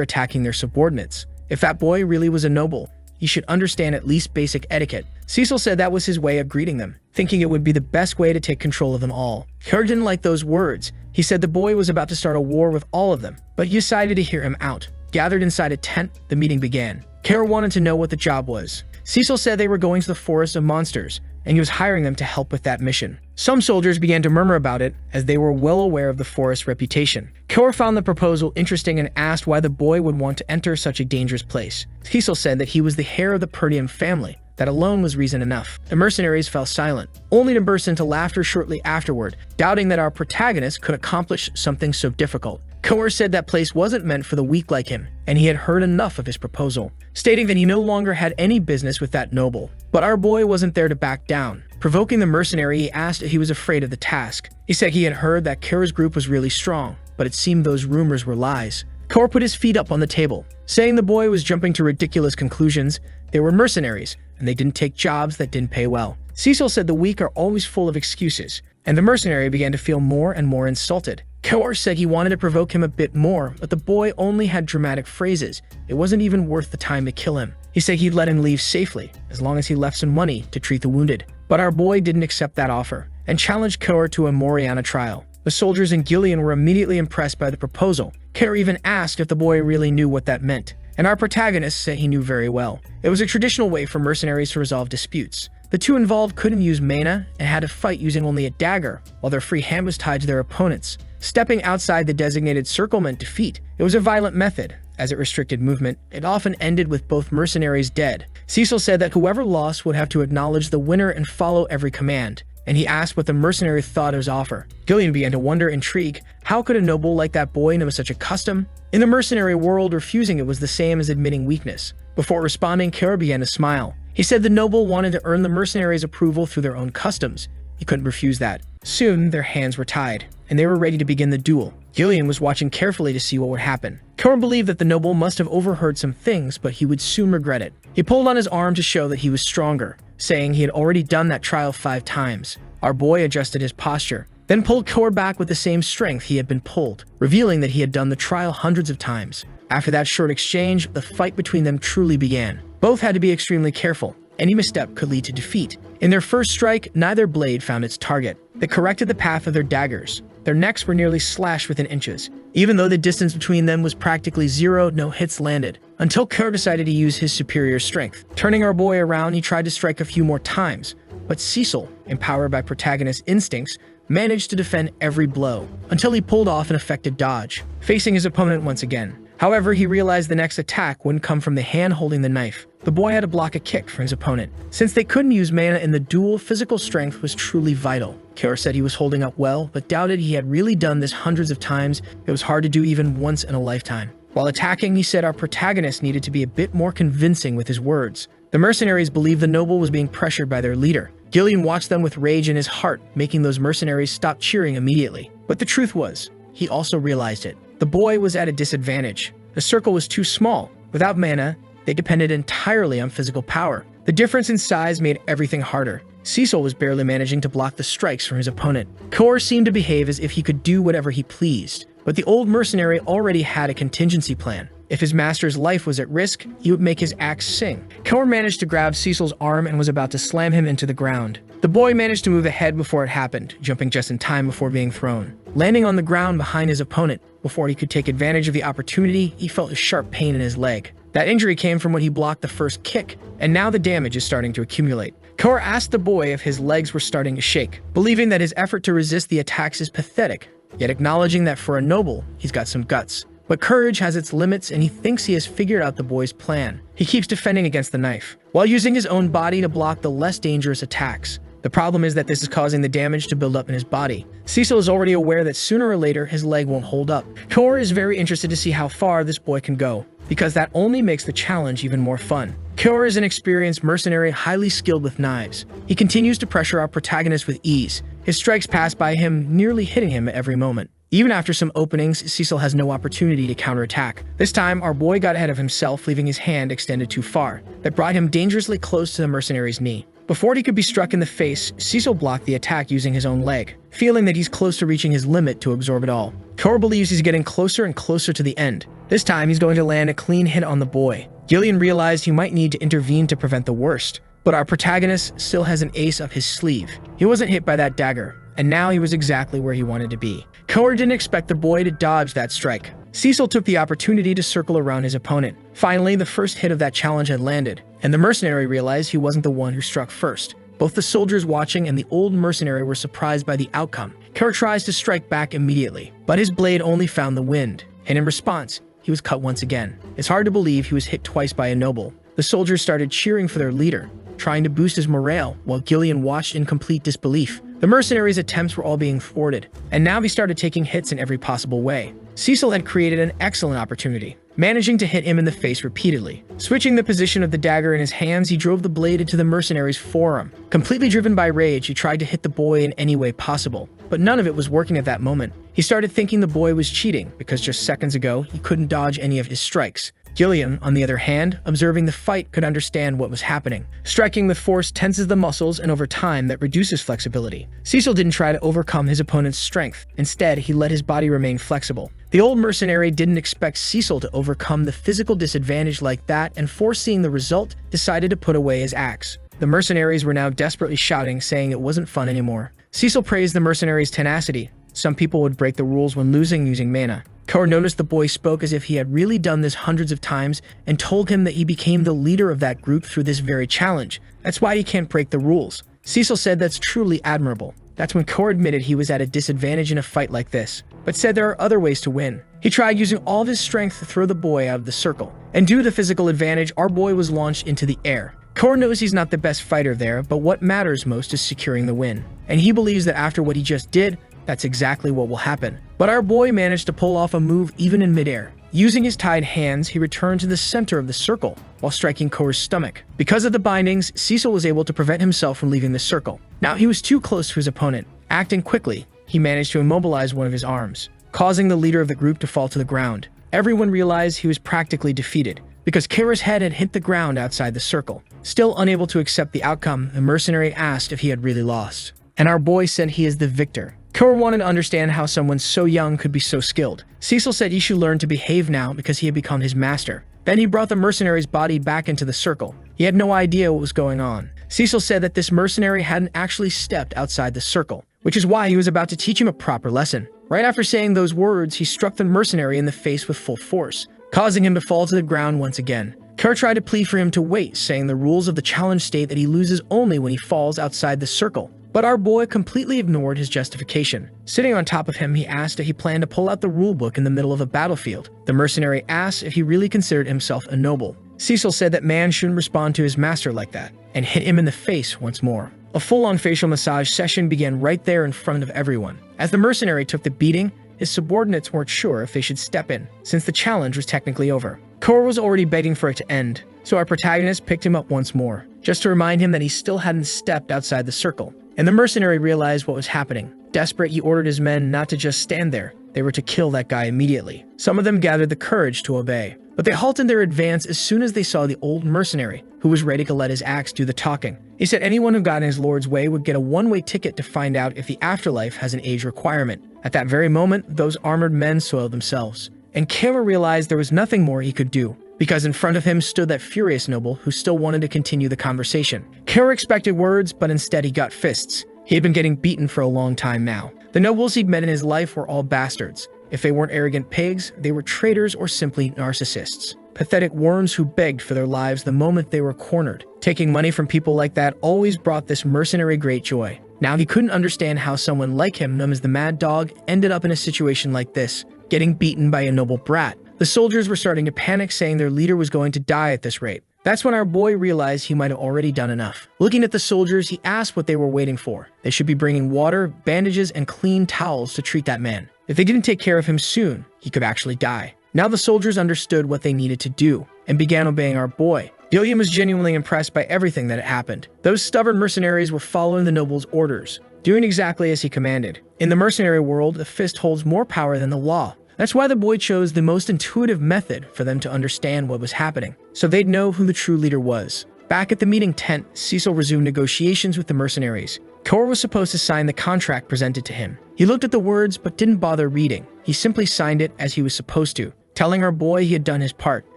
attacking their subordinates. If that boy really was a noble, he should understand at least basic etiquette. Cecil said that was his way of greeting them, thinking it would be the best way to take control of them all. Kerr didn't like those words. He said the boy was about to start a war with all of them, but he decided to hear him out. Gathered inside a tent, the meeting began. Kerr wanted to know what the job was. Cecil said they were going to the forest of monsters, and he was hiring them to help with that mission. Some soldiers began to murmur about it, as they were well aware of the forest's reputation. Kerr found the proposal interesting and asked why the boy would want to enter such a dangerous place. Cecil said that he was the heir of the Perdium family. That alone was reason enough. The mercenaries fell silent, only to burst into laughter shortly afterward, doubting that our protagonist could accomplish something so difficult. Kerr said that place wasn't meant for the weak like him, and he had heard enough of his proposal, stating that he no longer had any business with that noble. But our boy wasn't there to back down. Provoking the mercenary, he asked if he was afraid of the task. He said he had heard that Kerr's group was really strong, but it seemed those rumors were lies. Kerr put his feet up on the table, saying the boy was jumping to ridiculous conclusions. They were mercenaries, and they didn't take jobs that didn't pay well. Cecil said the weak are always full of excuses, and the mercenary began to feel more and more insulted. Kerr said he wanted to provoke him a bit more, but the boy only had dramatic phrases. It wasn't even worth the time to kill him. He said he'd let him leave safely, as long as he left some money to treat the wounded. But our boy didn't accept that offer, and challenged Kerr to a Moriana trial. The soldiers and Gillian were immediately impressed by the proposal. Kerr even asked if the boy really knew what that meant, and our protagonist said he knew very well. It was a traditional way for mercenaries to resolve disputes. The two involved couldn't use mana and had to fight using only a dagger, while their free hand was tied to their opponents. Stepping outside the designated circle meant defeat. It was a violent method, as it restricted movement. It often ended with both mercenaries dead. Cecil said that whoever lost would have to acknowledge the winner and follow every command, and he asked what the mercenary thought of his offer. Gillian began to wonder, intrigued, how could a noble like that boy know such a custom? In the mercenary world, refusing it was the same as admitting weakness. Before responding, Kerr began to smile. He said the noble wanted to earn the mercenaries' approval through their own customs. He couldn't refuse that. Soon, their hands were tied, and they were ready to begin the duel. Gillian was watching carefully to see what would happen. Kerr believed that the noble must have overheard some things, but he would soon regret it. He pulled on his arm to show that he was stronger, saying he had already done that trial 5 times. Our boy adjusted his posture, then pulled Kerr back with the same strength he had been pulled, revealing that he had done the trial hundreds of times. After that short exchange, the fight between them truly began. Both had to be extremely careful. Any misstep could lead to defeat. In their first strike, neither blade found its target. They corrected the path of their daggers. Their necks were nearly slashed within inches. Even though the distance between them was practically zero, no hits landed, until Kerr decided to use his superior strength. Turning our boy around, he tried to strike a few more times, but Cecil, empowered by protagonist instincts, managed to defend every blow, until he pulled off an effective dodge, facing his opponent once again. However, he realized the next attack wouldn't come from the hand holding the knife. The boy had to block a kick from his opponent. Since they couldn't use mana in the duel, physical strength was truly vital. Kerr said he was holding up well, but doubted he had really done this hundreds of times. It was hard to do even once in a lifetime. While attacking, he said our protagonist needed to be a bit more convincing with his words. The mercenaries believed the noble was being pressured by their leader. Gillian watched them with rage in his heart, making those mercenaries stop cheering immediately. But the truth was, he also realized it. The boy was at a disadvantage. The circle was too small. Without mana, they depended entirely on physical power. The difference in size made everything harder. Cecil was barely managing to block the strikes from his opponent. Kerr seemed to behave as if he could do whatever he pleased, but the old mercenary already had a contingency plan. If his master's life was at risk, he would make his axe sing. Kerr managed to grab Cecil's arm and was about to slam him into the ground. The boy managed to move ahead before it happened, jumping just in time before being thrown. Landing on the ground behind his opponent, before he could take advantage of the opportunity, he felt a sharp pain in his leg. That injury came from when he blocked the first kick, and now the damage is starting to accumulate. Kaur asked the boy if his legs were starting to shake, believing that his effort to resist the attacks is pathetic, yet acknowledging that for a noble, he's got some guts. But courage has its limits, and he thinks he has figured out the boy's plan. He keeps defending against the knife, while using his own body to block the less dangerous attacks. The problem is that this is causing the damage to build up in his body. Cecil is already aware that sooner or later his leg won't hold up. Kaur is very interested to see how far this boy can go, because that only makes the challenge even more fun. Kaur is an experienced mercenary highly skilled with knives. He continues to pressure our protagonist with ease. His strikes pass by him, nearly hitting him at every moment. Even after some openings, Cecil has no opportunity to counterattack. This time, our boy got ahead of himself, leaving his hand extended too far. That brought him dangerously close to the mercenary's knee. Before he could be struck in the face, Cecil blocked the attack using his own leg, feeling that he's close to reaching his limit to absorb it all. Kaur believes he's getting closer and closer to the end. This time, he's going to land a clean hit on the boy. Gillian realized he might need to intervene to prevent the worst, but our protagonist still has an ace up his sleeve. He wasn't hit by that dagger, and now he was exactly where he wanted to be. Kaur didn't expect the boy to dodge that strike. Cecil took the opportunity to circle around his opponent. Finally, the first hit of that challenge had landed, and the mercenary realized he wasn't the one who struck first. Both the soldiers watching and the old mercenary were surprised by the outcome. Kaur tries to strike back immediately, but his blade only found the wind, and in response, he was cut once again. It's hard to believe he was hit twice by a noble. The soldiers started cheering for their leader, trying to boost his morale, while Gillian watched in complete disbelief. The mercenaries' attempts were all being thwarted, and now he started taking hits in every possible way. Cecil had created an excellent opportunity, managing to hit him in the face repeatedly. Switching the position of the dagger in his hands, he drove the blade into the mercenary's forearm. Completely driven by rage, he tried to hit the boy in any way possible, but none of it was working at that moment. He started thinking the boy was cheating, because just seconds ago, he couldn't dodge any of his strikes. Gillian, on the other hand, observing the fight, could understand what was happening. Striking with force tenses the muscles, and over time, that reduces flexibility. Cecil didn't try to overcome his opponent's strength. Instead, he let his body remain flexible. The old mercenary didn't expect Cecil to overcome the physical disadvantage like that, and foreseeing the result, decided to put away his axe. The mercenaries were now desperately shouting, saying it wasn't fun anymore. Cecil praised the mercenary's tenacity. Some people would break the rules when losing using mana. Kaur noticed the boy spoke as if he had really done this hundreds of times and told him that he became the leader of that group through this very challenge. That's why he can't break the rules. Cecil said that's truly admirable. That's when Kaur admitted he was at a disadvantage in a fight like this, but said there are other ways to win. He tried using all of his strength to throw the boy out of the circle, and due to the physical advantage, our boy was launched into the air. Kaur knows he's not the best fighter there, but what matters most is securing the win, and he believes that after what he just did, that's exactly what will happen. But our boy managed to pull off a move even in midair. Using his tied hands, he returned to the center of the circle while striking Kaur's stomach. Because of the bindings, Cecil was able to prevent himself from leaving the circle. Now he was too close to his opponent. Acting quickly, he managed to immobilize one of his arms, causing the leader of the group to fall to the ground. Everyone realized he was practically defeated, because Kaur's head had hit the ground outside the circle. Still unable to accept the outcome, the mercenary asked if he had really lost. And our boy said he is the victor. Kaur wanted to understand how someone so young could be so skilled. Cecil said he should learn to behave now because he had become his master. Then he brought the mercenary's body back into the circle. He had no idea what was going on. Cecil said that this mercenary hadn't actually stepped outside the circle, which is why he was about to teach him a proper lesson. Right after saying those words, he struck the mercenary in the face with full force, causing him to fall to the ground once again. Kaur tried to plead for him to wait, saying the rules of the challenge state that he loses only when he falls outside the circle. But our boy completely ignored his justification. Sitting on top of him, he asked if he planned to pull out the rulebook in the middle of a battlefield. The mercenary asked if he really considered himself a noble. Cecil said that man shouldn't respond to his master like that, and hit him in the face once more. A full-on facial massage session began right there in front of everyone. As the mercenary took the beating, his subordinates weren't sure if they should step in, since the challenge was technically over. Kaur was already begging for it to end, so our protagonist picked him up once more, just to remind him that he still hadn't stepped outside the circle. And the mercenary realized what was happening. Desperate, he ordered his men not to just stand there. They were to kill that guy immediately. Some of them gathered the courage to obey, but they halted their advance as soon as they saw the old mercenary, who was ready to let his axe do the talking. He said anyone who got in his lord's way would get a one-way ticket to find out if the afterlife has an age requirement. At that very moment, those armored men soiled themselves, and Kaur realized there was nothing more he could do. because in front of him stood that furious noble who still wanted to continue the conversation. Kara expected words, but instead he got fists. He had been getting beaten for a long time now. The nobles he'd met in his life were all bastards. If they weren't arrogant pigs, they were traitors or simply narcissists. Pathetic worms who begged for their lives the moment they were cornered. Taking money from people like that always brought this mercenary great joy. Now he couldn't understand how someone like him, known as the Mad Dog, ended up in a situation like this, getting beaten by a noble brat. The soldiers were starting to panic, saying their leader was going to die at this rate. That's when our boy realized he might have already done enough. Looking at the soldiers, he asked what they were waiting for. They should be bringing water, bandages, and clean towels to treat that man. If they didn't take care of him soon, he could actually die. Now the soldiers understood what they needed to do and began obeying our boy. Gilliam was genuinely impressed by everything that had happened. Those stubborn mercenaries were following the noble's orders, doing exactly as he commanded. In the mercenary world, the fist holds more power than the law. That's why the boy chose the most intuitive method for them to understand what was happening, so they'd know who the true leader was. Back at the meeting tent, Cecil resumed negotiations with the mercenaries. Kor was supposed to sign the contract presented to him. He looked at the words but didn't bother reading. He simply signed it as he was supposed to, telling our boy he had done his part.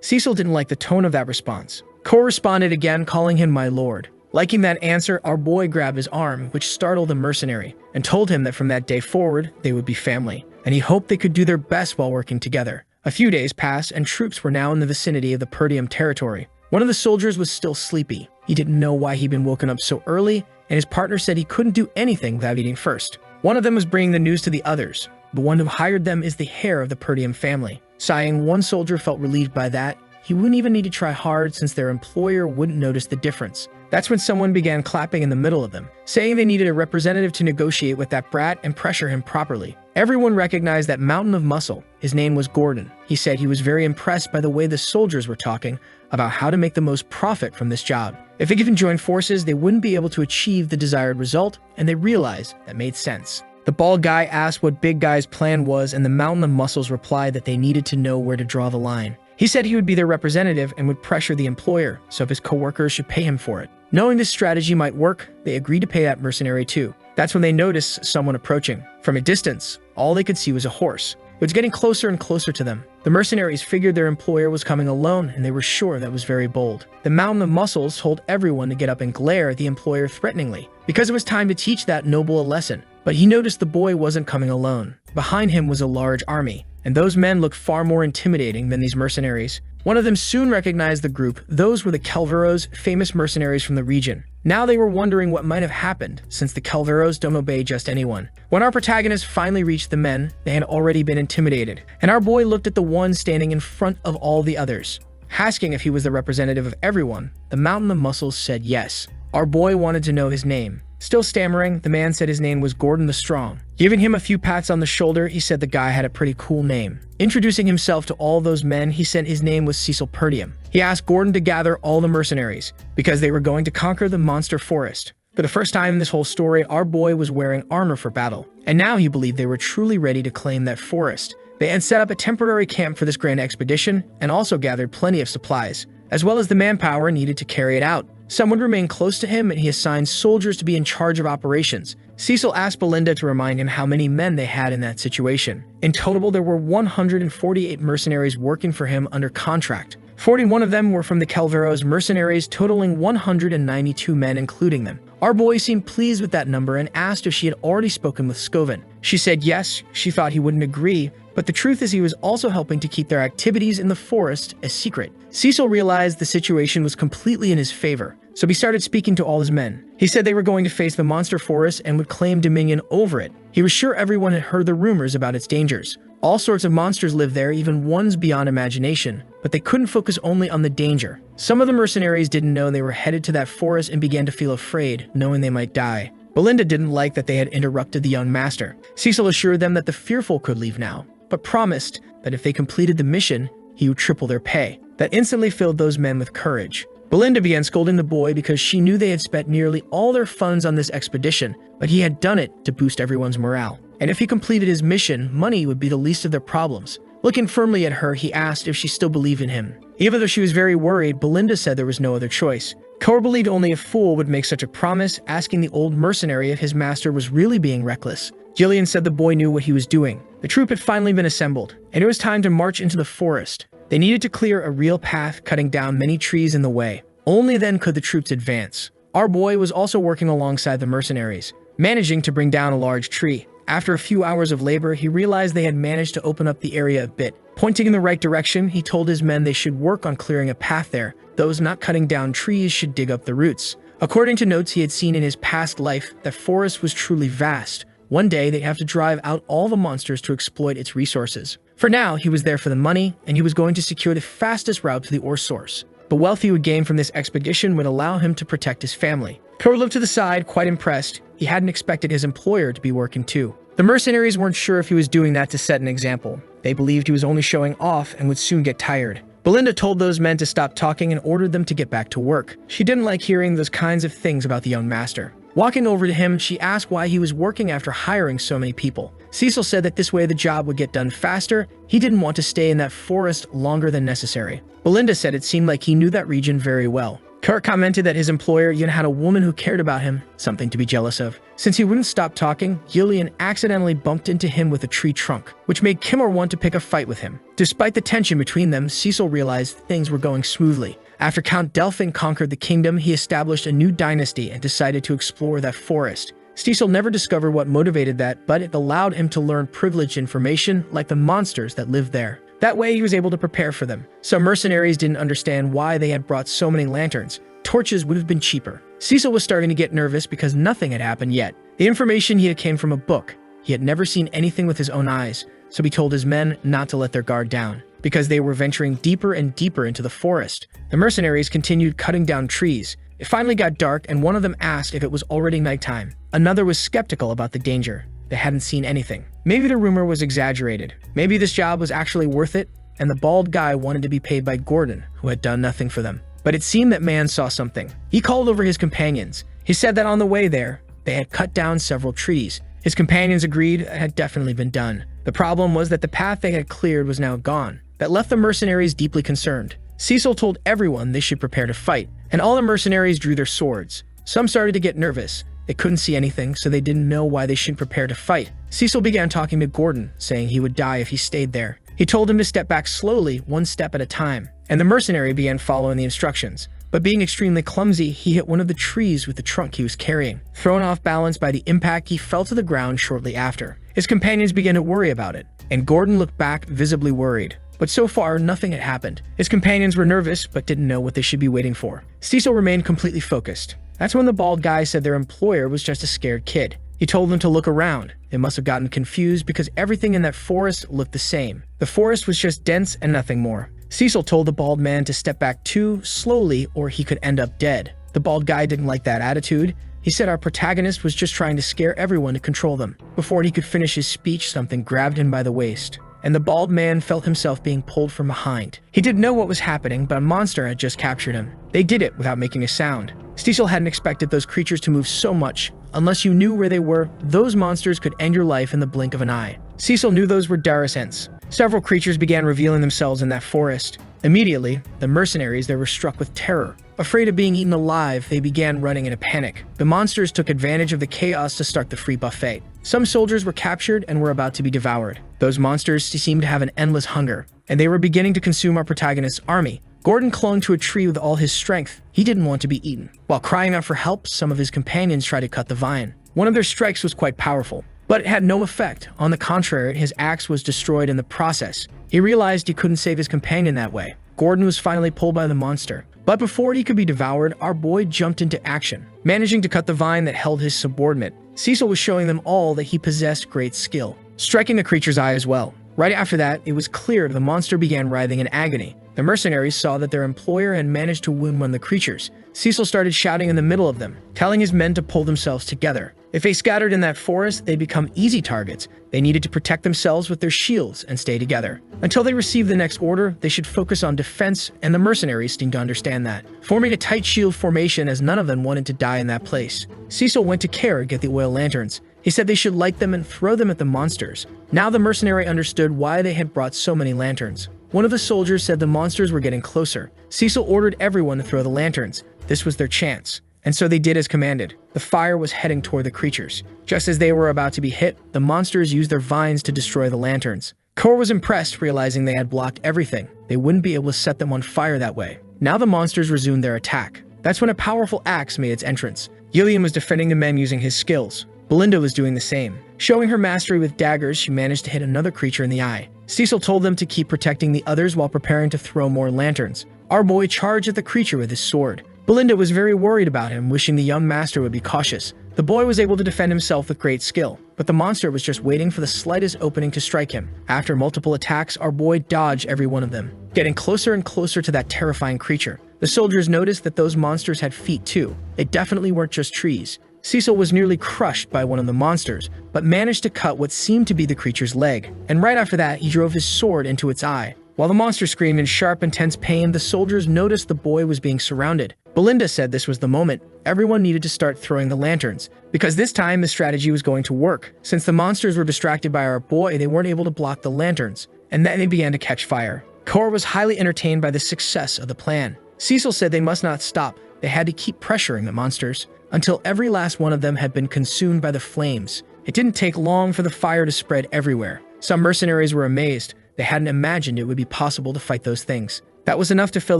Cecil didn't like the tone of that response. Kor responded again, calling him my lord. Liking that answer, our boy grabbed his arm, which startled the mercenary, and told him that from that day forward, they would be family, and he hoped they could do their best while working together. A few days passed, and troops were now in the vicinity of the Perdium territory. One of the soldiers was still sleepy. He didn't know why he'd been woken up so early, and his partner said he couldn't do anything without eating first. One of them was bringing the news to the others. The one who hired them is the heir of the Perdium family. Sighing, one soldier felt relieved by that. He wouldn't even need to try hard since their employer wouldn't notice the difference. That's when someone began clapping in the middle of them, saying they needed a representative to negotiate with that brat and pressure him properly. Everyone recognized that mountain of muscle. His name was Gordon. He said he was very impressed by the way the soldiers were talking about how to make the most profit from this job. If they even joined forces, they wouldn't be able to achieve the desired result, and they realized that made sense. The bald guy asked what Big Guy's plan was, and the mountain of muscles replied that they needed to know where to draw the line. He said he would be their representative and would pressure the employer, so if his coworkers should pay him for it. Knowing this strategy might work, they agreed to pay that mercenary too. That's when they noticed someone approaching. From a distance, all they could see was a horse. It was getting closer and closer to them. The mercenaries figured their employer was coming alone, and they were sure that was very bold. The mountain of muscles told everyone to get up and glare at the employer threateningly, because it was time to teach that noble a lesson. But he noticed the boy wasn't coming alone. Behind him was a large army, and those men looked far more intimidating than these mercenaries. One of them soon recognized the group. Those were the Kelveros, famous mercenaries from the region. Now they were wondering what might have happened, since the Kelveros don't obey just anyone. When our protagonist finally reached the men, they had already been intimidated, and our boy looked at the one standing in front of all the others. Asking if he was the representative of everyone, the mountain of muscles said yes. Our boy wanted to know his name. Still stammering, the man said his name was Gordon the Strong. Giving him a few pats on the shoulder, he said the guy had a pretty cool name. Introducing himself to all those men, he said his name was Cecil Perdium. He asked Gordon to gather all the mercenaries, because they were going to conquer the monster forest. For the first time in this whole story, our boy was wearing armor for battle, and now he believed they were truly ready to claim that forest. They had set up a temporary camp for this grand expedition, and also gathered plenty of supplies, as well as the manpower needed to carry it out. Some would remain close to him, and he assigned soldiers to be in charge of operations. Cecil asked Belinda to remind him how many men they had in that situation. In total, there were 148 mercenaries working for him under contract. 41 of them were from the Kelveros mercenaries, totaling 192 men, including them. Our boy seemed pleased with that number and asked if she had already spoken with Scoven. She said yes, she thought he wouldn't agree, but the truth is he was also helping to keep their activities in the forest a secret. Cecil realized the situation was completely in his favor, so he started speaking to all his men. He said they were going to face the monster forest and would claim dominion over it. He was sure everyone had heard the rumors about its dangers. All sorts of monsters lived there, even ones beyond imagination, but they couldn't focus only on the danger. Some of the mercenaries didn't know they were headed to that forest and began to feel afraid, knowing they might die. Belinda didn't like that they had interrupted the young master. Cecil assured them that the fearful could leave now, but promised that if they completed the mission, he would triple their pay. That instantly filled those men with courage. Belinda began scolding the boy because she knew they had spent nearly all their funds on this expedition, but he had done it to boost everyone's morale. And if he completed his mission, money would be the least of their problems. Looking firmly at her, he asked if she still believed in him. Even though she was very worried, Belinda said there was no other choice. Kor believed only a fool would make such a promise, asking the old mercenary if his master was really being reckless. Jillian said the boy knew what he was doing. The troop had finally been assembled, and it was time to march into the forest. They needed to clear a real path, cutting down many trees in the way. Only then could the troops advance. Our boy was also working alongside the mercenaries, managing to bring down a large tree. After a few hours of labor, he realized they had managed to open up the area a bit. Pointing in the right direction, he told his men they should work on clearing a path there. Those not cutting down trees should dig up the roots. According to notes he had seen in his past life, that forest was truly vast. One day, they'd have to drive out all the monsters to exploit its resources. For now, he was there for the money, and he was going to secure the fastest route to the ore source. The wealth he would gain from this expedition would allow him to protect his family. Kuro looked to the side, quite impressed. He hadn't expected his employer to be working too. The mercenaries weren't sure if he was doing that to set an example. They believed he was only showing off and would soon get tired. Belinda told those men to stop talking and ordered them to get back to work. She didn't like hearing those kinds of things about the young master. Walking over to him, she asked why he was working after hiring so many people. Cecil said that this way the job would get done faster. He didn't want to stay in that forest longer than necessary. Belinda said it seemed like he knew that region very well. Kurt commented that his employer even had a woman who cared about him, something to be jealous of. Since he wouldn't stop talking, Gillian accidentally bumped into him with a tree trunk, which made Kimmer want to pick a fight with him. Despite the tension between them, Cecil realized things were going smoothly. After Count Delphin conquered the kingdom, he established a new dynasty and decided to explore that forest. Cecil never discovered what motivated that, but it allowed him to learn privileged information like the monsters that lived there. That way, he was able to prepare for them. Some mercenaries didn't understand why they had brought so many lanterns. Torches would have been cheaper. Cecil was starting to get nervous because nothing had happened yet. The information he had came from a book. He had never seen anything with his own eyes, so he told his men not to let their guard down, because they were venturing deeper and deeper into the forest. The mercenaries continued cutting down trees. It finally got dark, and one of them asked if it was already nighttime. Another was skeptical about the danger. They hadn't seen anything. Maybe the rumor was exaggerated. Maybe this job was actually worth it, and the bald guy wanted to be paid by Gordon, who had done nothing for them. But it seemed that man saw something. He called over his companions. He said that on the way there, they had cut down several trees. His companions agreed it had definitely been done. The problem was that the path they had cleared was now gone. That left the mercenaries deeply concerned. Cecil told everyone they should prepare to fight, and all the mercenaries drew their swords. Some started to get nervous. They couldn't see anything, so they didn't know why they should prepare to fight. Cecil began talking to Gordon, saying he would die if he stayed there. He told him to step back slowly, one step at a time, and the mercenary began following the instructions. But being extremely clumsy, he hit one of the trees with the trunk he was carrying. Thrown off balance by the impact, he fell to the ground shortly after. His companions began to worry about it, and Gordon looked back, visibly worried. But so far, nothing had happened. His companions were nervous, but didn't know what they should be waiting for. Cecil remained completely focused. That's when the bald guy said their employer was just a scared kid. He told them to look around. They must have gotten confused because everything in that forest looked the same. The forest was just dense and nothing more. Cecil told the bald man to step back too slowly or he could end up dead. The bald guy didn't like that attitude. He said our protagonist was just trying to scare everyone to control them. Before he could finish his speech, something grabbed him by the waist, and the bald man felt himself being pulled from behind. He didn't know what was happening, but a monster had just captured him. They did it without making a sound. Cecil hadn't expected those creatures to move so much. Unless you knew where they were, those monsters could end your life in the blink of an eye. Cecil knew those were Darasents. Several creatures began revealing themselves in that forest. Immediately, the mercenaries there were struck with terror. Afraid of being eaten alive, they began running in a panic. The monsters took advantage of the chaos to start the free buffet. Some soldiers were captured and were about to be devoured. Those monsters seemed to have an endless hunger, and they were beginning to consume our protagonist's army. Gordon clung to a tree with all his strength. He didn't want to be eaten. While crying out for help, some of his companions tried to cut the vine. One of their strikes was quite powerful, but it had no effect. On the contrary, his axe was destroyed in the process. He realized he couldn't save his companion that way. Gordon was finally pulled by the monster. But before he could be devoured, our boy jumped into action, managing to cut the vine that held his subordinate. Cecil was showing them all that he possessed great skill, striking the creature's eye as well. Right after that, it was clear the monster began writhing in agony. The mercenaries saw that their employer had managed to wound one of the creatures. Cecil started shouting in the middle of them, telling his men to pull themselves together. If they scattered in that forest, they'd become easy targets. They needed to protect themselves with their shields and stay together. Until they received the next order, they should focus on defense, and the mercenaries seemed to understand that, forming a tight shield formation as none of them wanted to die in that place. Cecil went to Kara to get the oil lanterns. He said they should light them and throw them at the monsters. Now the mercenary understood why they had brought so many lanterns. One of the soldiers said the monsters were getting closer. Cecil ordered everyone to throw the lanterns. This was their chance. And so they did as commanded. The fire was heading toward the creatures. Just as they were about to be hit, the monsters used their vines to destroy the lanterns. Kor was impressed, realizing they had blocked everything. they wouldn't be able to set them on fire that way. Now the monsters resumed their attack. That's when a powerful axe made its entrance. Gillian was defending the men using his skills. Belinda was doing the same. Showing her mastery with daggers, she managed to hit another creature in the eye. Cecil told them to keep protecting the others while preparing to throw more lanterns. Our boy charged at the creature with his sword. Belinda was very worried about him, wishing the young master would be cautious. The boy was able to defend himself with great skill, but the monster was just waiting for the slightest opening to strike him. After multiple attacks, our boy dodged every one of them, getting closer and closer to that terrifying creature. The soldiers noticed that those monsters had feet too. They definitely weren't just trees. Cecil was nearly crushed by one of the monsters, but managed to cut what seemed to be the creature's leg. And right after that, he drove his sword into its eye. While the monster screamed in sharp, intense pain, the soldiers noticed the boy was being surrounded. Belinda said this was the moment. Everyone needed to start throwing the lanterns, because this time the strategy was going to work. Since the monsters were distracted by our boy, they weren't able to block the lanterns, and then they began to catch fire. Cora was highly entertained by the success of the plan. Cecil said they must not stop. They had to keep pressuring the monsters until every last one of them had been consumed by the flames. It didn't take long for the fire to spread everywhere. Some mercenaries were amazed. They hadn't imagined it would be possible to fight those things. That was enough to fill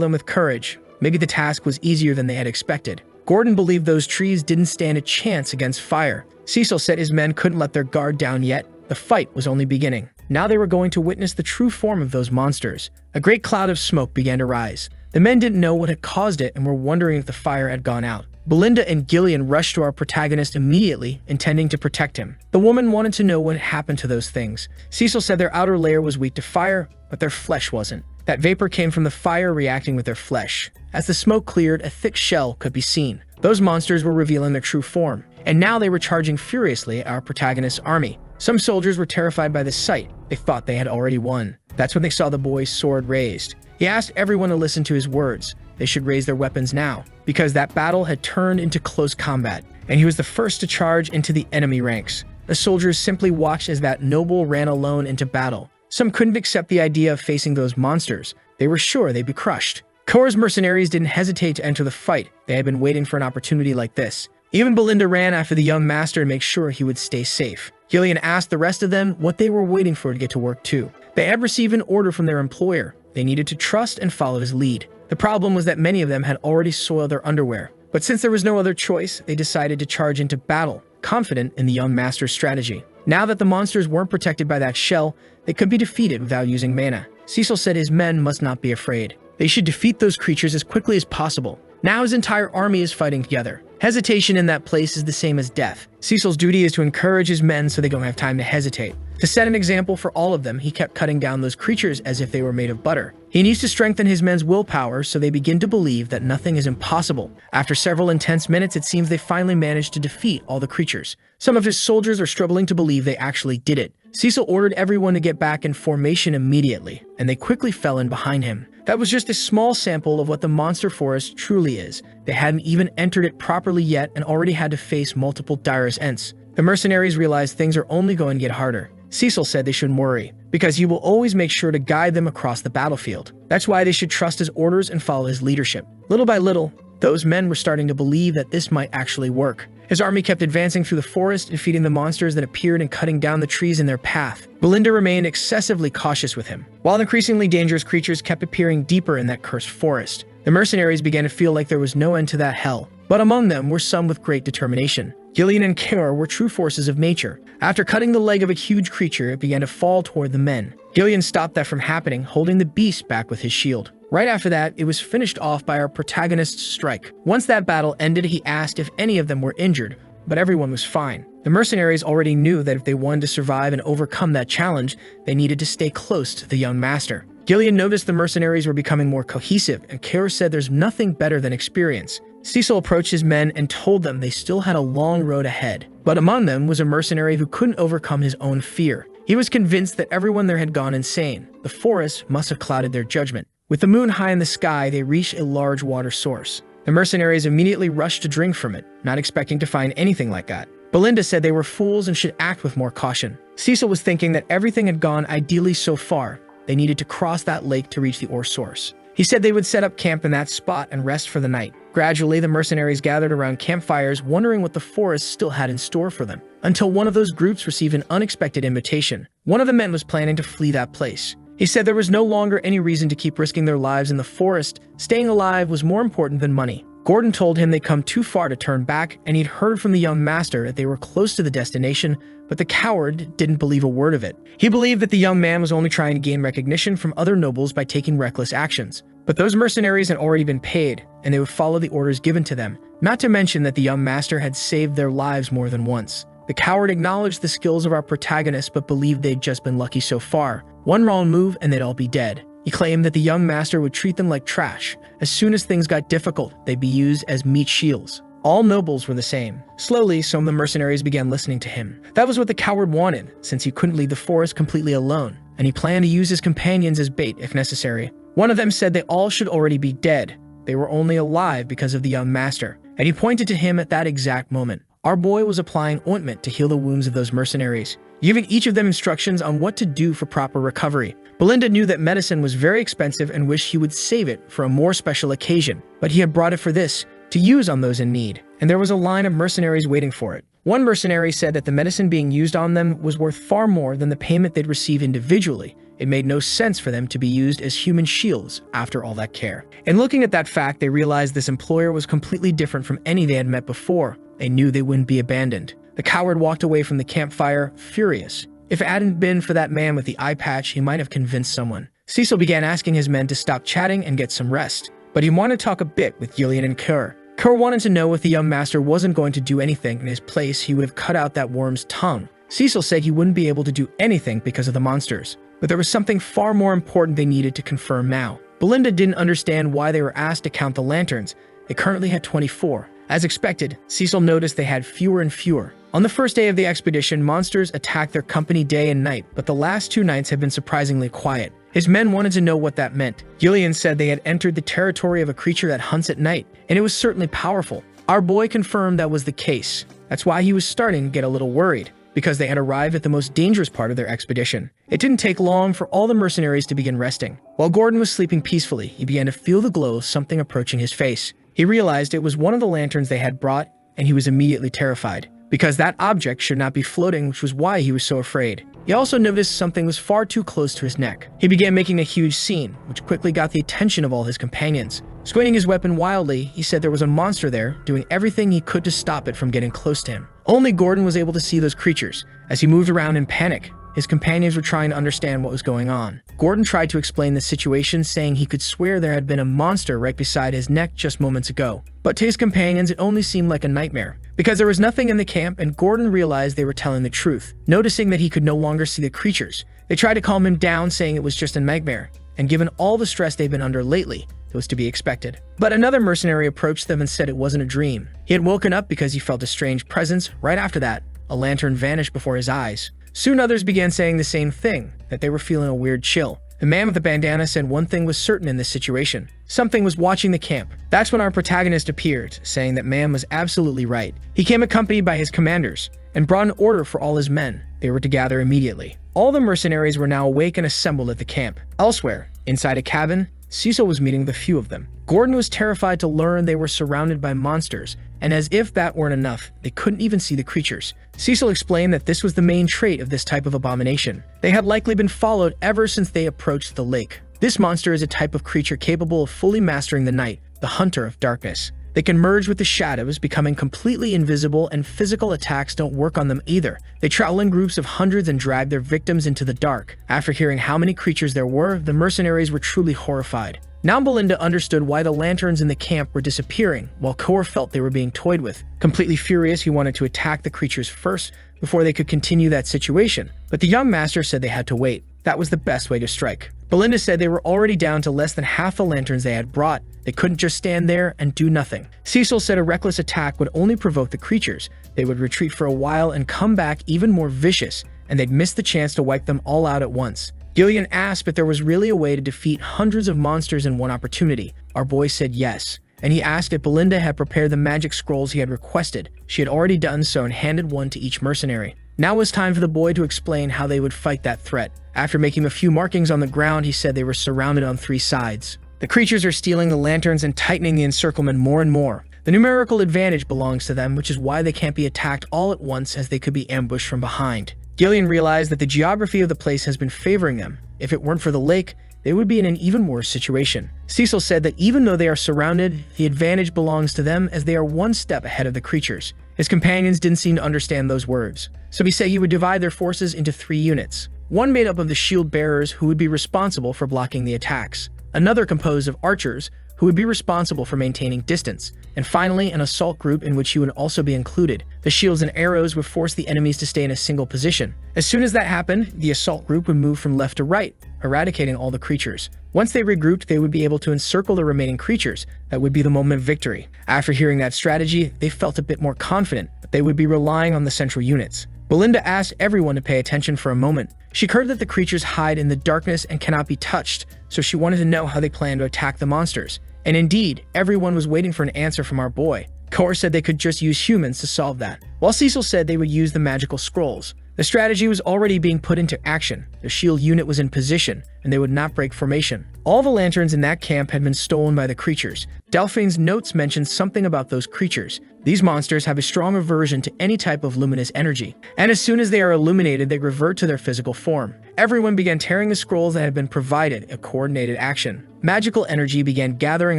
them with courage. Maybe the task was easier than they had expected. Gordon believed those trees didn't stand a chance against fire. Cecil said his men couldn't let their guard down yet. The fight was only beginning. Now they were going to witness the true form of those monsters. A great cloud of smoke began to rise. The men didn't know what had caused it and were wondering if the fire had gone out. Belinda and Gillian rushed to our protagonist immediately, intending to protect him. The woman wanted to know what happened to those things. Cecil said their outer layer was weak to fire, but their flesh wasn't. That vapor came from the fire reacting with their flesh. As the smoke cleared, a thick shell could be seen. Those monsters were revealing their true form, and now they were charging furiously at our protagonist's army. Some soldiers were terrified by the sight. They thought they had already won. That's when they saw the boy's sword raised. He asked everyone to listen to his words. They should raise their weapons now, because that battle had turned into close combat, and he was the first to charge into the enemy ranks. The soldiers simply watched as that noble ran alone into battle. Some couldn't accept the idea of facing those monsters. They were sure they'd be crushed. Cora's mercenaries didn't hesitate to enter the fight. They had been waiting for an opportunity like this. Even Belinda ran after the young master to make sure he would stay safe. Gillian asked the rest of them what they were waiting for to get to work too. They had received an order from their employer. They needed to trust and follow his lead. The problem was that many of them had already soiled their underwear. But since there was no other choice, they decided to charge into battle, confident in the young master's strategy. Now that the monsters weren't protected by that shell, they could be defeated without using mana. Cecil said his men must not be afraid. They should defeat those creatures as quickly as possible. Now his entire army is fighting together. Hesitation in that place is the same as death. Cecil's duty is to encourage his men so they don't have time to hesitate. To set an example for all of them, he kept cutting down those creatures as if they were made of butter. He needs to strengthen his men's willpower so they begin to believe that nothing is impossible. After several intense minutes, it seems they finally managed to defeat all the creatures. Some of his soldiers are struggling to believe they actually did it. Cecil ordered everyone to get back in formation immediately, and they quickly fell in behind him. That was just a small sample of what the monster forest truly is. They hadn't even entered it properly yet and already had to face multiple direst ends. The mercenaries realized things are only going to get harder. Cecil said they shouldn't worry, because he will always make sure to guide them across the battlefield. That's why they should trust his orders and follow his leadership. Little by little, those men were starting to believe that this might actually work. His army kept advancing through the forest, defeating the monsters that appeared and cutting down the trees in their path. Belinda remained excessively cautious with him, while increasingly dangerous creatures kept appearing deeper in that cursed forest. The mercenaries began to feel like there was no end to that hell, but among them were some with great determination. Gillian and Kara were true forces of nature. After cutting the leg of a huge creature, it began to fall toward the men. Gillian stopped that from happening, holding the beast back with his shield. Right after that, it was finished off by our protagonist's strike. Once that battle ended, he asked if any of them were injured, but everyone was fine. The mercenaries already knew that if they wanted to survive and overcome that challenge, they needed to stay close to the young master. Gillian noticed the mercenaries were becoming more cohesive, and Kara said there's nothing better than experience. Cecil approached his men and told them they still had a long road ahead. But among them was a mercenary who couldn't overcome his own fear. He was convinced that everyone there had gone insane. The forest must have clouded their judgment. With the moon high in the sky, they reached a large water source. The mercenaries immediately rushed to drink from it, not expecting to find anything like that. Belinda said they were fools and should act with more caution. Cecil was thinking that everything had gone ideally so far. They needed to cross that lake to reach the ore source. He said they would set up camp in that spot and rest for the night. Gradually, the mercenaries gathered around campfires, wondering what the forest still had in store for them, until one of those groups received an unexpected invitation. One of the men was planning to flee that place. He said there was no longer any reason to keep risking their lives in the forest. Staying alive was more important than money. Gordon told him they'd come too far to turn back, and he'd heard from the young master that they were close to the destination, but the coward didn't believe a word of it. He believed that the young man was only trying to gain recognition from other nobles by taking reckless actions. But those mercenaries had already been paid, and they would follow the orders given to them, not to mention that the young master had saved their lives more than once. The coward acknowledged the skills of our protagonists but believed they'd just been lucky so far. One wrong move and they'd all be dead. He claimed that the young master would treat them like trash. As soon as things got difficult, they'd be used as meat shields. All nobles were the same. Slowly, some of the mercenaries began listening to him. That was what the coward wanted, since he couldn't leave the forest completely alone, and he planned to use his companions as bait if necessary. One of them said they all should already be dead. They were only alive because of the young master, and he pointed to him at that exact moment. Our boy was applying ointment to heal the wounds of those mercenaries, giving each of them instructions on what to do for proper recovery. Belinda knew that medicine was very expensive and wished he would save it for a more special occasion, but he had brought it for this, to use on those in need, and there was a line of mercenaries waiting for it. One mercenary said that the medicine being used on them was worth far more than the payment they'd receive individually. It made no sense for them to be used as human shields after all that care. And looking at that fact, they realized this employer was completely different from any they had met before. They knew they wouldn't be abandoned. The coward walked away from the campfire, furious. If it hadn't been for that man with the eye patch, he might have convinced someone. Cecil began asking his men to stop chatting and get some rest, but he wanted to talk a bit with Gillian and Kerr. Kerr wanted to know if the young master wasn't going to do anything in his place, he would have cut out that worm's tongue. Cecil said he wouldn't be able to do anything because of the monsters, but there was something far more important they needed to confirm now. Belinda didn't understand why they were asked to count the lanterns. They currently had 24. As expected, Cecil noticed they had fewer and fewer. On the first day of the expedition, monsters attacked their company day and night, but the last 2 nights had been surprisingly quiet. His men wanted to know what that meant. Gillian said they had entered the territory of a creature that hunts at night, and it was certainly powerful. Our boy confirmed that was the case. That's why he was starting to get a little worried, because they had arrived at the most dangerous part of their expedition. It didn't take long for all the mercenaries to begin resting. While Gordon was sleeping peacefully, he began to feel the glow of something approaching his face. He realized it was one of the lanterns they had brought, and he was immediately terrified, because that object should not be floating, which was why he was so afraid. He also noticed something was far too close to his neck. He began making a huge scene, which quickly got the attention of all his companions. Swinging his weapon wildly, he said there was a monster there, doing everything he could to stop it from getting close to him. Only Gordon was able to see those creatures. As he moved around in panic, his companions were trying to understand what was going on. Gordon tried to explain the situation, saying he could swear there had been a monster right beside his neck just moments ago. But to his companions, it only seemed like a nightmare, because there was nothing in the camp, and Gordon realized they were telling the truth. Noticing that he could no longer see the creatures, they tried to calm him down, saying it was just a nightmare, and given all the stress they've been under lately, it was to be expected. But another mercenary approached them and said it wasn't a dream. He had woken up because he felt a strange presence. Right after that, a lantern vanished before his eyes. Soon others began saying the same thing, that they were feeling a weird chill. The man with the bandana said one thing was certain in this situation. Something was watching the camp. That's when our protagonist appeared, saying that man was absolutely right. He came accompanied by his commanders, and brought an order for all his men. They were to gather immediately. All the mercenaries were now awake and assembled at the camp. Elsewhere, inside a cabin, Cecil was meeting with a few of them. Gordon was terrified to learn they were surrounded by monsters, and as if that weren't enough, they couldn't even see the creatures. Cecil explained that this was the main trait of this type of abomination. They had likely been followed ever since they approached the lake. This monster is a type of creature capable of fully mastering the night, the hunter of darkness. They can merge with the shadows, becoming completely invisible, and physical attacks don't work on them either. They travel in groups of hundreds and drag their victims into the dark. After hearing how many creatures there were, the mercenaries were truly horrified. Now Belinda understood why the lanterns in the camp were disappearing, while Kor felt they were being toyed with. Completely furious, he wanted to attack the creatures first, before they could continue that situation. But the young master said they had to wait. That was the best way to strike. Belinda said they were already down to less than half the lanterns they had brought. They couldn't just stand there and do nothing. Cecil said a reckless attack would only provoke the creatures. They would retreat for a while and come back even more vicious, and they'd miss the chance to wipe them all out at once. Gillian asked if there was really a way to defeat hundreds of monsters in one opportunity. Our boy said yes, and he asked if Belinda had prepared the magic scrolls he had requested. She had already done so and handed one to each mercenary. Now it was time for the boy to explain how they would fight that threat. After making a few markings on the ground, he said they were surrounded on 3 sides. The creatures are stealing the lanterns and tightening the encirclement more and more. The numerical advantage belongs to them, which is why they can't be attacked all at once, as they could be ambushed from behind. Gillian realized that the geography of the place has been favoring them, If it weren't for the lake, they would be in an even worse situation. Cecil said that even though they are surrounded, the advantage belongs to them as they are one step ahead of the creatures. His companions didn't seem to understand those words, so he said he would divide their forces into 3 units. One made up of the shield bearers who would be responsible for blocking the attacks, another composed of archers who would be responsible for maintaining distance, and finally an assault group in which he would also be included. The shields and arrows would force the enemies to stay in a single position. As soon as that happened, the assault group would move from left to right, eradicating all the creatures. Once they regrouped, they would be able to encircle the remaining creatures. That would be the moment of victory. After hearing that strategy, they felt a bit more confident that they would be relying on the central units. Belinda asked everyone to pay attention for a moment. She heard that the creatures hide in the darkness and cannot be touched, so she wanted to know how they plan to attack the monsters. And indeed, everyone was waiting for an answer from our boy. Cor said they could just use humans to solve that, while Cecil said they would use the magical scrolls. The strategy was already being put into action. The shield unit was in position, and they would not break formation. All the lanterns in that camp had been stolen by the creatures. Delphine's notes mentioned something about those creatures. These monsters have a strong aversion to any type of luminous energy, and as soon as they are illuminated, they revert to their physical form. Everyone began tearing the scrolls that had been provided, a coordinated action. Magical energy began gathering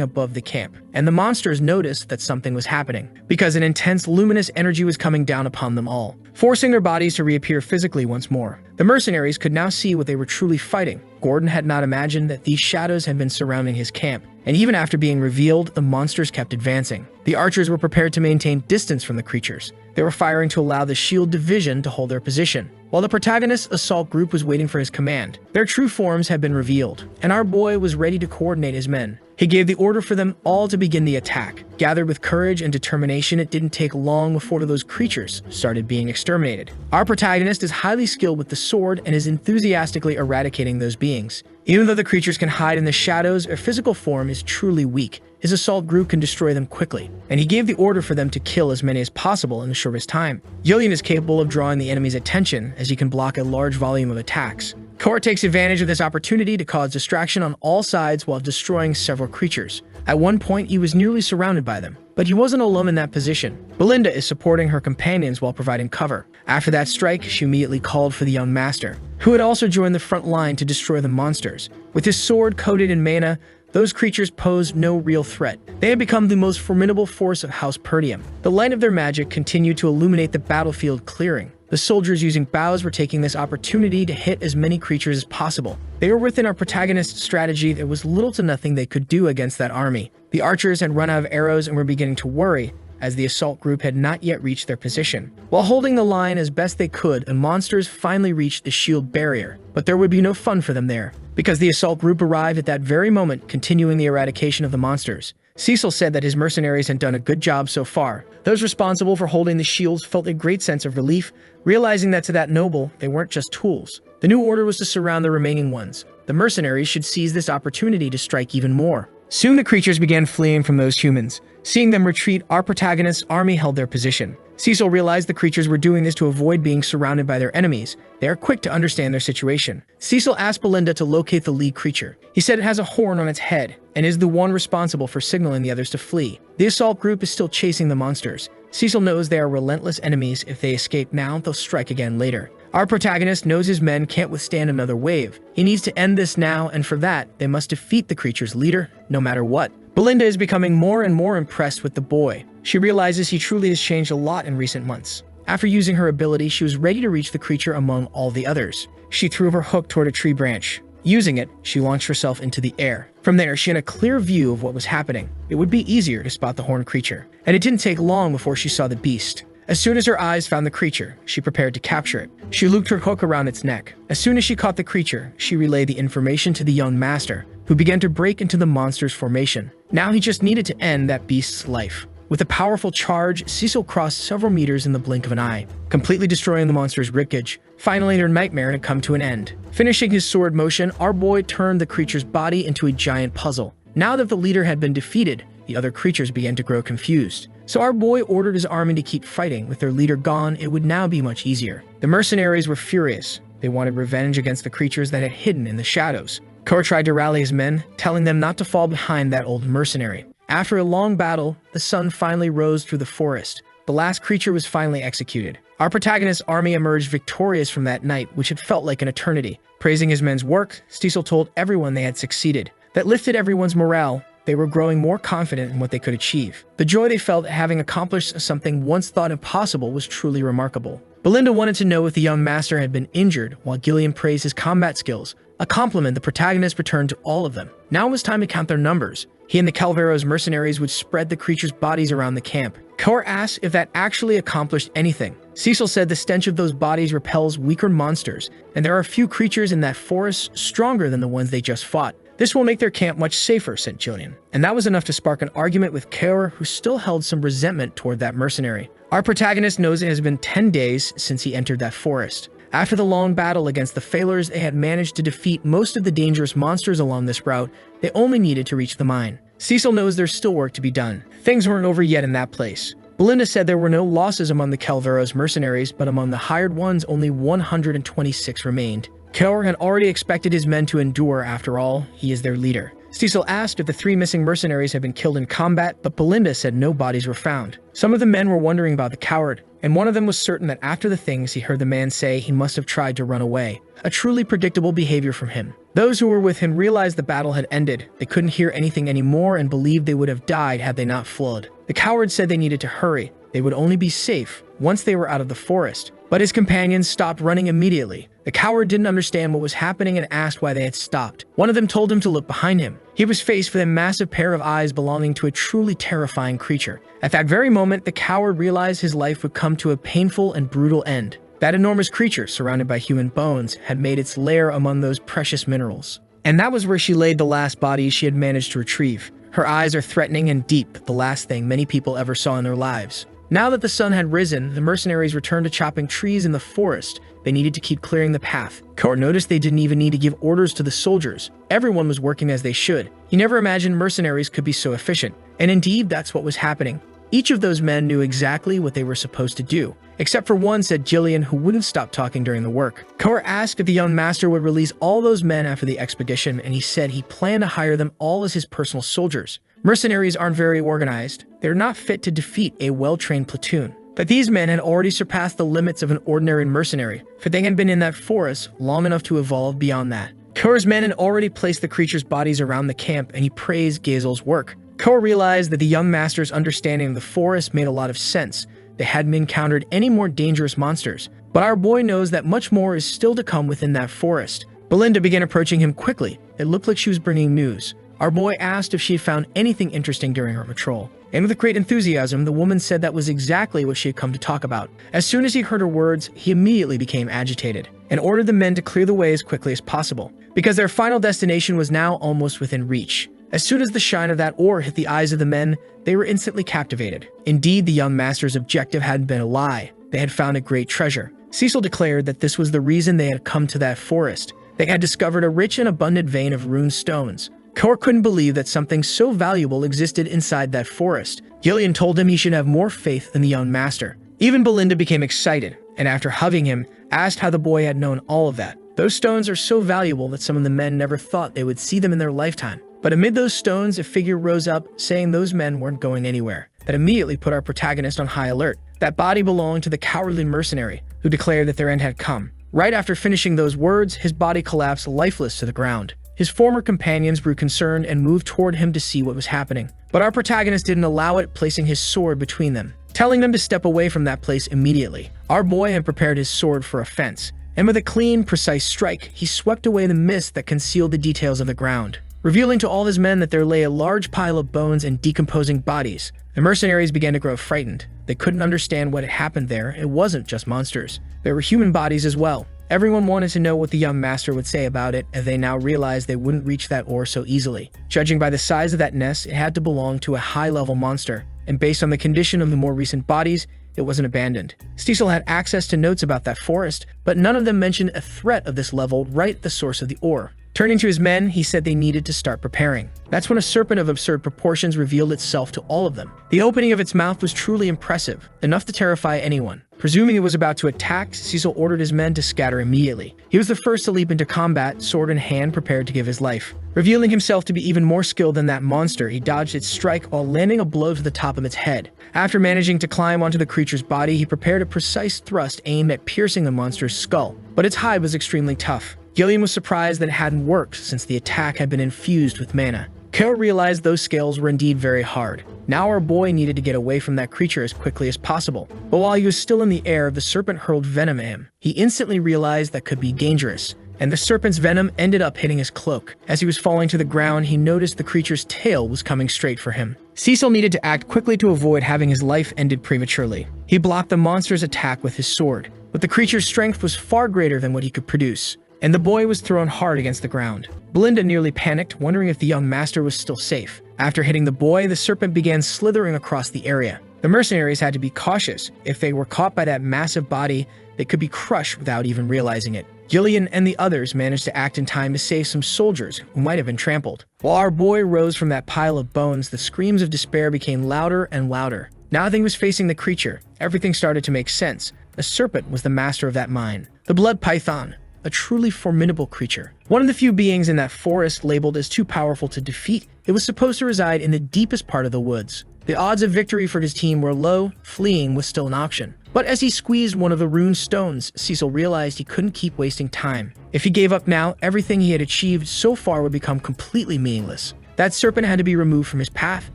above the camp, and the monsters noticed that something was happening, because an intense luminous energy was coming down upon them all, forcing their bodies to reappear physically once more. The mercenaries could now see what they were truly fighting. Gordon had not imagined that these shadows had been surrounding his camp, and even after being revealed, the monsters kept advancing. The archers were prepared to maintain distance from the creatures. They were firing to allow the shield division to hold their position, while the protagonist's assault group was waiting for his command. Their true forms had been revealed, and our boy was ready to coordinate his men. He gave the order for them all to begin the attack. Gathered with courage and determination, it didn't take long before those creatures started being exterminated. Our protagonist is highly skilled with the sword and is enthusiastically eradicating those beings. Even though the creatures can hide in the shadows, their physical form is truly weak. His assault group can destroy them quickly, and he gave the order for them to kill as many as possible in the shortest time. Yillian is capable of drawing the enemy's attention, as he can block a large volume of attacks. Kor takes advantage of this opportunity to cause distraction on all sides while destroying several creatures. At one point, he was nearly surrounded by them, but he wasn't alone in that position. Belinda is supporting her companions while providing cover. After that strike, she immediately called for the young master, who had also joined the front line to destroy the monsters. With his sword coated in mana, those creatures posed no real threat. They had become the most formidable force of House Perdium. The light of their magic continued to illuminate the battlefield clearing. The soldiers using bows were taking this opportunity to hit as many creatures as possible. They were within our protagonist's strategy. There was little to nothing they could do against that army. The archers had run out of arrows and were beginning to worry, as the assault group had not yet reached their position. While holding the line as best they could, the monsters finally reached the shield barrier, but there would be no fun for them there, because the assault group arrived at that very moment, continuing the eradication of the monsters. Cecil said that his mercenaries had done a good job so far. Those responsible for holding the shields felt a great sense of relief, realizing that to that noble, they weren't just tools. The new order was to surround the remaining ones. The mercenaries should seize this opportunity to strike even more. Soon the creatures began fleeing from those humans. Seeing them retreat, our protagonist's army held their position. Cecil realized the creatures were doing this to avoid being surrounded by their enemies. They are quick to understand their situation. Cecil asked Belinda to locate the lead creature. He said it has a horn on its head and is the one responsible for signaling the others to flee. The assault group is still chasing the monsters. Cecil knows they are relentless enemies. If they escape now, they'll strike again later. Our protagonist knows his men can't withstand another wave. He needs to end this now, and for that, they must defeat the creature's leader, no matter what. Belinda is becoming more and more impressed with the boy. She realizes he truly has changed a lot in recent months. After using her ability, she was ready to reach the creature among all the others. She threw her hook toward a tree branch. Using it, she launched herself into the air. From there, she had a clear view of what was happening. It would be easier to spot the horned creature, and it didn't take long before she saw the beast. As soon as her eyes found the creature, she prepared to capture it. She looped her hook around its neck. As soon as she caught the creature, she relayed the information to the young master, who began to break into the monster's formation. Now he just needed to end that beast's life. With a powerful charge, Cecil crossed several meters in the blink of an eye, completely destroying the monster's ribcage. Finally, their nightmare had come to an end. Finishing his sword motion, our boy turned the creature's body into a giant puzzle. Now that the leader had been defeated, the other creatures began to grow confused. So our boy ordered his army to keep fighting. With their leader gone, it would now be much easier. The mercenaries were furious. They wanted revenge against the creatures that had hidden in the shadows. Kor tried to rally his men, telling them not to fall behind that old mercenary. After a long battle, the sun finally rose through the forest. The last creature was finally executed. Our protagonist's army emerged victorious from that night, which had felt like an eternity. Praising his men's work, Cecil told everyone they had succeeded. That lifted everyone's morale. They were growing more confident in what they could achieve. The joy they felt at having accomplished something once thought impossible was truly remarkable. Belinda wanted to know if the young master had been injured, while Gillian praised his combat skills, a compliment the protagonist returned to all of them. Now it was time to count their numbers. He and the Calveros mercenaries would spread the creatures' bodies around the camp. Kaur asked if that actually accomplished anything. Cecil said the stench of those bodies repels weaker monsters, and there are a few creatures in that forest stronger than the ones they just fought. This will make their camp much safer, said Gillian. And that was enough to spark an argument with Kaur, who still held some resentment toward that mercenary. Our protagonist knows it has been 10 days since he entered that forest. After the long battle against the Failers, they had managed to defeat most of the dangerous monsters along this route. They only needed to reach the mine. Cecil knows there's still work to be done. Things weren't over yet in that place. Belinda said there were no losses among the Calveros mercenaries, but among the hired ones, only 126 remained. Kaur had already expected his men to endure. After all, he is their leader. Cecil asked if the 3 missing mercenaries had been killed in combat, but Belinda said no bodies were found. Some of the men were wondering about the coward, and one of them was certain that after the things he heard the man say, he must have tried to run away. A truly predictable behavior from him. Those who were with him realized the battle had ended. They couldn't hear anything anymore and believed they would have died had they not fled. The coward said they needed to hurry. They would only be safe once they were out of the forest. But his companions stopped running immediately. The coward didn't understand what was happening and asked why they had stopped. One of them told him to look behind him. He was faced with a massive pair of eyes belonging to a truly terrifying creature. At that very moment, the coward realized his life would come to a painful and brutal end. That enormous creature, surrounded by human bones, had made its lair among those precious minerals. And that was where she laid the last body she had managed to retrieve. Her eyes are threatening and deep, the last thing many people ever saw in their lives. Now that the sun had risen, the mercenaries returned to chopping trees in the forest. They needed to keep clearing the path. Kaur noticed they didn't even need to give orders to the soldiers. Everyone was working as they should. He never imagined mercenaries could be so efficient. And indeed, that's what was happening. Each of those men knew exactly what they were supposed to do. Except for one, said Gillian, who wouldn't stop talking during the work. Kaur asked if the young master would release all those men after the expedition, and he said he planned to hire them all as his personal soldiers. Mercenaries aren't very organized. They're not fit to defeat a well-trained platoon. But these men had already surpassed the limits of an ordinary mercenary, for they had been in that forest long enough to evolve beyond that. Kaur's men had already placed the creatures' bodies around the camp, and he praised Gazel's work. Kaur realized that the young master's understanding of the forest made a lot of sense. They hadn't encountered any more dangerous monsters, but our boy knows that much more is still to come within that forest. Belinda began approaching him quickly. It looked like she was bringing news. Our boy asked if she had found anything interesting during her patrol. And with great enthusiasm, the woman said that was exactly what she had come to talk about. As soon as he heard her words, he immediately became agitated and ordered the men to clear the way as quickly as possible, because their final destination was now almost within reach. As soon as the shine of that ore hit the eyes of the men, they were instantly captivated. Indeed, the young master's objective hadn't been a lie. They had found a great treasure. Cecil declared that this was the reason they had come to that forest. They had discovered a rich and abundant vein of rune stones. Kaur couldn't believe that something so valuable existed inside that forest. Gillian told him he should have more faith than the young master. Even Belinda became excited, and after hugging him, asked how the boy had known all of that. Those stones are so valuable that some of the men never thought they would see them in their lifetime. But amid those stones, a figure rose up, saying those men weren't going anywhere. That immediately put our protagonist on high alert. That body belonged to the cowardly mercenary, who declared that their end had come. Right after finishing those words, his body collapsed lifeless to the ground. His former companions grew concerned and moved toward him to see what was happening. But our protagonist didn't allow it, placing his sword between them, telling them to step away from that place immediately. Our boy had prepared his sword for offense, and with a clean, precise strike, he swept away the mist that concealed the details of the ground, revealing to all his men that there lay a large pile of bones and decomposing bodies. The mercenaries began to grow frightened. They couldn't understand what had happened there. It wasn't just monsters. There were human bodies as well. Everyone wanted to know what the young master would say about it, and they now realized they wouldn't reach that ore so easily. Judging by the size of that nest, it had to belong to a high-level monster, and based on the condition of the more recent bodies, it wasn't abandoned. Cecil had access to notes about that forest, but none of them mentioned a threat of this level right at the source of the ore. Turning to his men, he said they needed to start preparing. That's when a serpent of absurd proportions revealed itself to all of them. The opening of its mouth was truly impressive, enough to terrify anyone. Presuming it was about to attack, Cecil ordered his men to scatter immediately. He was the first to leap into combat, sword in hand, prepared to give his life. Revealing himself to be even more skilled than that monster, he dodged its strike while landing a blow to the top of its head. After managing to climb onto the creature's body, he prepared a precise thrust aimed at piercing the monster's skull, but its hide was extremely tough. Gillian was surprised that it hadn't worked since the attack had been infused with mana. Kale realized those scales were indeed very hard. Now our boy needed to get away from that creature as quickly as possible. But while he was still in the air, the serpent hurled venom at him. He instantly realized that could be dangerous, and the serpent's venom ended up hitting his cloak. As he was falling to the ground, he noticed the creature's tail was coming straight for him. Cecil needed to act quickly to avoid having his life ended prematurely. He blocked the monster's attack with his sword, but the creature's strength was far greater than what he could produce, and the boy was thrown hard against the ground. Belinda nearly panicked, wondering if the young master was still safe. After hitting the boy, the serpent began slithering across the area. The mercenaries had to be cautious. If they were caught by that massive body, they could be crushed without even realizing it. Gillian and the others managed to act in time to save some soldiers who might have been trampled. While our boy rose from that pile of bones, the screams of despair became louder and louder. Now that he was facing the creature, everything started to make sense. The serpent was the master of that mine. The blood python, a truly formidable creature. One of the few beings in that forest labeled as too powerful to defeat, it was supposed to reside in the deepest part of the woods. The odds of victory for his team were low, fleeing was still an option. But as he squeezed one of the rune stones, Cecil realized he couldn't keep wasting time. If he gave up now, everything he had achieved so far would become completely meaningless. That serpent had to be removed from his path.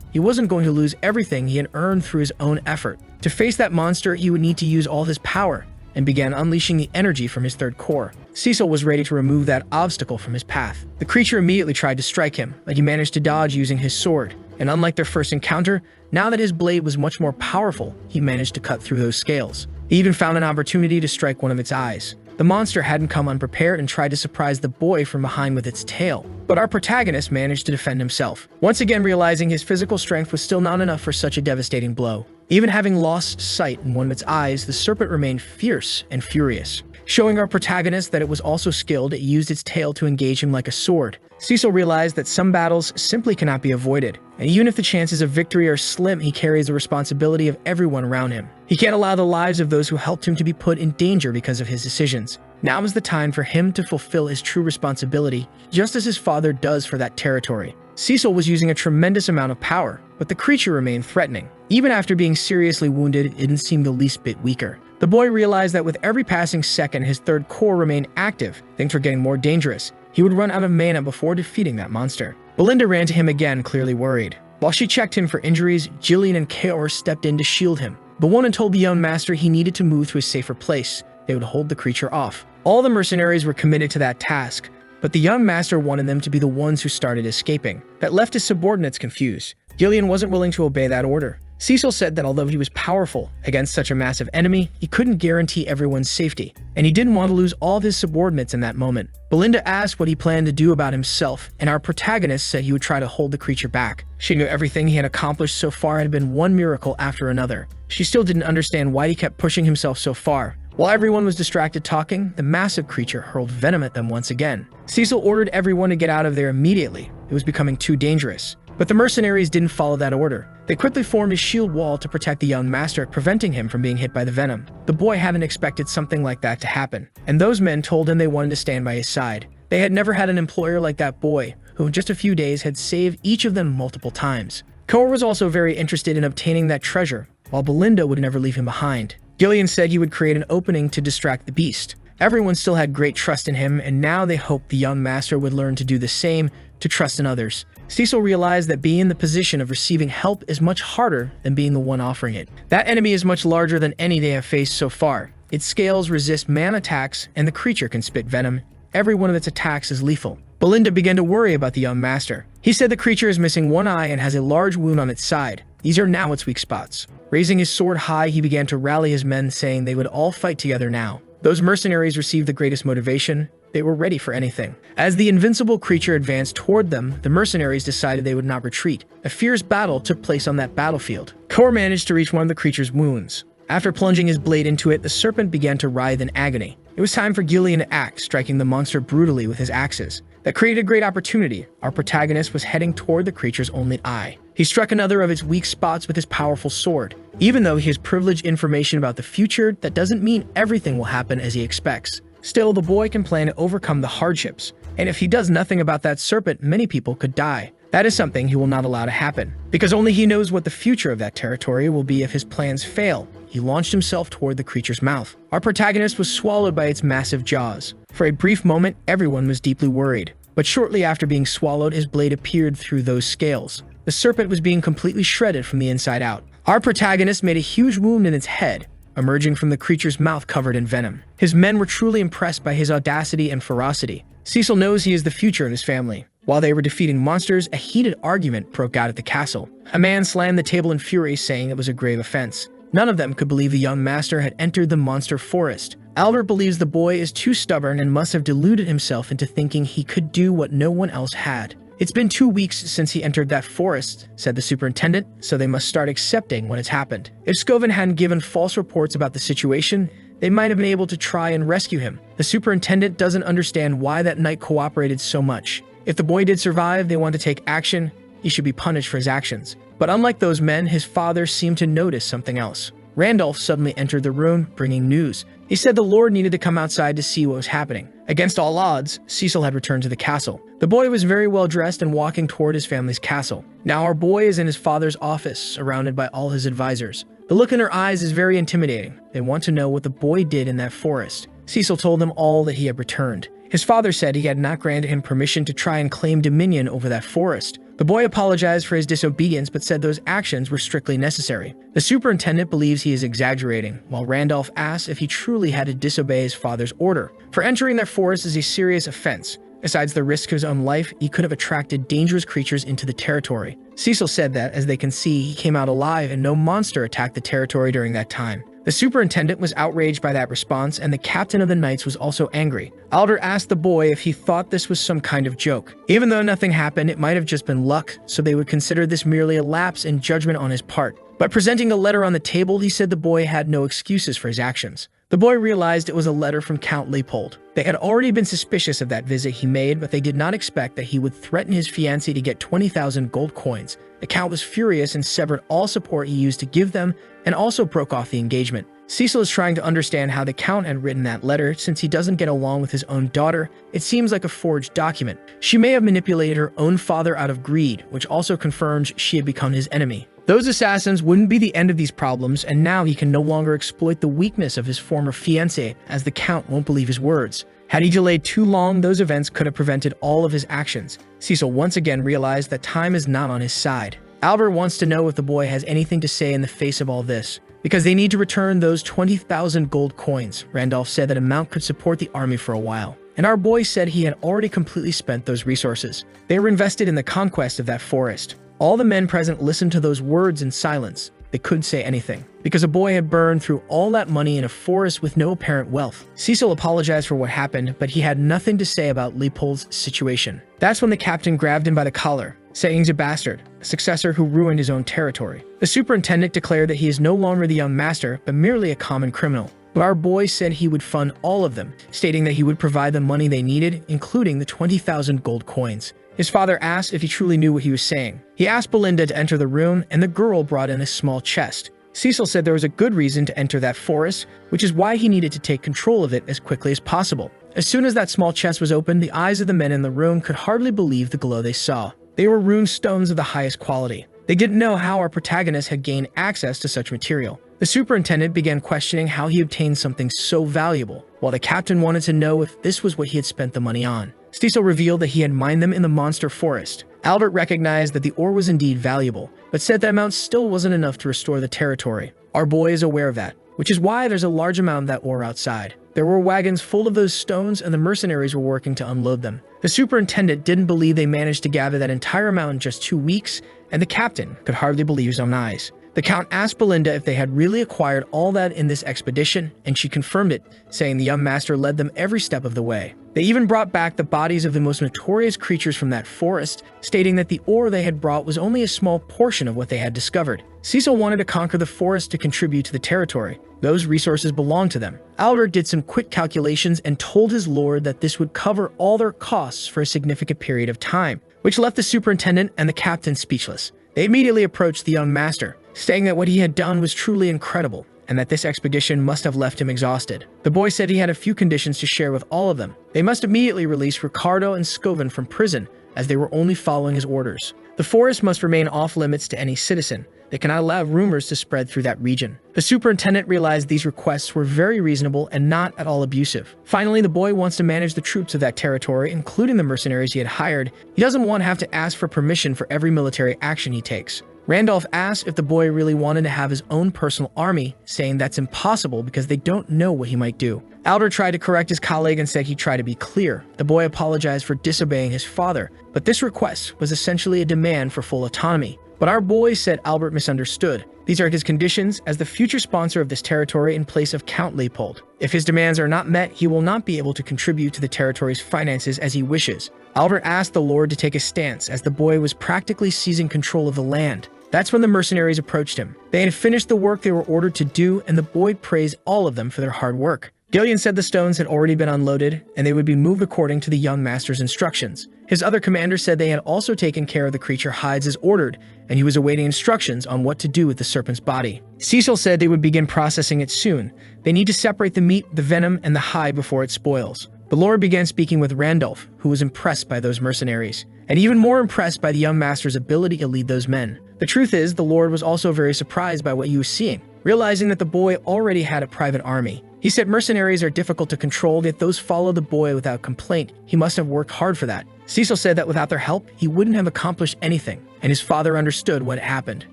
He wasn't going to lose everything he had earned through his own effort. To face that monster, he would need to use all his power, and began unleashing the energy from his third core. Cecil was ready to remove that obstacle from his path. The creature immediately tried to strike him, but he managed to dodge using his sword. And unlike their first encounter, now that his blade was much more powerful, he managed to cut through those scales. He even found an opportunity to strike one of its eyes. The monster hadn't come unprepared and tried to surprise the boy from behind with its tail. But our protagonist managed to defend himself, once again realizing his physical strength was still not enough for such a devastating blow. Even having lost sight in one of its eyes, the serpent remained fierce and furious. Showing our protagonist that it was also skilled, it used its tail to engage him like a sword. Cecil realized that some battles simply cannot be avoided, and even if the chances of victory are slim, he carries the responsibility of everyone around him. He can't allow the lives of those who helped him to be put in danger because of his decisions. Now is the time for him to fulfill his true responsibility, just as his father does for that territory. Cecil was using a tremendous amount of power, but the creature remained threatening. Even after being seriously wounded, it didn't seem the least bit weaker. The boy realized that with every passing second, his third core remained active. Things were getting more dangerous. He would run out of mana before defeating that monster. Belinda ran to him again, clearly worried. While she checked him for injuries, Gillian and Kaor stepped in to shield him. The woman told the young master he needed to move to a safer place. They would hold the creature off. All the mercenaries were committed to that task, but the young master wanted them to be the ones who started escaping. That left his subordinates confused. Gillian wasn't willing to obey that order. Cecil said that although he was powerful against such a massive enemy, he couldn't guarantee everyone's safety, and he didn't want to lose all of his subordinates in that moment. Belinda asked what he planned to do about himself, and our protagonist said he would try to hold the creature back. She knew everything he had accomplished so far had been one miracle after another. She still didn't understand why he kept pushing himself so far. While everyone was distracted talking, the massive creature hurled venom at them once again. Cecil ordered everyone to get out of there immediately. It was becoming too dangerous. But the mercenaries didn't follow that order. They quickly formed a shield wall to protect the young master, preventing him from being hit by the venom. The boy hadn't expected something like that to happen, and those men told him they wanted to stand by his side. They had never had an employer like that boy, who in just a few days had saved each of them multiple times. Kaur was also very interested in obtaining that treasure, while Belinda would never leave him behind. Gillian said he would create an opening to distract the beast. Everyone still had great trust in him, and now they hoped the young master would learn to do the same, to trust in others. Cecil realized that being in the position of receiving help is much harder than being the one offering it. That enemy is much larger than any they have faced so far. Its scales resist man attacks, and the creature can spit venom. Every one of its attacks is lethal. Belinda began to worry about the young master. He said the creature is missing one eye and has a large wound on its side. These are now its weak spots. Raising his sword high, he began to rally his men, saying they would all fight together now. Those mercenaries received the greatest motivation. They were ready for anything. As the invincible creature advanced toward them, the mercenaries decided they would not retreat. A fierce battle took place on that battlefield. Kaur managed to reach one of the creature's wounds. After plunging his blade into it, the serpent began to writhe in agony. It was time for Gillian to act, striking the monster brutally with his axes. That created a great opportunity. Our protagonist was heading toward the creature's only eye. He struck another of its weak spots with his powerful sword. Even though he has privileged information about the future, that doesn't mean everything will happen as he expects. Still, the boy can plan to overcome the hardships, and if he does nothing about that serpent, many people could die. That is something he will not allow to happen, because only he knows what the future of that territory will be if his plans fail. He launched himself toward the creature's mouth. Our protagonist was swallowed by its massive jaws. For a brief moment, everyone was deeply worried, but shortly after being swallowed, his blade appeared through those scales. The serpent was being completely shredded from the inside out. Our protagonist made a huge wound in its head, emerging from the creature's mouth covered in venom. His men were truly impressed by his audacity and ferocity. Cecil knows he is the future of his family. While they were defeating monsters, a heated argument broke out at the castle. A man slammed the table in fury, saying it was a grave offense. None of them could believe the young master had entered the monster forest. Albert believes the boy is too stubborn and must have deluded himself into thinking he could do what no one else had. It's been 2 weeks since he entered that forest, said the superintendent, so they must start accepting what has happened. If Scoven hadn't given false reports about the situation, they might have been able to try and rescue him. The superintendent doesn't understand why that knight cooperated so much. If the boy did survive, they want to take action. He should be punished for his actions. But unlike those men, his father seemed to notice something else. Randolph suddenly entered the room, bringing news. He said the Lord needed to come outside to see what was happening. Against all odds, Cecil had returned to the castle. The boy was very well dressed and walking toward his family's castle. Now our boy is in his father's office, surrounded by all his advisors. The look in their eyes is very intimidating. They want to know what the boy did in that forest. Cecil told them all that he had returned. His father said he had not granted him permission to try and claim dominion over that forest. The boy apologized for his disobedience but said those actions were strictly necessary. The superintendent believes he is exaggerating, while Randolph asks if he truly had to disobey his father's order. For entering that forest is a serious offense. Besides the risk of his own life, he could have attracted dangerous creatures into the territory. Cecil said that, as they can see, he came out alive and no monster attacked the territory during that time. The superintendent was outraged by that response, and the captain of the knights was also angry. Albert asked the boy if he thought this was some kind of joke. Even though nothing happened, it might have just been luck, so they would consider this merely a lapse in judgment on his part. By presenting a letter on the table, he said the boy had no excuses for his actions. The boy realized it was a letter from Count Leopold. They had already been suspicious of that visit he made, but they did not expect that he would threaten his fiancée to get 20,000 gold coins. The Count was furious and severed all support he used to give them, and also broke off the engagement. Cecil is trying to understand how the Count had written that letter. Since he doesn't get along with his own daughter, it seems like a forged document. She may have manipulated her own father out of greed, which also confirms she had become his enemy. Those assassins wouldn't be the end of these problems, and now he can no longer exploit the weakness of his former fiancée, as the Count won't believe his words. Had he delayed too long, those events could have prevented all of his actions. Cecil once again realized that time is not on his side. Albert wants to know if the boy has anything to say in the face of all this, because they need to return those 20,000 gold coins. Randolph said that amount could support the army for a while, and our boy said he had already completely spent those resources. They were invested in the conquest of that forest. All the men present listened to those words in silence. They couldn't say anything, because a boy had burned through all that money in a forest with no apparent wealth. Cecil apologized for what happened, but he had nothing to say about Leopold's situation. That's when the captain grabbed him by the collar, saying he's a bastard, a successor who ruined his own territory. The superintendent declared that he is no longer the young master, but merely a common criminal. But our boy said he would fund all of them, stating that he would provide the money they needed, including the 20,000 gold coins. His father asked if he truly knew what he was saying. He asked Belinda to enter the room, and the girl brought in a small chest. Cecil said there was a good reason to enter that forest, which is why he needed to take control of it as quickly as possible. As soon as that small chest was opened, the eyes of the men in the room could hardly believe the glow they saw. They were rune stones of the highest quality. They didn't know how our protagonist had gained access to such material. The superintendent began questioning how he obtained something so valuable, while the captain wanted to know if this was what he had spent the money on. Cecil revealed that he had mined them in the monster forest. Albert recognized that the ore was indeed valuable, but said that amount still wasn't enough to restore the territory. Our boy is aware of that, which is why there's a large amount of that ore outside. There were wagons full of those stones, and the mercenaries were working to unload them. The superintendent didn't believe they managed to gather that entire amount in just 2 weeks, and the captain could hardly believe his own eyes. The Count asked Belinda if they had really acquired all that in this expedition, and she confirmed it, saying the young master led them every step of the way. They even brought back the bodies of the most notorious creatures from that forest, stating that the ore they had brought was only a small portion of what they had discovered. Cecil wanted to conquer the forest to contribute to the territory. Those resources belonged to them. Albert did some quick calculations and told his lord that this would cover all their costs for a significant period of time, which left the superintendent and the captain speechless. They immediately approached the young master, saying that what he had done was truly incredible, and that this expedition must have left him exhausted. The boy said he had a few conditions to share with all of them. They must immediately release Ricardo and Scoven from prison, as they were only following his orders. The forest must remain off-limits to any citizen. They cannot allow rumors to spread through that region. The superintendent realized these requests were very reasonable and not at all abusive. Finally, the boy wants to manage the troops of that territory, including the mercenaries he had hired. He doesn't want to have to ask for permission for every military action he takes. Randolph asked if the boy really wanted to have his own personal army, saying that's impossible because they don't know what he might do. Albert tried to correct his colleague and said he'd try to be clear. The boy apologized for disobeying his father, but this request was essentially a demand for full autonomy. But our boy said Albert misunderstood. These are his conditions as the future sponsor of this territory in place of Count Leopold. If his demands are not met, he will not be able to contribute to the territory's finances as he wishes. Albert asked the Lord to take a stance as the boy was practically seizing control of the land. That's when the mercenaries approached him. They had finished the work they were ordered to do, and the boy praised all of them for their hard work. Gillian said the stones had already been unloaded, and they would be moved according to the young master's instructions. His other commanders said they had also taken care of the creature hides as ordered, and he was awaiting instructions on what to do with the serpent's body. Cecil said they would begin processing it soon. They need to separate the meat, the venom, and the hide before it spoils. The Lord began speaking with Randolph, who was impressed by those mercenaries, and even more impressed by the young master's ability to lead those men. The truth is, the Lord was also very surprised by what he was seeing, realizing that the boy already had a private army. He said mercenaries are difficult to control, yet those follow the boy without complaint. He must have worked hard for that. Cecil said that without their help, he wouldn't have accomplished anything, and his father understood what happened.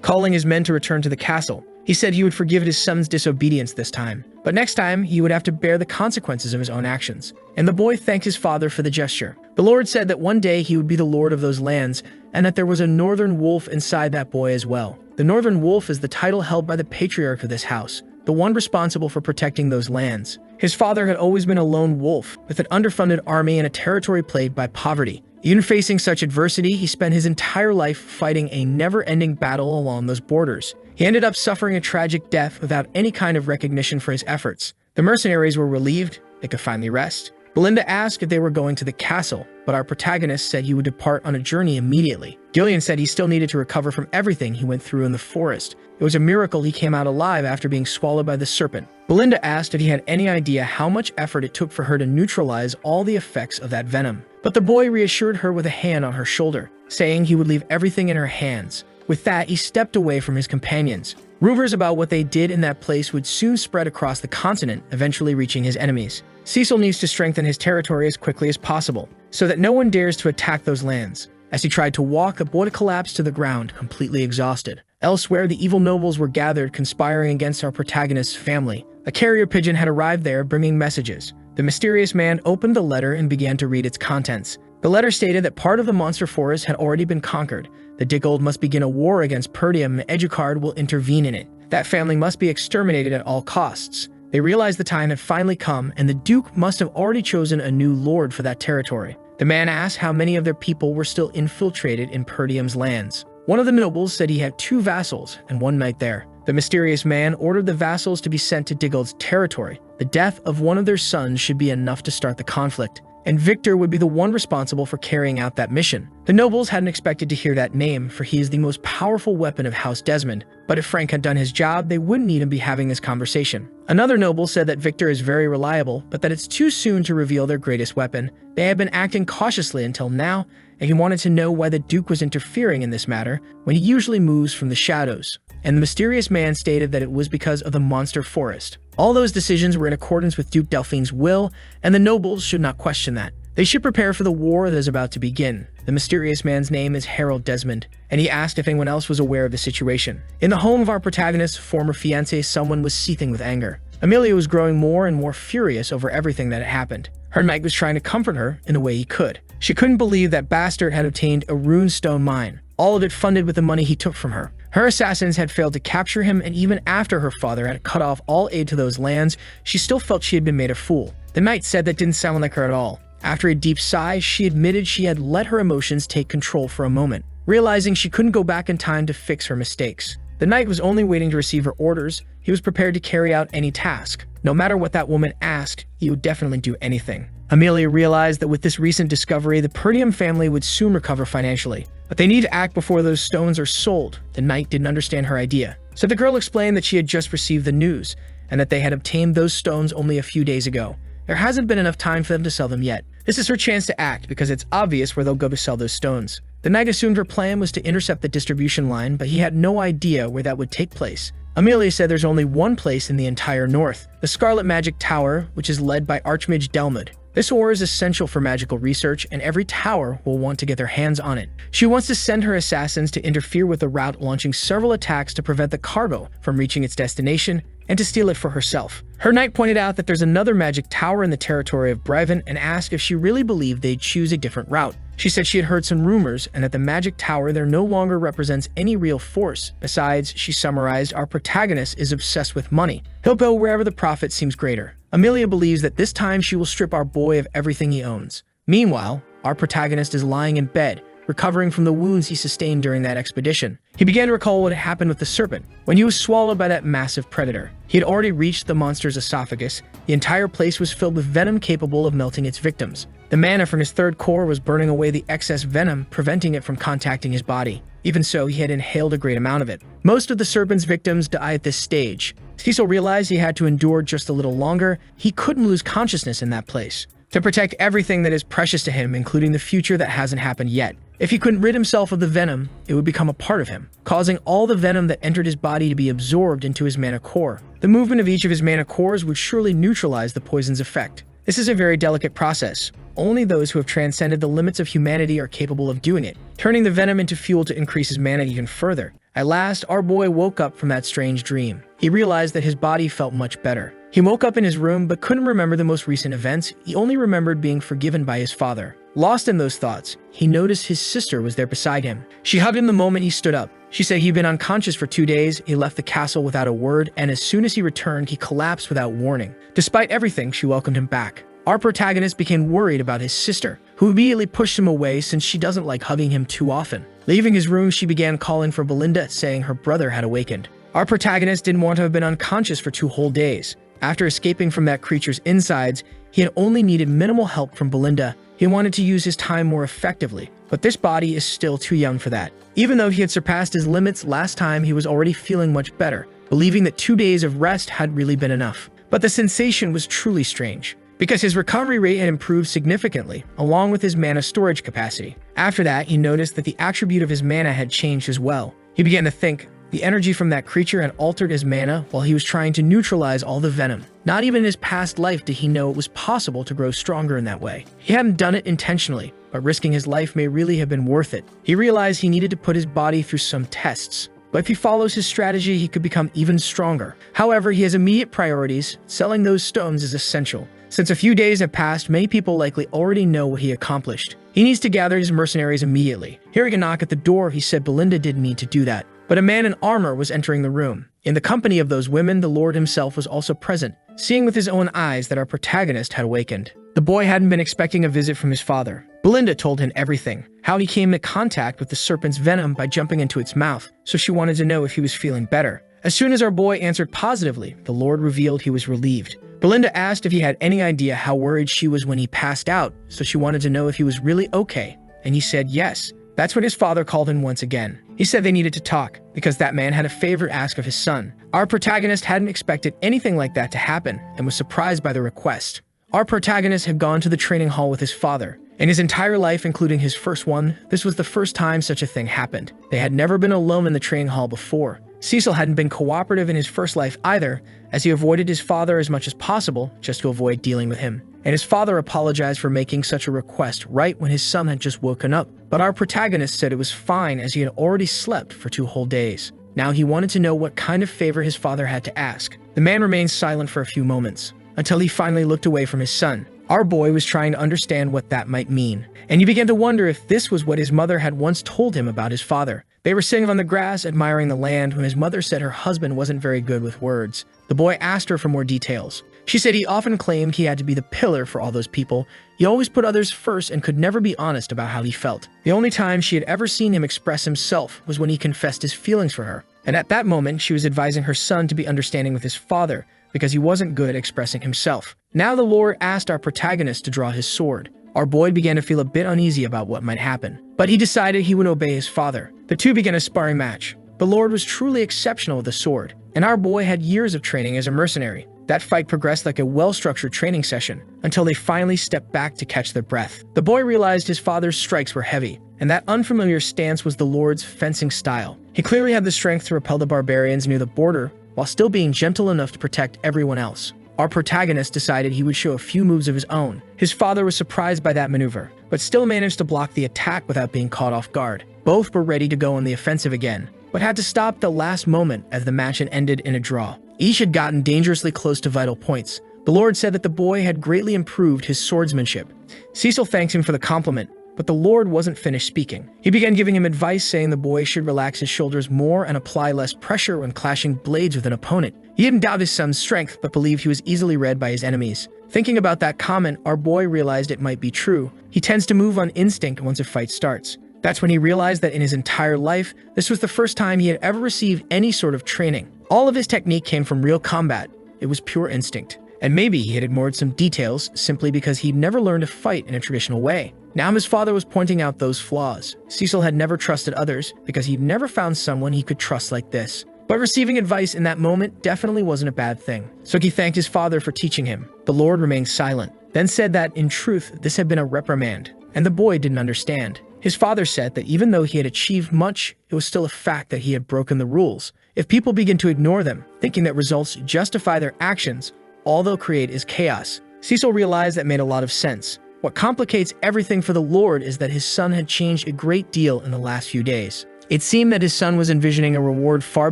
Calling his men to return to the castle, he said he would forgive his son's disobedience this time, but next time he would have to bear the consequences of his own actions. And the boy thanked his father for the gesture. The Lord said that one day he would be the lord of those lands, and that there was a northern wolf inside that boy as well. The northern wolf is the title held by the patriarch of this house, the one responsible for protecting those lands. His father had always been a lone wolf, with an underfunded army and a territory plagued by poverty. Even facing such adversity, he spent his entire life fighting a never-ending battle along those borders. He ended up suffering a tragic death without any kind of recognition for his efforts. The mercenaries were relieved they could finally rest. Belinda asked if they were going to the castle, but our protagonist said he would depart on a journey immediately. Gillian said he still needed to recover from everything he went through in the forest. It was a miracle he came out alive after being swallowed by the serpent. Belinda asked if he had any idea how much effort it took for her to neutralize all the effects of that venom. But the boy reassured her with a hand on her shoulder, saying he would leave everything in her hands. With that, he stepped away from his companions. Rumors about what they did in that place would soon spread across the continent, eventually reaching his enemies. Cecil needs to strengthen his territory as quickly as possible, so that no one dares to attack those lands. As he tried to walk, the boy collapsed to the ground, completely exhausted. Elsewhere, the evil nobles were gathered, conspiring against our protagonist's family. A carrier pigeon had arrived there, bringing messages. The mysterious man opened the letter and began to read its contents. The letter stated that part of the monster forest had already been conquered. The Diggold must begin a war against Perdium, and Educard will intervene in it. That family must be exterminated at all costs. They realized the time had finally come, and the Duke must have already chosen a new lord for that territory. The man asked how many of their people were still infiltrated in Perdium's lands. One of the nobles said he had 2 vassals and 1 knight there. The mysterious man ordered the vassals to be sent to Diggold's territory. The death of one of their sons should be enough to start the conflict, and Victor would be the one responsible for carrying out that mission. The nobles hadn't expected to hear that name, for he is the most powerful weapon of House Desmond, but if Frank had done his job, they wouldn't need him be having this conversation. Another noble said that Victor is very reliable, but that it's too soon to reveal their greatest weapon. They had been acting cautiously until now, and he wanted to know why the Duke was interfering in this matter when he usually moves from the shadows. And the mysterious man stated that it was because of the monster forest. All those decisions were in accordance with Duke Delphine's will, and the nobles should not question that. They should prepare for the war that is about to begin. The mysterious man's name is Harold Desmond, and he asked if anyone else was aware of the situation. In the home of our protagonist's former fiancé, someone was seething with anger. Amelia was growing more and more furious over everything that had happened. Her knight was trying to comfort her in the way he could. She couldn't believe that Bastard had obtained a runestone mine, all of it funded with the money he took from her. Her assassins had failed to capture him, and even after her father had cut off all aid to those lands, she still felt she had been made a fool. The knight said that didn't sound like her at all. After a deep sigh, she admitted she had let her emotions take control for a moment, realizing she couldn't go back in time to fix her mistakes. The knight was only waiting to receive her orders. He was prepared to carry out any task. No matter what that woman asked, he would definitely do anything. Amelia realized that with this recent discovery, the Perdium family would soon recover financially. but they need to act before those stones are sold. The knight didn't understand her idea. So the girl explained that she had just received the news, and that they had obtained those stones only a few days ago. There hasn't been enough time for them to sell them yet. This is her chance to act, because it's obvious where they'll go to sell those stones. The knight assumed her plan was to intercept the distribution line, but he had no idea where that would take place. Amelia said there's only one place in the entire north, the Scarlet Magic Tower, which is led by Archmage Delmud. This ore is essential for magical research, and every tower will want to get their hands on it. She wants to send her assassins to interfere with the route, launching several attacks to prevent the cargo from reaching its destination, and to steal it for herself. Her knight pointed out that there's another magic tower in the territory of Brevin and asked if she really believed they'd choose a different route. She said she had heard some rumors and that the magic tower there no longer represents any real force. Besides, she summarized, our protagonist is obsessed with money. He'll go wherever the profit seems greater. Amelia believes that this time she will strip our boy of everything he owns. Meanwhile, our protagonist is lying in bed, recovering from the wounds he sustained during that expedition. He began to recall what had happened with the serpent, when he was swallowed by that massive predator. He had already reached the monster's esophagus. The entire place was filled with venom capable of melting its victims. The mana from his third core was burning away the excess venom, preventing it from contacting his body. Even so, he had inhaled a great amount of it. Most of the serpent's victims die at this stage. Cecil realized he had to endure just a little longer. He couldn't lose consciousness in that place. To protect everything that is precious to him, including the future that hasn't happened yet. If he couldn't rid himself of the venom, it would become a part of him, causing all the venom that entered his body to be absorbed into his mana core. The movement of each of his mana cores would surely neutralize the poison's effect. This is a very delicate process. Only those who have transcended the limits of humanity are capable of doing it, turning the venom into fuel to increase his mana even further. At last, our boy woke up from that strange dream. He realized that his body felt much better. He woke up in his room but couldn't remember the most recent events. He only remembered being forgiven by his father. Lost in those thoughts, he noticed his sister was there beside him. She hugged him the moment he stood up. She said he'd been unconscious for 2 days, he left the castle without a word, and as soon as he returned, he collapsed without warning. Despite everything, she welcomed him back. Our protagonist became worried about his sister, who immediately pushed him away since she doesn't like hugging him too often. Leaving his room, she began calling for Belinda, saying her brother had awakened. Our protagonist didn't want to have been unconscious for 2 whole days. After escaping from that creature's insides, he had only needed minimal help from Belinda. He wanted to use his time more effectively, but this body is still too young for that. Even though he had surpassed his limits last time, he was already feeling much better, believing that 2 days of rest had really been enough. But the sensation was truly strange, because his recovery rate had improved significantly, along with his mana storage capacity. After that, he noticed that the attribute of his mana had changed as well. He began to think, the energy from that creature had altered his mana while he was trying to neutralize all the venom. Not even in his past life did he know it was possible to grow stronger in that way. He hadn't done it intentionally, but risking his life may really have been worth it. He realized he needed to put his body through some tests, but if he follows his strategy, he could become even stronger. However, he has immediate priorities. Selling those stones is essential. Since a few days have passed, many people likely already know what he accomplished. He needs to gather his mercenaries immediately. Hearing a knock at the door, he said Belinda didn't need to do that. But a man in armor was entering the room. In the company of those women, the Lord himself was also present, seeing with his own eyes that our protagonist had awakened. The boy hadn't been expecting a visit from his father. Belinda told him everything, how he came into contact with the serpent's venom by jumping into its mouth, so she wanted to know if he was feeling better. As soon as our boy answered positively, the Lord revealed he was relieved. Belinda asked if he had any idea how worried she was when he passed out, so she wanted to know if he was really okay, and he said yes. That's when his father called in once again. He said they needed to talk, because that man had a favor to ask of his son. Our protagonist hadn't expected anything like that to happen, and was surprised by the request. Our protagonist had gone to the training hall with his father. In his entire life, including his first one, this was the first time such a thing happened. They had never been alone in the training hall before. Cecil hadn't been cooperative in his first life either, as he avoided his father as much as possible just to avoid dealing with him. And his father apologized for making such a request right when his son had just woken up. But our protagonist said it was fine as he had already slept for 2 whole days. Now he wanted to know what kind of favor his father had to ask. The man remained silent for a few moments, until he finally looked away from his son. Our boy was trying to understand what that might mean, and he began to wonder if this was what his mother had once told him about his father. They were sitting on the grass, admiring the land, when his mother said her husband wasn't very good with words. The boy asked her for more details. She said he often claimed he had to be the pillar for all those people. He always put others first and could never be honest about how he felt. The only time she had ever seen him express himself was when he confessed his feelings for her. And at that moment, she was advising her son to be understanding with his father, because he wasn't good at expressing himself. Now the Lord asked our protagonist to draw his sword. Our boy began to feel a bit uneasy about what might happen. but he decided he would obey his father. The two began a sparring match. The Lord was truly exceptional with the sword, and our boy had years of training as a mercenary. That fight progressed like a well-structured training session until they finally stepped back to catch their breath. The boy realized his father's strikes were heavy, and that unfamiliar stance was the Lord's fencing style. He clearly had the strength to repel the barbarians near the border while still being gentle enough to protect everyone else. Our protagonist decided he would show a few moves of his own. His father was surprised by that maneuver, but still managed to block the attack without being caught off guard. Both were ready to go on the offensive again, but had to stop at the last moment as the match had ended in a draw. Each had gotten dangerously close to vital points. The Lord said that the boy had greatly improved his swordsmanship. Cecil thanked him for the compliment, but the Lord wasn't finished speaking. He began giving him advice, saying the boy should relax his shoulders more and apply less pressure when clashing blades with an opponent. He didn't doubt his son's strength, but believed he was easily read by his enemies. Thinking about that comment, our boy realized it might be true. He tends to move on instinct once a fight starts. That's when he realized that in his entire life, this was the first time he had ever received any sort of training. All of his technique came from real combat. It was pure instinct. And maybe he had ignored some details simply because he'd never learned to fight in a traditional way. Now his father was pointing out those flaws. Cecil had never trusted others because he'd never found someone he could trust like this. But receiving advice in that moment definitely wasn't a bad thing. Suki thanked his father for teaching him. The Lord remained silent, then said that, in truth, this had been a reprimand, and the boy didn't understand. His father said that even though he had achieved much, it was still a fact that he had broken the rules. If people begin to ignore them, thinking that results justify their actions, all they'll create is chaos. Cecil realized that made a lot of sense. What complicates everything for the Lord is that his son had changed a great deal in the last few days. It seemed that his son was envisioning a reward far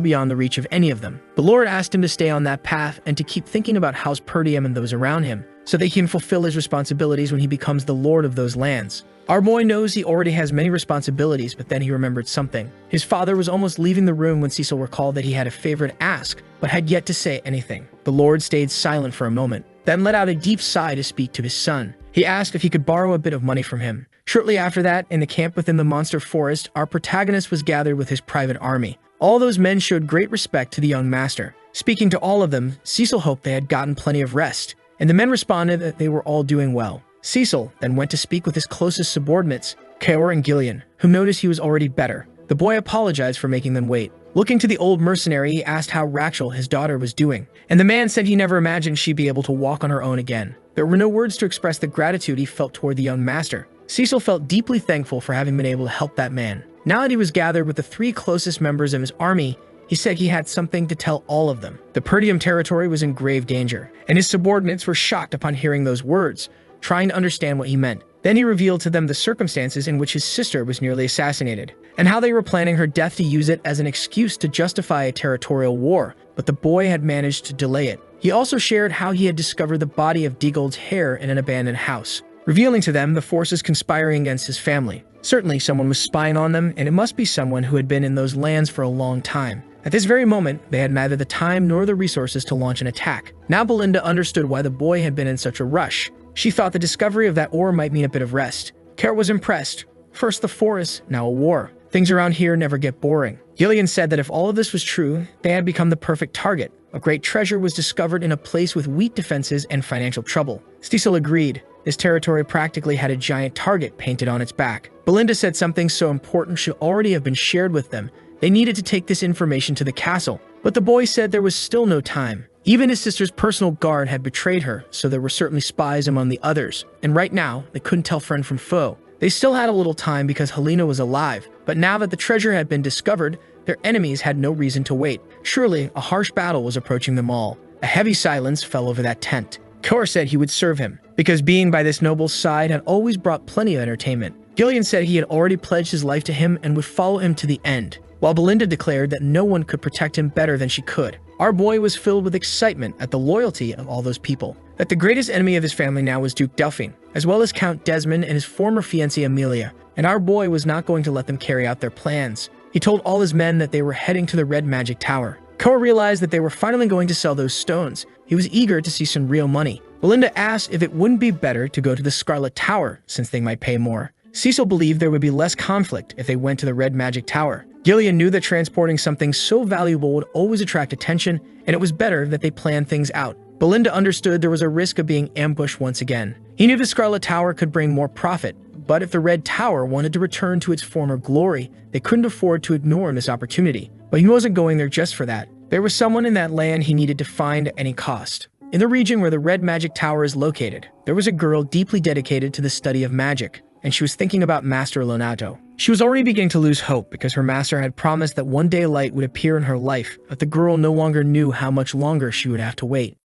beyond the reach of any of them. The Lord asked him to stay on that path and to keep thinking about House Perdium and those around him, so that he can fulfill his responsibilities when he becomes the Lord of those lands. Our boy knows he already has many responsibilities, but then he remembered something. His father was almost leaving the room when Cecil recalled that he had a favor to ask, but had yet to say anything. The Lord stayed silent for a moment, then let out a deep sigh to speak to his son. He asked if he could borrow a bit of money from him. Shortly after that, in the camp within the monster forest, our protagonist was gathered with his private army. All those men showed great respect to the young master. Speaking to all of them, Cecil hoped they had gotten plenty of rest, and the men responded that they were all doing well. Cecil then went to speak with his closest subordinates, Kaor and Gillian, who noticed he was already better. The boy apologized for making them wait. Looking to the old mercenary, he asked how Rachel, his daughter, was doing, and the man said he never imagined she'd be able to walk on her own again. There were no words to express the gratitude he felt toward the young master. Cecil felt deeply thankful for having been able to help that man. Now that he was gathered with the 3 closest members of his army, he said he had something to tell all of them. The Perdium territory was in grave danger, and his subordinates were shocked upon hearing those words, trying to understand what he meant. Then he revealed to them the circumstances in which his sister was nearly assassinated, and how they were planning her death to use it as an excuse to justify a territorial war, but the boy had managed to delay it. He also shared how he had discovered the body of Deagold's heir in an abandoned house, revealing to them the forces conspiring against his family. Certainly someone was spying on them, and it must be someone who had been in those lands for a long time. At this very moment, they had neither the time nor the resources to launch an attack. Now Belinda understood why the boy had been in such a rush. She thought the discovery of that ore might mean a bit of rest. Kara was impressed. First the forest, now a war. Things around here never get boring. Gillian said that if all of this was true, they had become the perfect target. A great treasure was discovered in a place with weak defenses and financial trouble. Cecil agreed. This territory practically had a giant target painted on its back. Belinda said something so important should already have been shared with them. They needed to take this information to the castle. But the boy said there was still no time. Even his sister's personal guard had betrayed her, so there were certainly spies among the others. And right now, they couldn't tell friend from foe. They still had a little time because Helena was alive, but now that the treasure had been discovered, their enemies had no reason to wait. Surely, a harsh battle was approaching them all. A heavy silence fell over that tent. Kaur said he would serve him, because being by this noble's side had always brought plenty of entertainment. Gillian said he had already pledged his life to him and would follow him to the end, while Belinda declared that no one could protect him better than she could. Our boy was filled with excitement at the loyalty of all those people, that the greatest enemy of his family now was Duke Delphine, as well as Count Desmond and his former fiancée Amelia, and our boy was not going to let them carry out their plans. He told all his men that they were heading to the Red Magic Tower. Kaur realized that they were finally going to sell those stones. He was eager to see some real money. Belinda asked if it wouldn't be better to go to the Scarlet Tower, since they might pay more. Cecil believed there would be less conflict if they went to the Red Magic Tower. Gillian knew that transporting something so valuable would always attract attention, and it was better that they planned things out. Belinda understood there was a risk of being ambushed once again. He knew the Scarlet Tower could bring more profit, But if the Red Tower wanted to return to its former glory, they couldn't afford to ignore this opportunity. But he wasn't going there just for that. There was someone in that land he needed to find at any cost. In the region where the Red Magic Tower is located, there was a girl deeply dedicated to the study of magic, and she was thinking about Master Lonato. She was already beginning to lose hope because her master had promised that one day light would appear in her life, but the girl no longer knew how much longer she would have to wait.